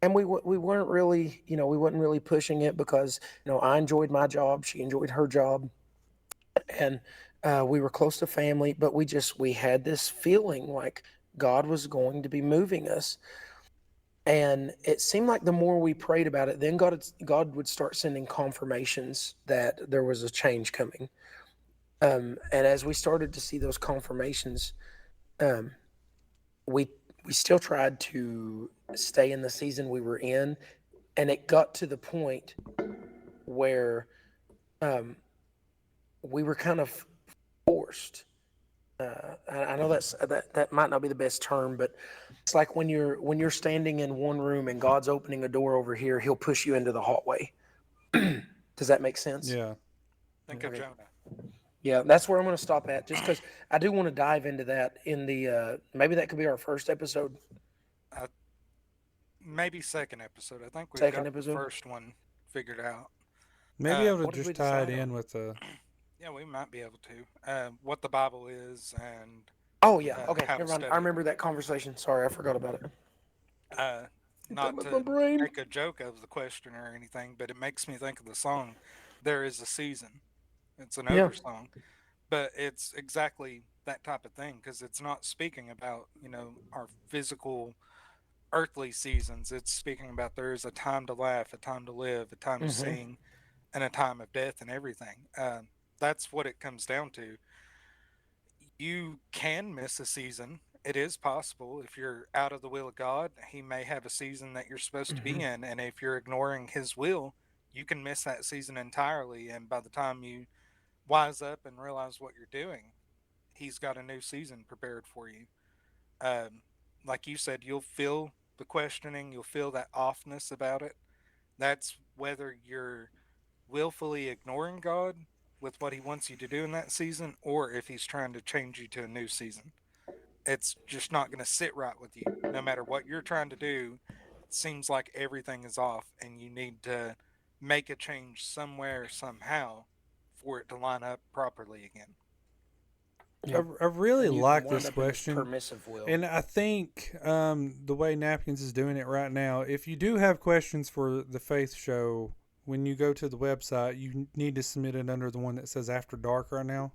and we weren't really we wasn't really pushing it because I enjoyed my job, she enjoyed her job, and we were close to family, but we had this feeling like God was going to be moving us. And it seemed like the more we prayed about it, then God would start sending confirmations that there was a change coming. And as we started to see those confirmations, we still tried to stay in the season we were in, and it got to the point where we were kind of forced. I know that might not be the best term, but it's like when you're standing in one room and God's opening a door over here, He'll push you into the hallway. Does that make sense? Yeah. Think of Jonah. Yeah, that's where I'm going to stop at, just because I do want to dive into that in the maybe that could be our first episode. Maybe second episode. I think we've Second got episode? the first one figured out. Maybe able what to did we just tie it decide in on? with the. Yeah, we might be able to. What the Bible is and Oh yeah, okay, how to never mind. study I remember that conversation. Sorry, I forgot about it. not with to my brain. make a joke of the question or anything, but it makes me think of the song "There Is a Season." It's an Yeah. older song, but it's exactly that type of thing because it's not speaking about our physical earthly seasons. It's speaking about there is a time to laugh, a time to live, a time to sing, and a time of death and everything. That's what it comes down to. You can miss a season. It is possible if you're out of the will of God. He may have a season that you're supposed to be in, and if you're ignoring His will, you can miss that season entirely. And by the time you wise up and realize what you're doing, he's got a new season prepared for you. Um, like you said, you'll feel the questioning, you'll feel that offness about it. That's whether you're willfully ignoring God with what he wants you to do in that season, or if he's trying to change you to a new season. It's just not going to sit right with you. No matter what you're trying to do, it seems like everything is off, and you need to make a change somewhere, somehow, for it to line up properly again. I really And you can like wind this up in this question. permissive will. And I think the way Napkins is doing it right now, if you do have questions for the Faith Show, when you go to the website, you need to submit it under the one that says After Dark right now.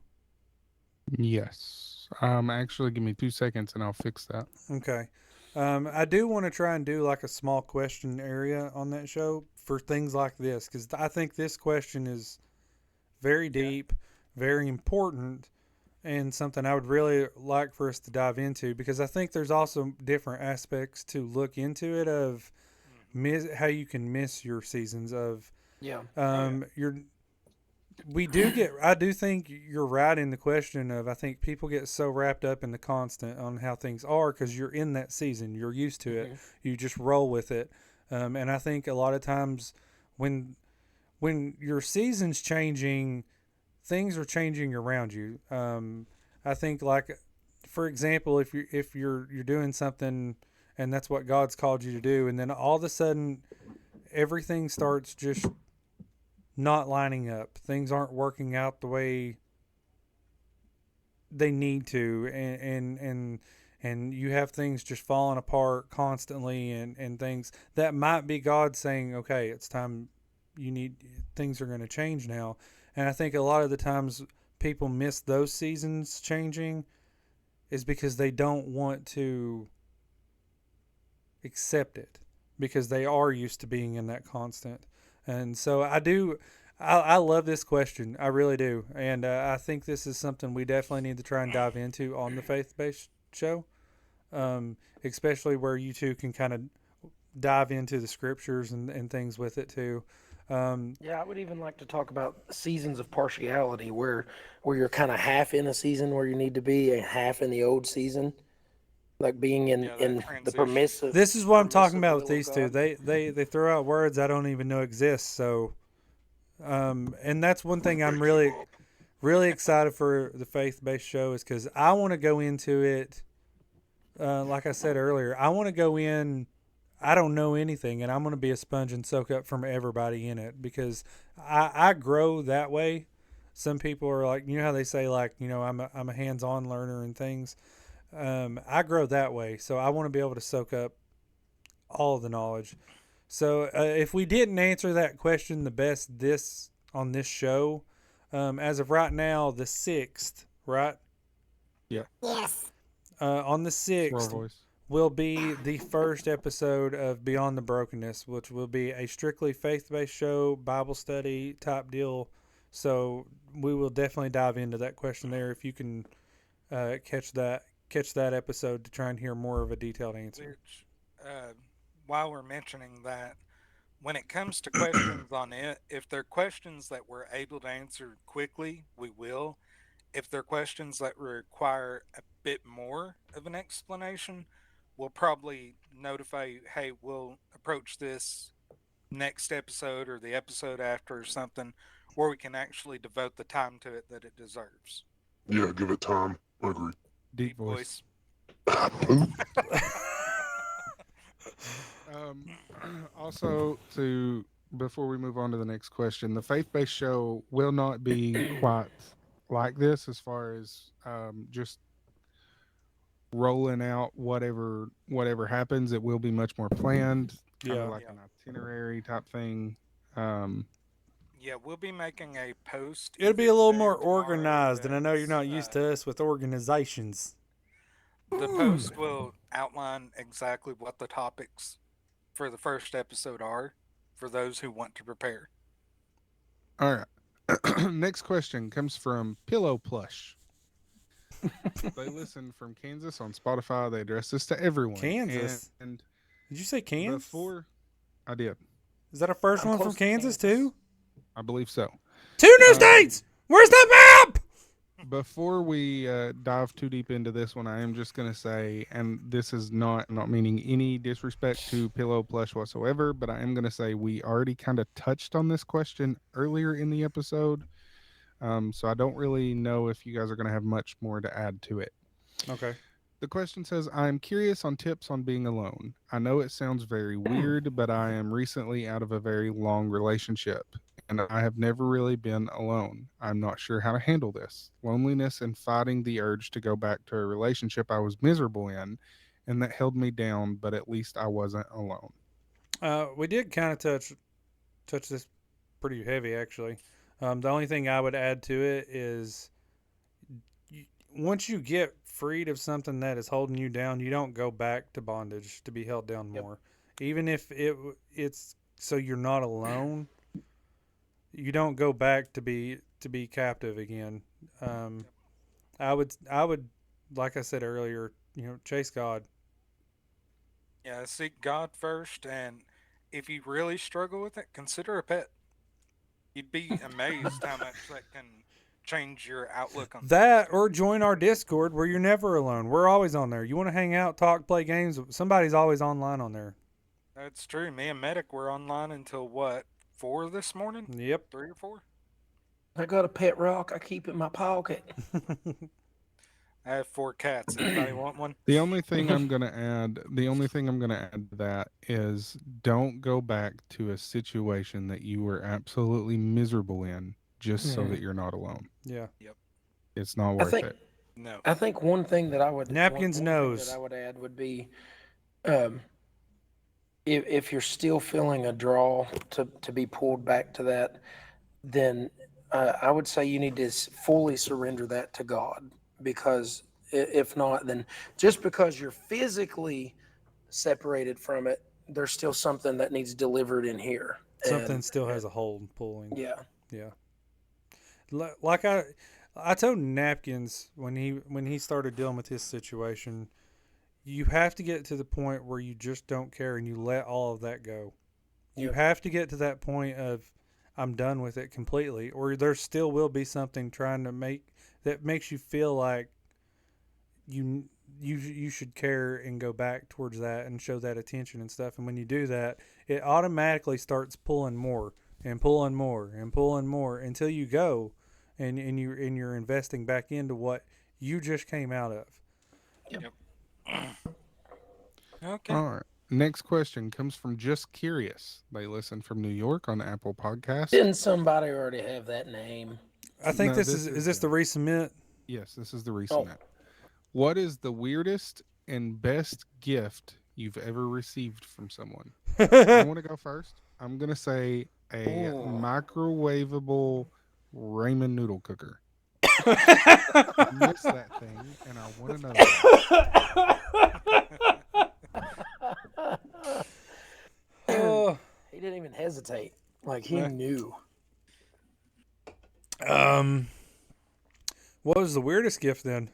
Yes. Actually, give me 2 seconds and I'll fix that. Okay. I do want to try and do like a small question area on that show for things like this, because I think this question is very deep, very important, and something I would really like for us to dive into, because I think there's also different aspects to look into it of how you can miss your seasons of Yeah. your I do think you're right in the question of, I think people get so wrapped up in the constant on how things are because you're in that season, you're used to it, you just roll with it, and I think a lot of times when your season's changing, things are changing around you. I think, like, for example, if you're doing something and that's what God's called you to do, and then all of a sudden everything starts just not lining up. Things aren't working out the way they need to, and you have things just falling apart constantly, and things that might be God saying, okay, it's time, things are going to change now. And I think a lot of the times people miss those seasons changing is because they don't want to accept it, because they are used to being in that constant. And so I love this question. I really do. And I think this is something we definitely need to try and dive into on the faith-based show, especially where you two can kind of dive into the scriptures and things with it too. Yeah, I would even like to talk about seasons of partiality, where you're kind of half in a season where you need to be and half in the old season, like being in Yeah, that in the transition. permissive. This is what I'm talking permissive about with will of these two. God. They throw out words I don't even know exist. So, and that's one thing I'm really excited for the faith-based show, is because I want to go into it. Like I said earlier, I want to go in. I don't know anything, and I'm going to be a sponge and soak up from everybody in it, because I grow that way. Some people are like, you know how they say, like, I'm a hands-on learner and things. I grow that way, so I want to be able to soak up all of the knowledge. So if we didn't answer that question the best on this show, as of right now, the 6th, right? Yeah. Yes. On the Swirl 6th voice. will be the first episode of Beyond the Brokenness, which will be a strictly faith-based show, Bible study type deal. So we will definitely dive into that question there, if you can catch that episode to try and hear more of a detailed answer. Which, while we're mentioning that, when it comes to questions on it, if they're questions that we're able to answer quickly, we will. If they're questions that require a bit more of an explanation, we'll probably notify you, hey, we'll approach this next episode or the episode after or something, where we can actually devote the time to it that it deserves. Yeah, give it time. I agree. Deep voice. Also, before we move on to the next question, the faith-based show will not be quite like this, as far as just rolling out whatever happens. It will be much more planned, kind of Yeah. like an itinerary type thing. Um, Yeah, we'll be making a post. It'll be either a little today or more tomorrow organized, and I know you're not that's, used to us with organizations. the post will outline exactly what the topics for the first episode are, for those who want to prepare. all right. Next question comes from Pillow Plush. They listen from Kansas on Spotify. They address this to everyone. Kansas? And Did you say Kansas? before I did, Is that our first I'm one from close to Kansas Kansas. too? I believe so. 2 new states. Where's the map? Before we dive too deep into this one, I am just going to say, and this is not meaning any disrespect to Pillow Plush whatsoever, but I am going to say we already kind of touched on this question earlier in the episode. So I don't really know if you guys are going to have much more to add to it. Okay. The question says, I'm curious on tips on being alone. I know it sounds very weird, but I am recently out of a very long relationship, and I have never really been alone. I'm not sure how to handle this. Loneliness and fighting the urge to go back to a relationship I was miserable in, and that held me down, but at least I wasn't alone. We did kind of touch this pretty heavy, actually. The only thing I would add to it is once you get freed of something that is holding you down, you don't go back to bondage to be held down more. Even if it's so you're not alone, you don't go back to be captive again. I would like I said earlier, chase God. Yeah, seek God first, and if you really struggle with it, consider a pet. You'd be amazed how much that can change your outlook on That things. or join our Discord where you're never alone. We're always on there. You want to hang out, talk, play games, somebody's always online on there. That's true. Me and Medic were online until what, 4 this morning? Yep. 3 or 4? I got a pet rock I keep in my pocket. I have 4 cats. Anybody want one? The only thing I'm going to add to that is don't go back to a situation that you were absolutely miserable in just so that you're not alone. Yeah. Yep. It's not I worth think it. No. I think one thing that I would Napkins one thing knows. that I would add would be, if you're still feeling a draw to be pulled back to that, then I would say you need to fully surrender that to God, because if not, then just because you're physically separated from it, there's still something that needs delivered in here. Something And, still has a hold pulling. yeah. Yeah. Like I told Napkins when he started dealing with his situation, you have to get to the point where you just don't care and you let all of that go. You Yep. have to get to that point of I'm done with it completely, or there still will be something trying to makes you feel like you should care and go back towards that and show that attention and stuff. And when you do that, it automatically starts pulling more and pulling more and pulling more until you go and you're investing back into what you just came out of. Okay. All right. Next question comes from Just Curious. They listen from New York on Apple Podcast. Didn't somebody already have that name? I think No, this this is is this the resubmit? Yes, this is the resubmit. What is the weirdest and best gift you've ever received from someone? I want to go first. I'm going to say a microwavable ramen noodle cooker. I miss that thing, and I want another one. Oh, He didn't even hesitate. Like he Nah. knew. what was the weirdest gift then?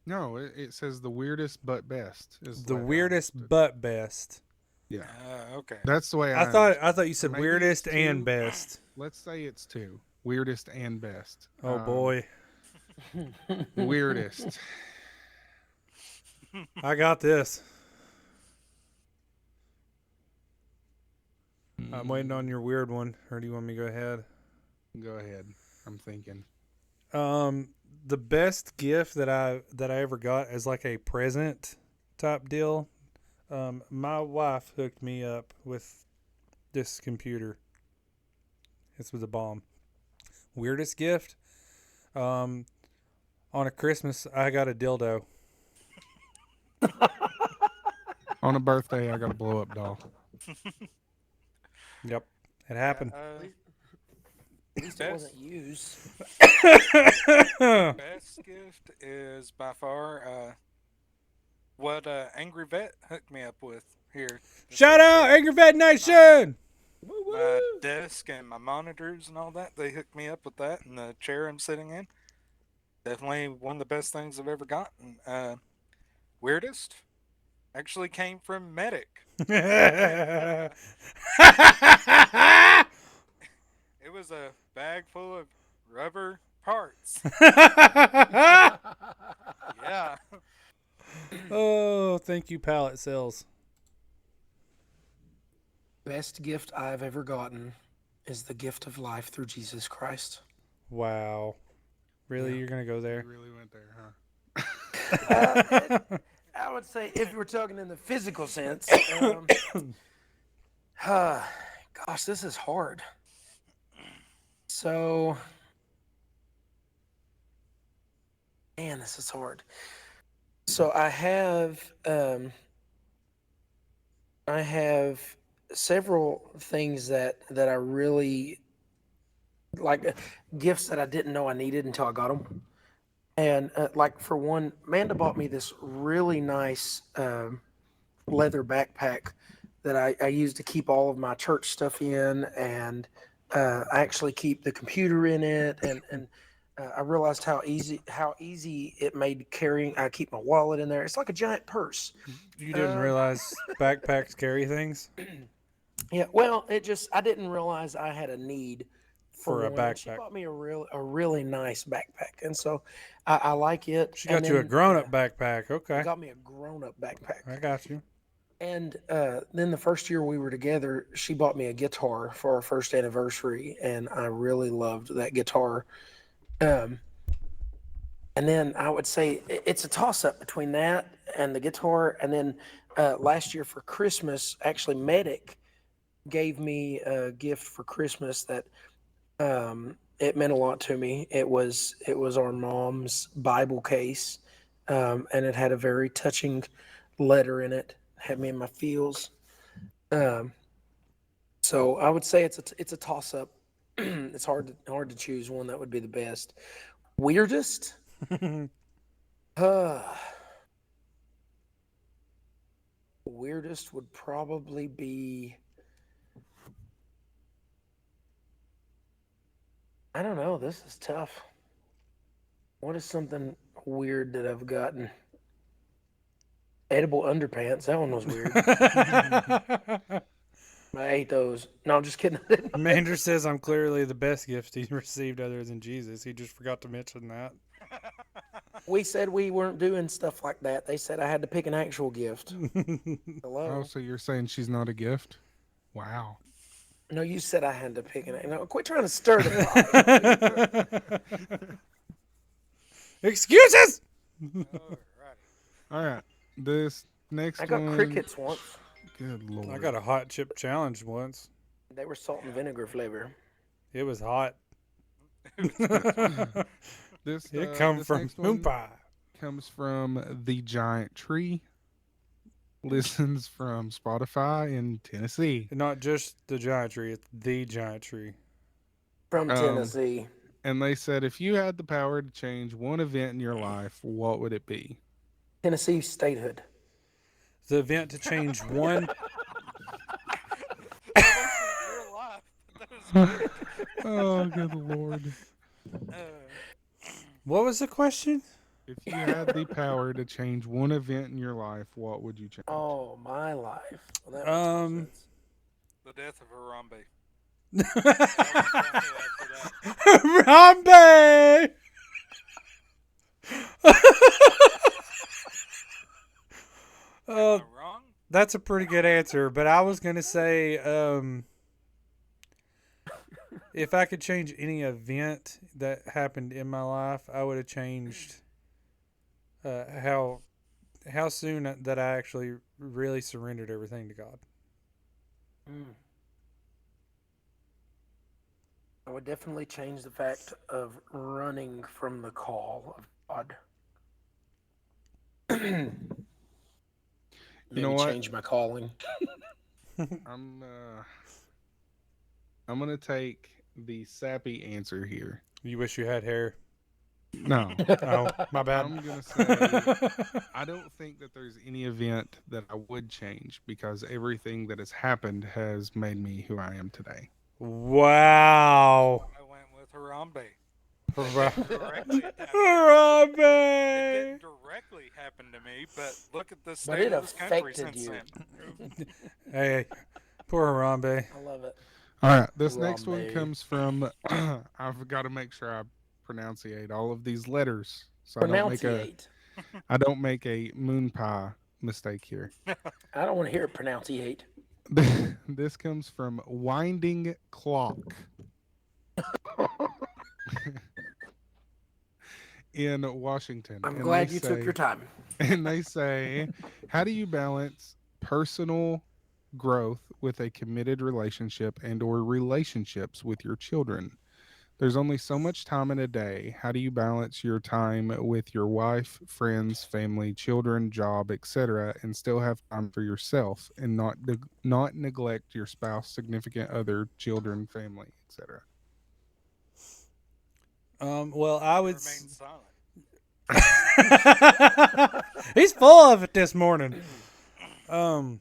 No, it says the weirdest but best. Is The like I weirdest understood. but best. Yeah, Okay. that's the way I thought you said Maybe weirdest it's and two. best. Let's say it's two. Weirdest and best. Oh boy, Weirdest. I got this. I'm waiting on your weird one, or do you want me to go ahead? Go ahead. I'm thinking. The best gift that I ever got as like a present type deal. My wife hooked me up with this computer. This was a bomb. Weirdest gift. On a Christmas, I got a dildo. On a birthday, I got a blow up doll. Yep, it happened. At least it wasn't used. Best gift is by far what Angry Vet hooked me up with here. Shout out, Angry Vet Nation! My desk and my monitors and all that, they hooked me up with that, and the chair I'm sitting in. Definitely one of the best things I've ever gotten. Weirdest actually came from Medic. It It was a bag full of rubber parts. Yeah. Oh, thank you, pallet sales. Best gift I've ever gotten is the gift of life through Jesus Christ. Wow. Really, Yeah. you're gonna go You there? really went there, huh? I would say if we're talking in the physical sense, gosh, this is hard. So, man, this is hard. So I have several things that I really like, gifts that I didn't know I needed until I got them. And like for one, Amanda bought me this really nice leather backpack that I use to keep all of my church stuff in, and I actually keep the computer in it, and I realized how easy it made carrying. I keep my wallet in there. It's like a giant purse. You didn't realize backpacks carry things Yeah, well, I didn't realize I had a need for a one. And she backpack. bought me a really nice backpack, and so I like it. She And got you a then, grown-up backpack. She Okay, got me a grown-up backpack. I got you. And then the first year we were together, she bought me a guitar for our first anniversary, and I really loved that guitar. And then I would say it's a toss-up between that and the guitar. And then last year for Christmas, actually, Medic gave me a gift for Christmas that it meant a lot to me. It was our mom's Bible case, and it had a very touching letter in it. Had me in my feels. So I would say it's a toss up. It's hard to choose one that would be the best. Weirdest? Weirdest would probably be, I don't know. This is tough. What is something weird that I've gotten? Edible underpants. That one was weird. I ate those. No, I'm just kidding. Mander says I'm clearly the best gift he received other than Jesus. He just forgot to mention that. We said we weren't doing stuff like that. They said I had to pick an actual gift. Hello? Oh, so you're saying she's not a gift? Wow. No, you said I had to pick an. No, quit trying to stir the pot. Excuses! All right. This next I got one. crickets once. Good lord. I got a hot chip challenge once. They were salt and vinegar flavor. It was hot. This It come this from next one Moonpie. comes from the Giant Tree. Listens from Spotify in Tennessee. Not just the giant tree, it's the giant tree. From Tennessee. And they said if you had the power to change one event in your life, what would it be? Tennessee statehood. The event to change one. Oh, good lord. What was the question? If you had the power to change one event in your life, what would you change? Oh, my life. Well, that makes more sense. The death of Harambe. Harambe! Am I wrong? That's a pretty good answer, but I was going to say if I could change any event that happened in my life, I would have changed how soon that I actually really surrendered everything to God. I would definitely change the fact of running from the call of God. You know what? Change my calling. I'm gonna take the sappy answer here. You wish you had hair. No. Oh, my bad. I'm gonna say I don't think that there's any event that I would change because everything that has happened has made me who I am today. Wow. I went with Harambe. Harambe. It didn't directly happen to me, but look at the But state it of this country affected since you. then. Hey, poor Harambe. I love it. All right, this next one Rambe. comes from. I've got to make sure I pronunciate all of these letters, so I Pronunciate. don't make a moon pie mistake here. I don't want to hear it pronunciate. This comes from Winding Clock in Washington. I'm and glad they you took say- your time. And they say, how do you balance personal growth with a committed relationship and or relationships with your children? There's only so much time in a day. How do you balance your time with your wife, friends, family, children, job, etc., and still have time for yourself and not neglect your spouse, significant other, children, family, etc.? Well, I would. Remain silent. He's full of it this morning. So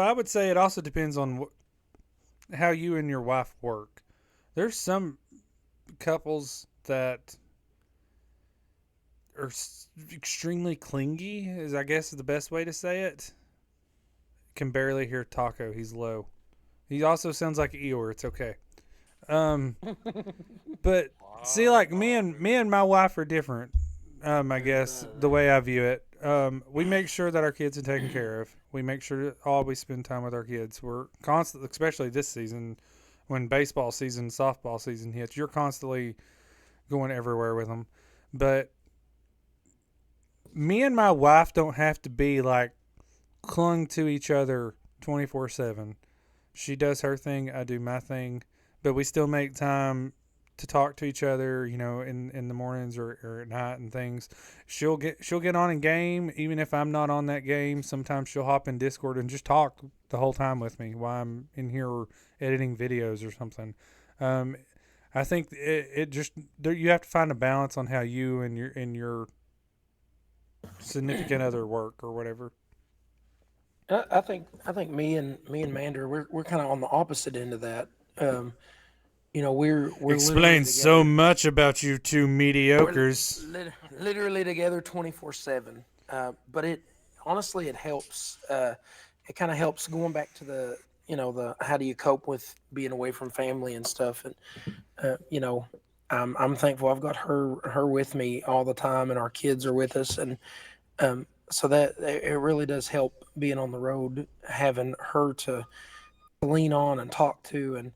I would say it also depends on how you and your wife work. There's some couples that are extremely clingy, is I guess is the best way to say it. Can barely hear Taco. He's low. He also sounds like Eeyore. It's okay. But see, like me and my wife are different. I guess the way I view it. We make sure that our kids are taken care of. We make sure to always spend time with our kids. We're constantly, especially this season, when baseball season, softball season hits, you're constantly going everywhere with them. But me and my wife don't have to be like clung to each other 24/7. She does her thing, I do my thing, but we still make time to talk to each other, you know, in the mornings or at night and things. She'll get on in game, even if I'm not on that game. Sometimes she'll hop in Discord and just talk the whole time with me while I'm in here editing videos or something. I think it just you have to find a balance on how you and your significant other work or whatever. I think me and Mander, we're kind of on the opposite end of that. You know, we're Explains so much about you two mediocres. Literally together 24/7. But it honestly it helps. It kind of helps going back to the how do you cope with being away from family and stuff. And I'm thankful I've got her with me all the time, and our kids are with us, and so that it really does help being on the road, having her to lean on and talk to. And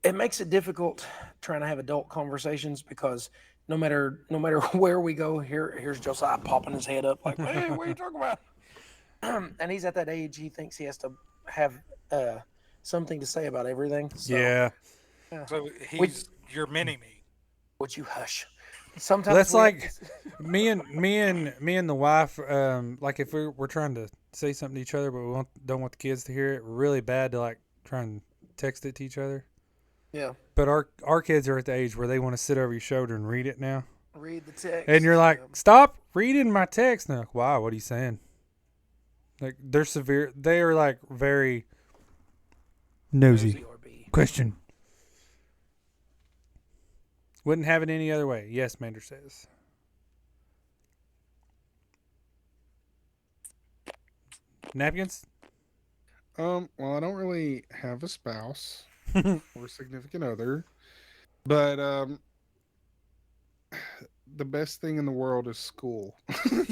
it makes it difficult trying to have adult conversations because no matter where we go, here's Josiah popping his head up like, hey, what are you talking about? And he's at that age he thinks he has to have something to say about everything. So, Yeah. So he's your mini me. Would you hush? Sometimes That's like me and the wife. Like if we're trying to say something to each other, but we don't want the kids to hear it. Really bad to like try and text it to each other. Yeah. But our kids are at the age where they want to sit over your shoulder and read it now. Read the text. And you're like, stop reading my text. And they're like, why? What are you saying? Like they're severe. They are like very nosy. Question. Wouldn't have it any other way. Yes, Mander says. Napkins? Well, I don't really have a spouse or significant other, but the best thing in the world is school. That's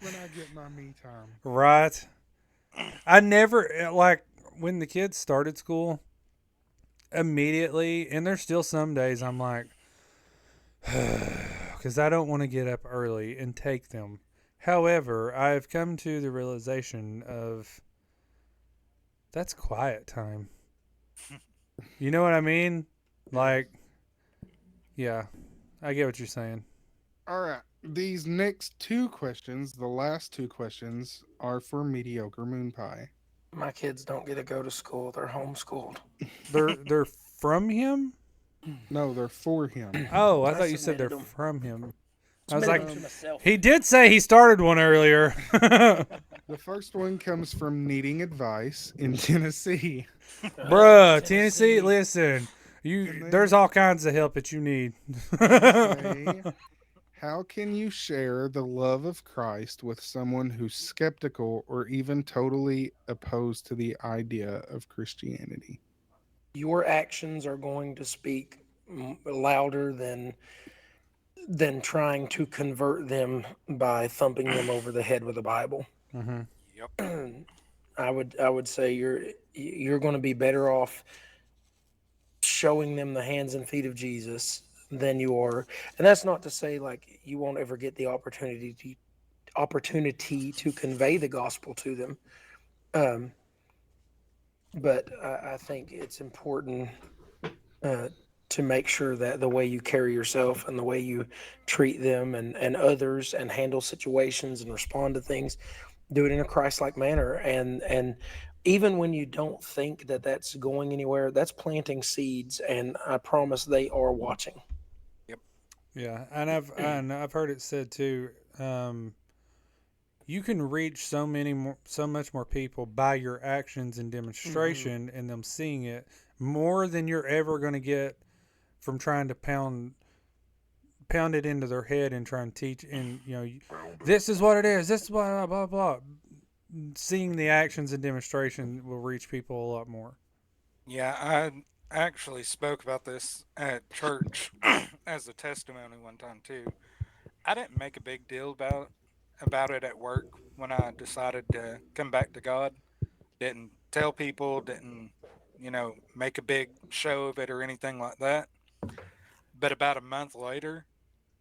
when I get my me time. Right. I never, like, when the kids started school, immediately, and there's still some days I'm like, because I don't want to get up early and take them. However, I've come to the realization of that's quiet time. You know what I mean? Like, yeah, I get what you're saying. All right. These next two questions, the last two questions, are for Mediocre Moonpie. My kids don't get to go to school. They're homeschooled. They're from him? No, they're for him. Oh, I I thought you said they're submitted 'em. from him. I was like, To myself. he did say he started one earlier. The first one comes from Needing Advice in Tennessee. Bruh, Tennessee, listen. There's all kinds of help that you need. Say, How can you share the love of Christ with someone who's skeptical or even totally opposed to the idea of Christianity? Your actions are going to speak louder than trying to convert them by thumping them over the head with a Bible. Mm-hmm. Yep. I would say you're going to be better off showing them the hands and feet of Jesus than you are. And that's not to say like you won't ever get the opportunity to convey the gospel to them. But I think it's important to make sure that the way you carry yourself and the way you treat them and others and handle situations and respond to things, do it in a Christ-like manner. And even when you don't think that that's going anywhere, that's planting seeds. And I promise they are watching. Yeah, and I've heard it said too. You can reach so much more people by your actions and demonstration, and them seeing it more than you're ever going to get from trying to pound it into their head and try and teach. And this is what it is. This is blah blah blah. Seeing the actions and demonstration will reach people a lot more. Yeah, I actually spoke about this at church as a testimony one time too. I didn't make a big deal about it at work when I decided to come back to God. Didn't tell people, didn't, make a big show of it or anything like that. But about a month later,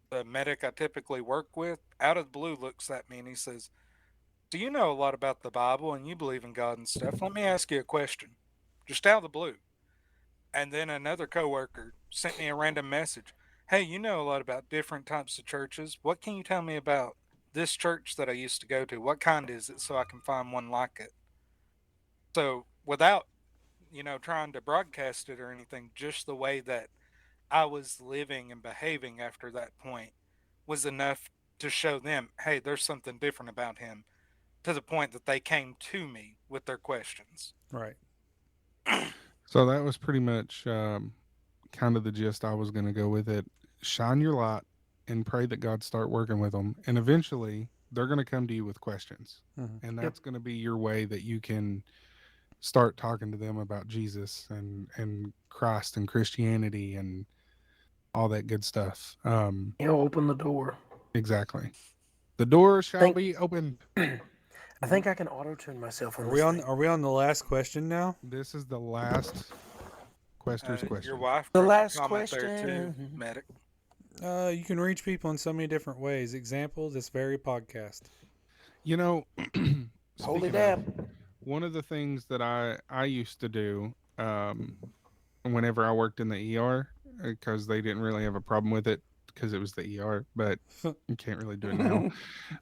the medic I typically work with, out of the blue, looks at me and he says, "Do you know a lot about the Bible and you believe in God and stuff? Let me ask you a question." Just out of the blue. And then another coworker sent me a random message. "Hey, you know a lot about different types of churches. What can you tell me about this church that I used to go to? What kind is it so I can find one like it?" So without, trying to broadcast it or anything, just the way that I was living and behaving after that point was enough to show them, hey, there's something different about him, to the point that they came to me with their questions. Right. So that was pretty much kind of the gist I was going to go with it. Shine your light and pray that God start working with them. And eventually they're going to come to you with questions. Mhm. And that's going to be your way that you can start talking to them about Jesus and Christ and Christianity and all that good stuff. He'll open the door. Exactly. The door shall be opened. I think I can auto-tune myself on Are this we on? thing. Are we on the last question now? This is the last quester's Your question. wife The dropped a last comment there question. too, Medic. You can reach people in so many different ways. Example: this very podcast. Holy Speaking dab. of, one of the things that I used to do whenever I worked in the ER, because they didn't really have a problem with it because it was the ER, but you can't really do it now.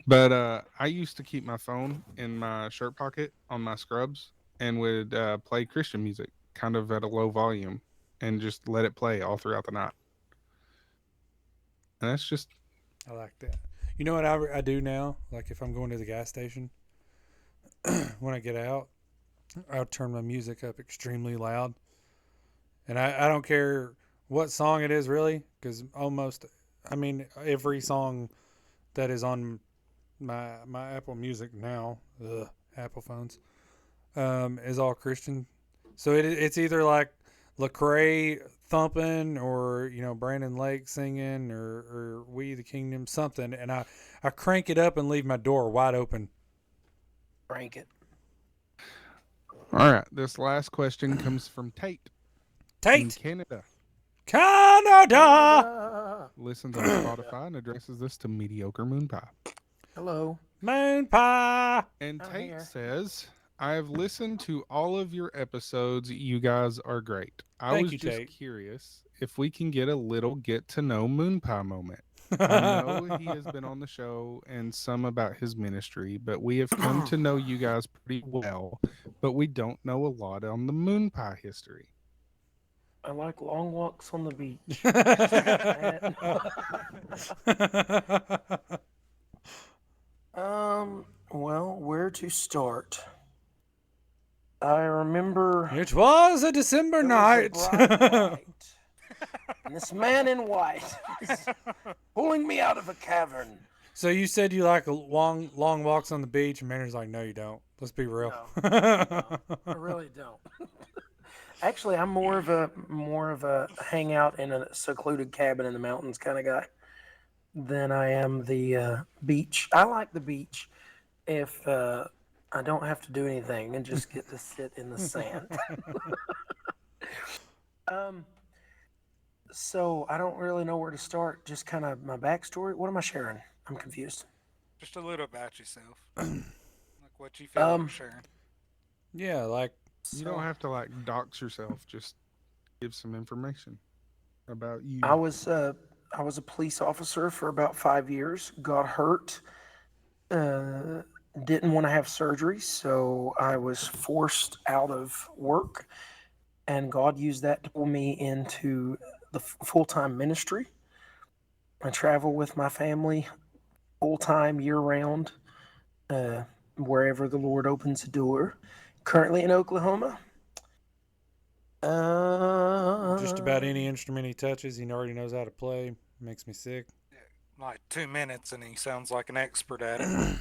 But I used to keep my phone in my shirt pocket on my scrubs and would play Christian music kind of at a low volume and just let it play all throughout the night. And that's just, I like that. You know what I do now? Like if I'm going to the gas station, when I get out, I'll turn my music up extremely loud. And I don't care what song it is really, because every song that is on my Apple Music now, Apple phones, is all Christian. So it's either like Lecrae thumping or Brandon Lake singing or We the Kingdom something, and I crank it up and leave my door wide open. Crank it. all right. This last question comes from Tate in Tate, Canada. Canada, Listens on Spotify and addresses this to Mediocre Moonpie. Hello. moon pie. And I'm Tate here. says, I have listened to all of your episodes. You guys are great. I Thank was you, just Tate. curious if we can get a little get to know Moonpie moment. I know he has been on the show and some about his ministry, but we have come to know you guys pretty well, but we don't know a lot on the Moonpie history. I like long walks on the beach. Well, where to start? I remember It was a December there was a night. bright light, and this man in white pulling me out of a cavern. So you said you like long walks on the beach, and Maynard's like, no, you don't. Let's be real. I really don't. Actually, I'm more of a hangout in a secluded cabin in the mountains kind of guy than I am the beach. I like the beach if I don't have to do anything and just get to sit in the sand. So I don't really know where to start. Just kind of my backstory. What am I sharing? I'm confused. Just a little about yourself. Like what you feel like sharing. Yeah, like You don't have to like dox yourself. Just give some information about you. I was a police officer for about 5 years. Got hurt. Didn't want to have surgery, so I was forced out of work, and God used that to pull me into the full-time ministry. I travel with my family full-time, year-round, wherever the Lord opens a door. Currently in Oklahoma. just about any instrument he touches, he already knows how to play. Makes me sick. Like 2 minutes and he sounds like an expert at it.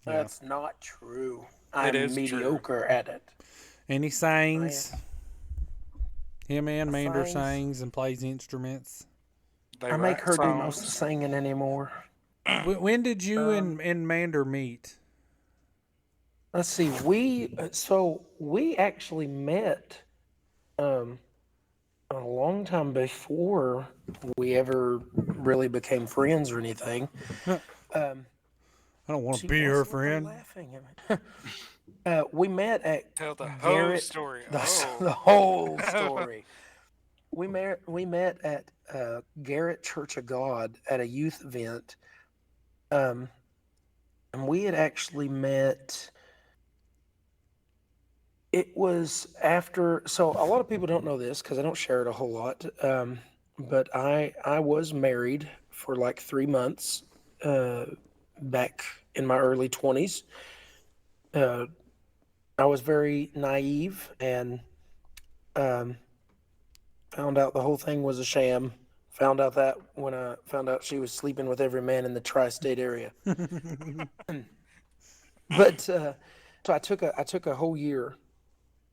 That's not true. It I'm is mediocre at it. And he sings. Him and Mander sings. sings and plays instruments. They I make write her do most of the songs. singing anymore. When did you and Mander meet? Let's see. We actually met a long time before we ever really became friends or anything. I don't want She to be her wasn't friend. laughing at me. We met at Tell the whole Garrett- story. the Oh. whole story. We met at Garrett Church of God at a youth event, and we had actually met. It was after. So a lot of people don't know this because I don't share it a whole lot. But I was married for like 3 months back in my early 20s. I was very naive and found out the whole thing was a sham. Found out that when I found out she was sleeping with every man in the tri-state area. But so I took a whole year,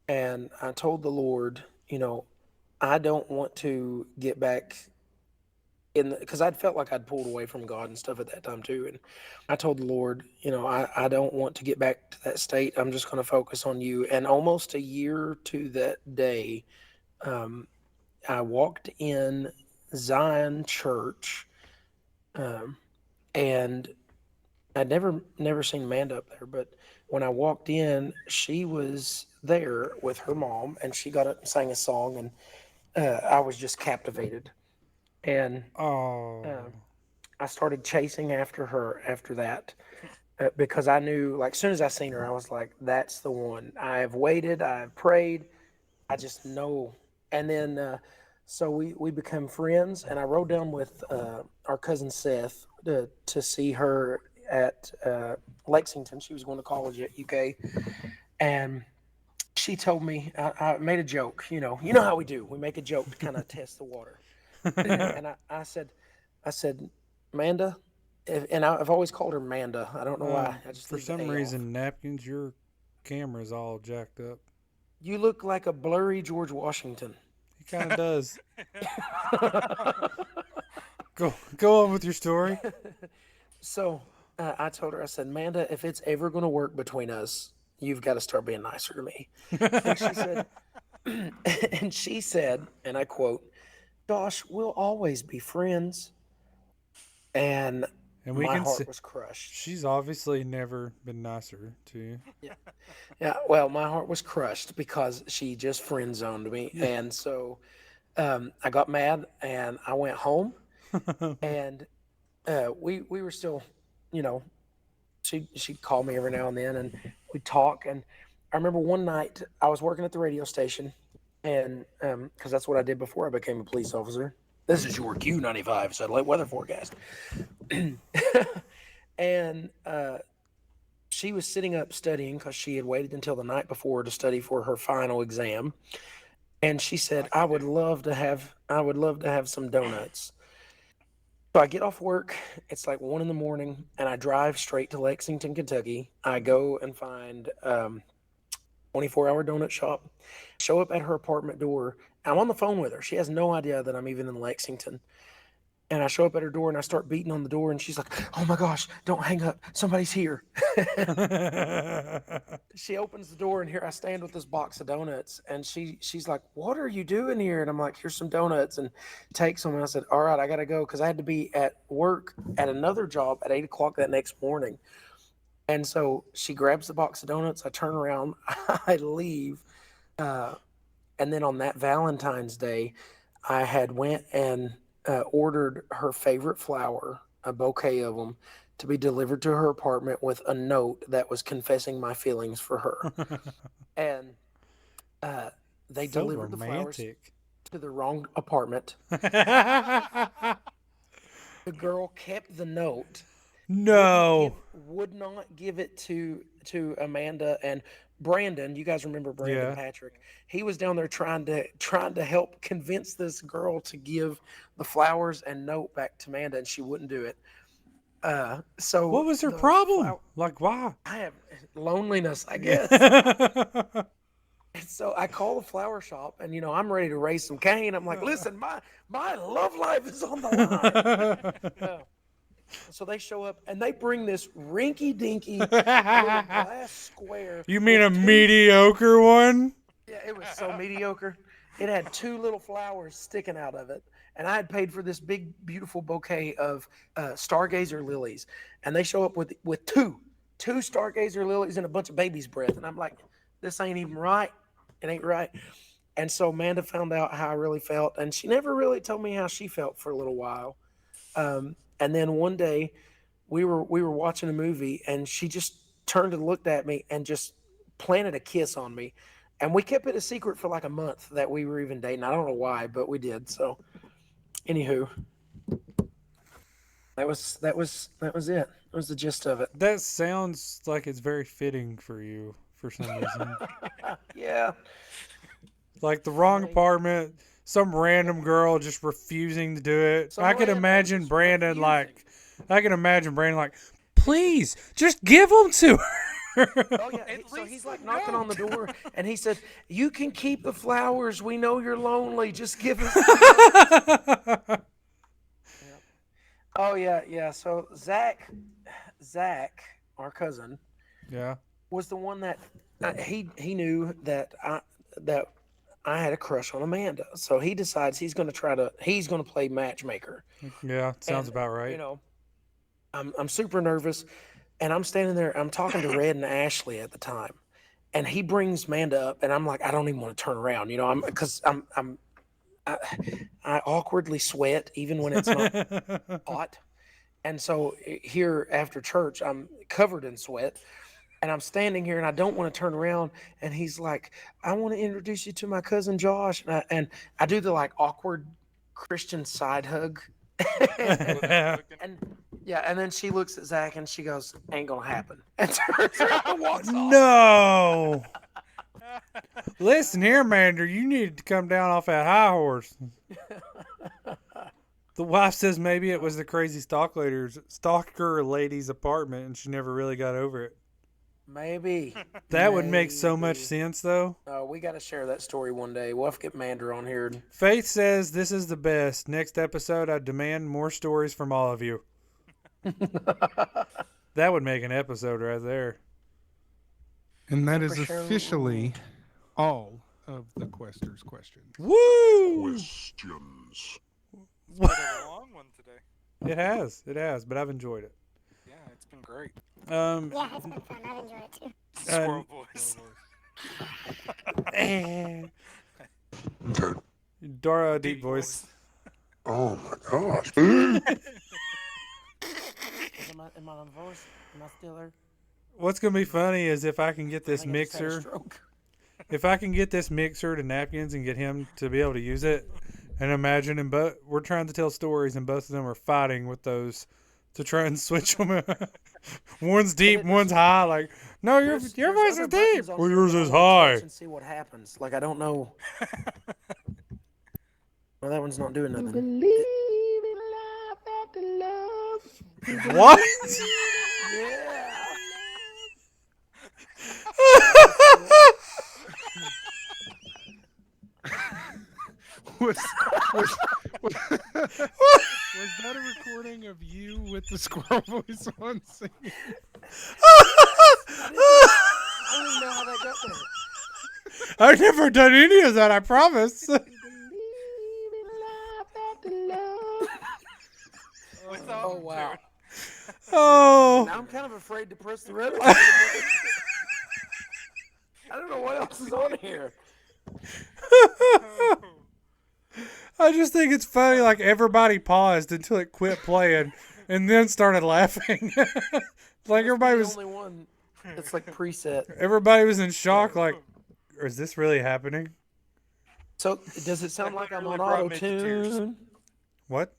and I told the Lord, I don't want to get back in because I'd felt like I'd pulled away from God and stuff at that time too. And I told the Lord, I don't want to get back to that state. I'm just going to focus on you. And almost a year to that day, I walked in Zion Church, and I'd never seen Amanda up there, but when I walked in, she was there with her mom, and she got up and sang a song, and I was just captivated. And Oh. I started chasing after her after that because I knew, like, as soon as I seen her, I was like, that's the one. I have waited, I have prayed, I just know. And then, so we became friends, and I rode down with our cousin Seth to see her at Lexington. She was going to college at UK, and she told me, I made a joke, you know how we do. We make a joke to kind of test the water. And I said, Amanda, and I've always called her Manda. I don't know why. I just For leave the some A reason, off. Napkins, your camera's all jacked up. You look like a blurry George Washington. He kind of does. Go on with your story. So I told her, I said, Manda, if it's ever going to work between us, you've got to start being nicer to me. And she said, and I quote, Josh, we'll always be friends. And we my can heart see was crushed. she's obviously never been nicer to you. Yeah, well, my heart was crushed because she just friend zoned me. And so I got mad and I went home. And we were still, she'd call me every now and then and we'd talk. And I remember one night I was working at the radio station, and because that's what I did before I became a police officer. This is your Q95 satellite weather forecast. And she was sitting up studying because she had waited until the night before to study for her final exam. And she said, I would love to have some donuts. So I get off work. It's like 1 in the morning, and I drive straight to Lexington, Kentucky. I go and find 24-hour donut shop. Show up at her apartment door. I'm on the phone with her. She has no idea that I'm even in Lexington. And I show up at her door and I start beating on the door, and she's like, "Oh my gosh, don't hang up. Somebody's here." She opens the door, and here I stand with this box of donuts, and she's like, "What are you doing here?" And I'm like, "Here's some donuts," and takes them. And I said, "All right, I got to go," because I had to be at work at another job at 8 o'clock that next morning. And so she grabs the box of donuts. I turn around, I leave. And then on that Valentine's Day, I had went and ordered her favorite flower, a bouquet of them, to be delivered to her apartment with a note that was confessing my feelings for her. And they So delivered the flowers romantic. to the wrong apartment. The girl kept the note. No. Would not give it to Amanda and Brandon. You guys remember Brandon Yeah. Patrick? He was down there trying to help convince this girl to give the flowers and note back to Amanda, and she wouldn't do it. So What was her the problem? Like, why? I have loneliness, I guess. And so I call the flower shop, and I'm ready to raise some cane. I'm like, "Listen, my love life is on the line." So they show up, and they bring this rinky-dinky little glass square. You mean with a two- mediocre one? Yeah, it was so mediocre. It had 2 little flowers sticking out of it, and I had paid for this big, beautiful bouquet of stargazer lilies, and they show up with two stargazer lilies and a bunch of baby's breath, and I'm like, "This ain't even right. It ain't right." And so Amanda found out how I really felt, and she never really told me how she felt for a little while. And then one day, we were watching a movie, and she just turned and looked at me and just planted a kiss on me, and we kept it a secret for like a month that we were even dating. I don't know why, but we did. So, anywho, that was it. That was the gist of it. That sounds like it's very fitting for you for some reason. Yeah. Like the wrong apartment, some random girl just refusing to do it. Some I can random imagine just Brandon refusing. like, "Please, just give them to her." Oh yeah. So he's like knocking on the door, and he said, "You can keep the flowers. We know you're lonely. Just give us." Oh yeah. So Zach, our cousin, Yeah. was the one that he knew that I had a crush on Amanda. So he decides he's going to play matchmaker. Yeah, sounds And, about right. I'm super nervous, and I'm standing there. I'm talking to Red and Ashley at the time, and he brings Amanda up, and I'm like, I don't even want to turn around. I awkwardly sweat even when it's not hot. And so here after church, I'm covered in sweat, and I'm standing here, and I don't want to turn around. And he's like, "I want to introduce you to my cousin Josh." And I do the like awkward Christian side hug. and then she looks at Zach and she goes, "Ain't gonna happen," and turns around and walks off. No. Listen here, Mander, you need to come down off that high horse. The wife says maybe it was the crazy stalker lady's apartment and she never really got over it. Maybe. That would make so much Maybe. sense, though. We got to share that story one day. We'll have to get Mander on here. Faith says this is the best. Next episode, I demand more stories from all of you. That would make an episode right there. And that is For sure. officially all of the Questers' questions. Woo! Questions. It's been a long one today. It has, but I've enjoyed it. Yeah, it's been great. Yeah, it's been fun. I've enjoyed it too. Squirrel voice. Okay. Dora, deep voice. Oh my gosh. Am I on voice? Am I still there? What's gonna be funny is if I can get this I think I just had a mixer. stroke. If I can get this mixer to Napkins and get him to be able to use it, and imagine him, but we're trying to tell stories and both of them are fighting with those to try and switch them. One's deep, one's high. Like, no, your There's voice other is deep. buttons on Well, here yours that I is wanna high. touch and see what happens. Like, I don't know. Well, that one's not doing nothing. Believe in life that about the love. What? Yeah. was, was, was, was that a recording of you with the squirrel voice on singing? I don't even know how that got there. I've never done any of that, I promise. Believe in life after love. Without Oh, wow. Oh. Now I'm kind of afraid to press the red button. I don't know what else is on here. I just think it's funny, like everybody paused until it quit playing and then started laughing. Like everybody the was only one that's like preset. everybody was in shock, like, is this really happening? So does it sound like I'm on literally brought auto me to tears. tune? What?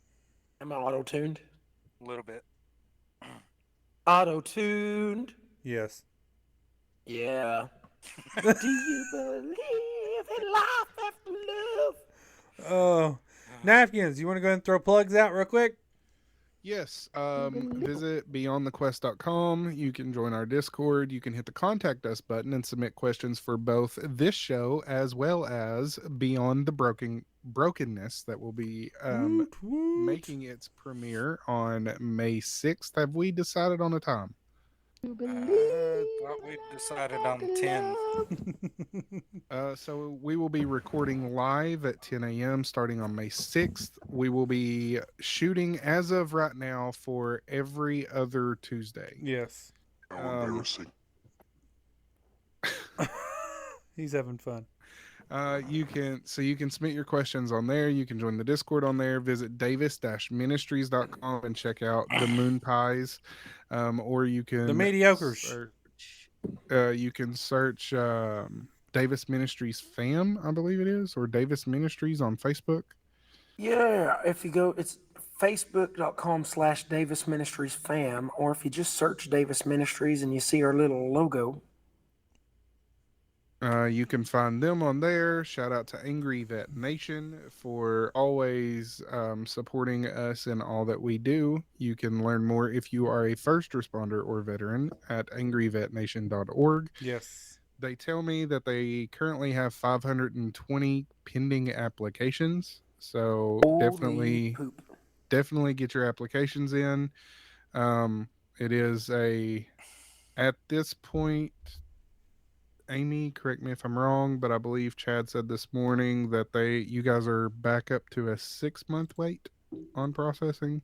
Am I auto tuned? A little bit. Auto tuned. Yes. Yeah. Do you believe in life after love? Oh. Napkins, you want to go ahead and throw plugs out real quick? Yes. Visit beyondthequest.com. You can join our Discord. You can hit the contact us button and submit questions for both this show as well as Beyond the Brokenness that will be Woot, woot. making its premiere on May 6th. Have we decided on a time? Thought we decided on 10. So we will be recording live at 10 a.m. starting on May 6th. We will be shooting as of right now for every other Tuesday. Yes. How embarrassing. He's having fun. You can submit your questions on there. You can join the Discord on there. Visit davis-ministries.com and check out the Moon Pies. Or you can The Mediocres. You can search Davis Ministries Fam, I believe it is, or Davis Ministries on Facebook. Yeah, if you go, it's facebook.com/Davis Ministries fam, or if you just search Davis Ministries and you see our little logo. You can find them on there. Shout out to Angry Vet Nation for always supporting us in all that we do. You can learn more if you are a first responder or veteran at angryvetnation.org. Yes. They tell me that they currently have 520 pending applications. So Holy poop. definitely get your applications in. It is at this point, Amy, correct me if I'm wrong, but I believe Chad said this morning that you guys are back up to a 6-month wait on processing.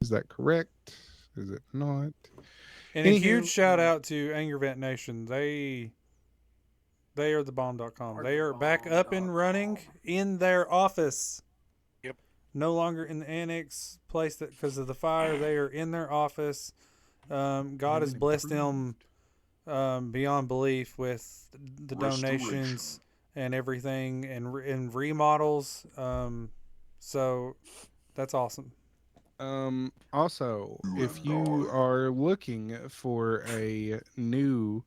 Is that correct? Is it not? And a huge shout out to Anger Vet Nation. They are the bomb.com. They are back up and running in their office. Yep. No longer in the annex place that because of the fire. They are in their office. God has blessed them beyond belief with the donations and everything and remodels. So that's awesome. Also, if you are looking for a new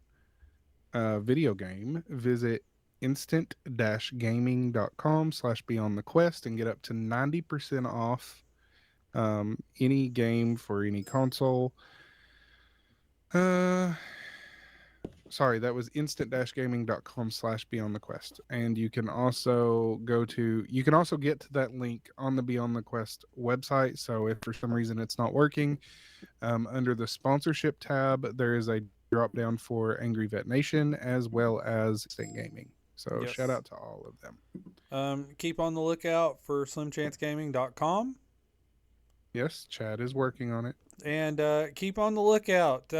video game, visit instant-gaming.com/beyondthequest and get up to 90% off any game for any console. Sorry, that was instant-gaming.com/beyondthequest. And you can also get to that link on the Beyond the Quest website. So if for some reason it's not working, under the sponsorship tab, there is a drop down for Angry Vet Nation as well as Instant Gaming. So Yes. shout out to all of them. Keep on the lookout for slimchancegaming.com. Yes, Chad is working on it. And keep on the lookout.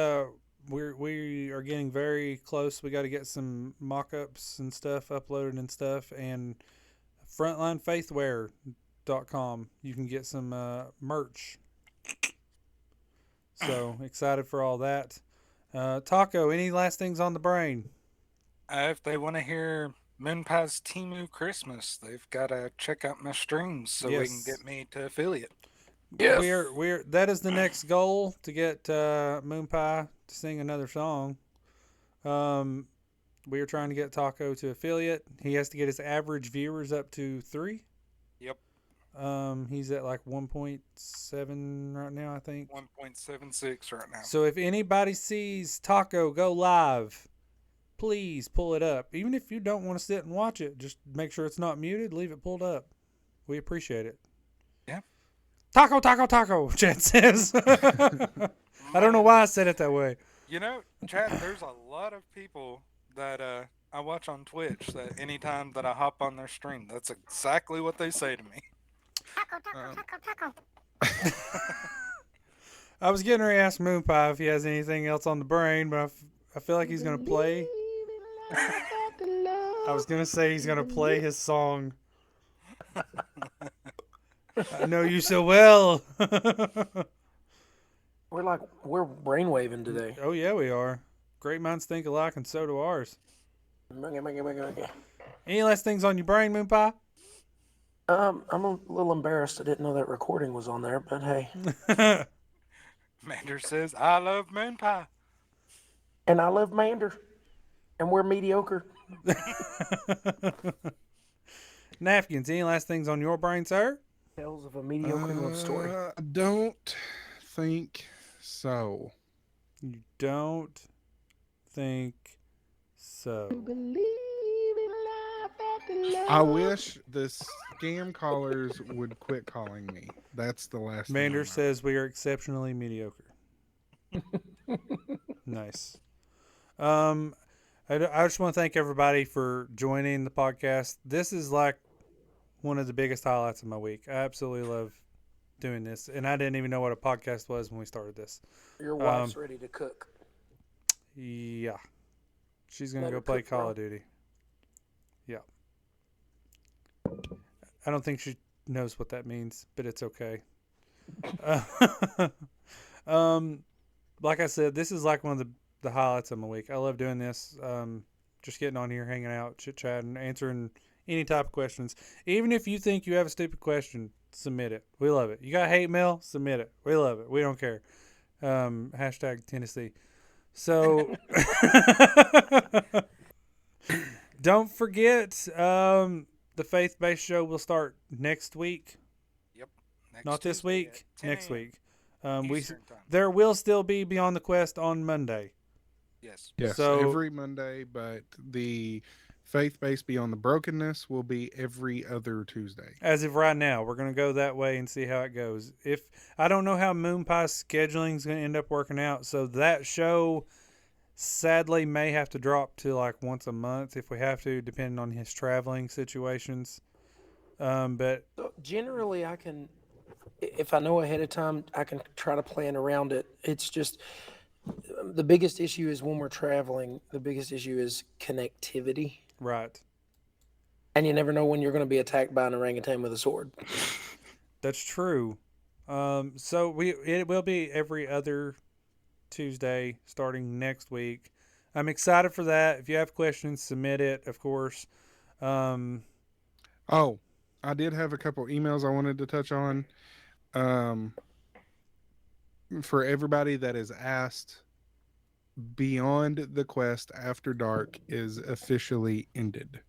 We are getting very close. We got to get some mock-ups and stuff uploaded and stuff. And frontlinefaithwear.com. You can get some merch. So excited for all that. Taco, any last things on the brain? If they want to hear Moonpie's Timu Christmas, they've got to check out my streams so we can Yes. get me to affiliate. Yes. We're that is the next goal, to get Moonpie to sing another song. We are trying to get Taco to affiliate. He has to get his average viewers up to 3. Yep. He's at like 1.7 right now, I think. 1.76 right now. So if anybody sees Taco go live, please pull it up. Even if you don't want to sit and watch it, just make sure it's not muted. Leave it pulled up. We appreciate it. Yeah. Taco, taco, taco, Chad says. I don't know why I said it that way. You know, Chad, there's a lot of people that I watch on Twitch that anytime that I hop on their stream, that's exactly what they say to me. Taco, taco, taco, taco. I was getting ready to ask Moonpie if he has anything else on the brain, but I feel like he's going to play. I was going to say he's going to play his song. I know you so well. We're brainwaving today. Oh, yeah, we are. Great minds think alike, and so do ours. Any last things on your brain, Moonpie? I'm a little embarrassed. I didn't know that recording was on there, but hey. Mander says, I love moon pie. And I love Mander. And we're mediocre. Napkins, any last things on your brain, sir? Tales of a mediocre love story. I don't think so. You don't think so. I wish the scam callers would quit calling me. That's the last thing Mander on my- says we are exceptionally mediocre. Nice. I just want to thank everybody for joining the podcast. This is like one of the biggest highlights of my week. I absolutely love doing this, and I didn't even know what a podcast was when we started this. Your wife's ready to cook. Yeah. She's going to Let go her play cook, Call bro. of Duty. Yeah. I don't think she knows what that means, but it's okay. Like I said, this is like one of the highlights of my week. I love doing this. Just getting on here, hanging out, chit-chatting, answering any type of questions. Even if you think you have a stupid question, submit it. We love it. You got hate mail? Submit it. We love it. We don't care. Hashtag Tennessee. So don't forget, the faith-based show will start next week. Yep. Not this Tuesday week. at 10 Next a.m. week. Eastern time. There will still be Beyond the Quest on Monday. Yes. Yes, So- every Monday, but the faith-based Beyond the Brokenness will be every other Tuesday. As of right now, we're going to go that way and see how it goes. If I don't know how Moonpie's scheduling is going to end up working out, so that show sadly may have to drop to like once a month if we have to, depending on his traveling situations. But So generally, I can, if I know ahead of time, I can try to plan around it. It's just the biggest issue is when we're traveling. The biggest issue is connectivity, right, and you never know when you're going to be attacked by an orangutan with a sword. that's true. So it will be every other Tuesday starting next week. I'm excited for that. If you have questions, submit it, of course. Oh, I did have a couple emails I wanted to touch on. For everybody that is asked, Beyond the Quest After Dark is officially ended.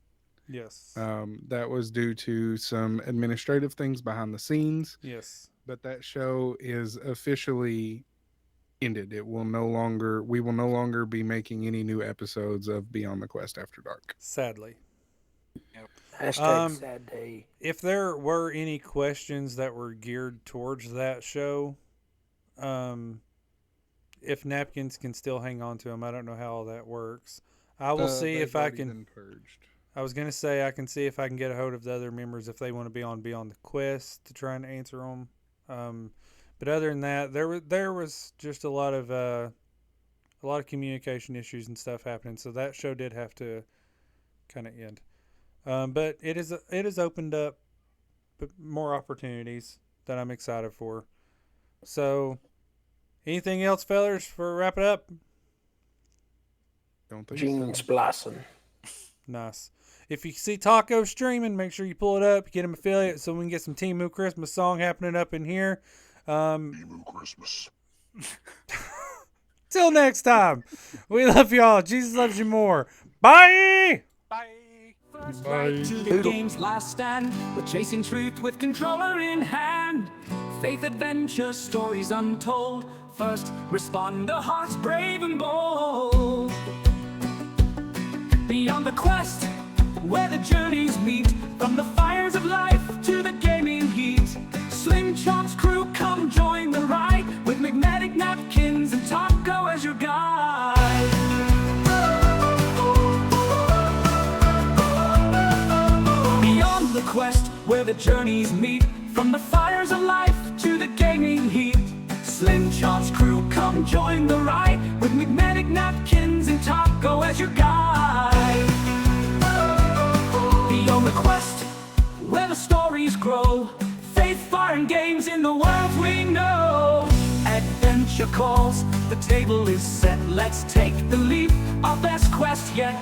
Yes. That was due to some administrative things behind the scenes, Yes. but that show is officially ended. We will no longer be making any new episodes of Beyond the Quest After Dark. Sadly. Hashtag sad day. If there were any questions that were geared towards that show, if Napkins can still hang on to them, I don't know how all that works. I will see if I can. Been purged. I was gonna say I can see if I can get a hold of the other members if they want to be on Beyond the Quest to try and answer them. But other than that, there was just a lot of communication issues and stuff happening, so that show did have to kind of end. But it has opened up more opportunities that I'm excited for. So, anything else, fellers, for wrap it up? Don't think Jeans blossom. Nice. If you see Taco streaming, make sure you pull it up, get him affiliate, so we can get some Temu Christmas song happening up in here. Emu Christmas. Till next time, we love y'all. Jesus loves you more. Bye. Bye. Bye. To the game's last stand, we're chasing truth with controller in hand. Faith, adventure, stories untold. First responder, hearts brave and bold. Beyond the quest, where the journeys meet, from the fires of life to the gaming heat. Slim Chop's crew, come join the ride, with McMedic, Napkins, and Taco as your guide. Beyond the quest, where the journeys meet, from the fires of life to the gaming heat. Slim Chop's crew, come join the ride, with McMedic, Napkins, and Taco as your guide. Beyond the quest, where the stories grow, faith, fire, and games in the world we know. Adventure calls, the table is set, let's take the leap, our best quest yet.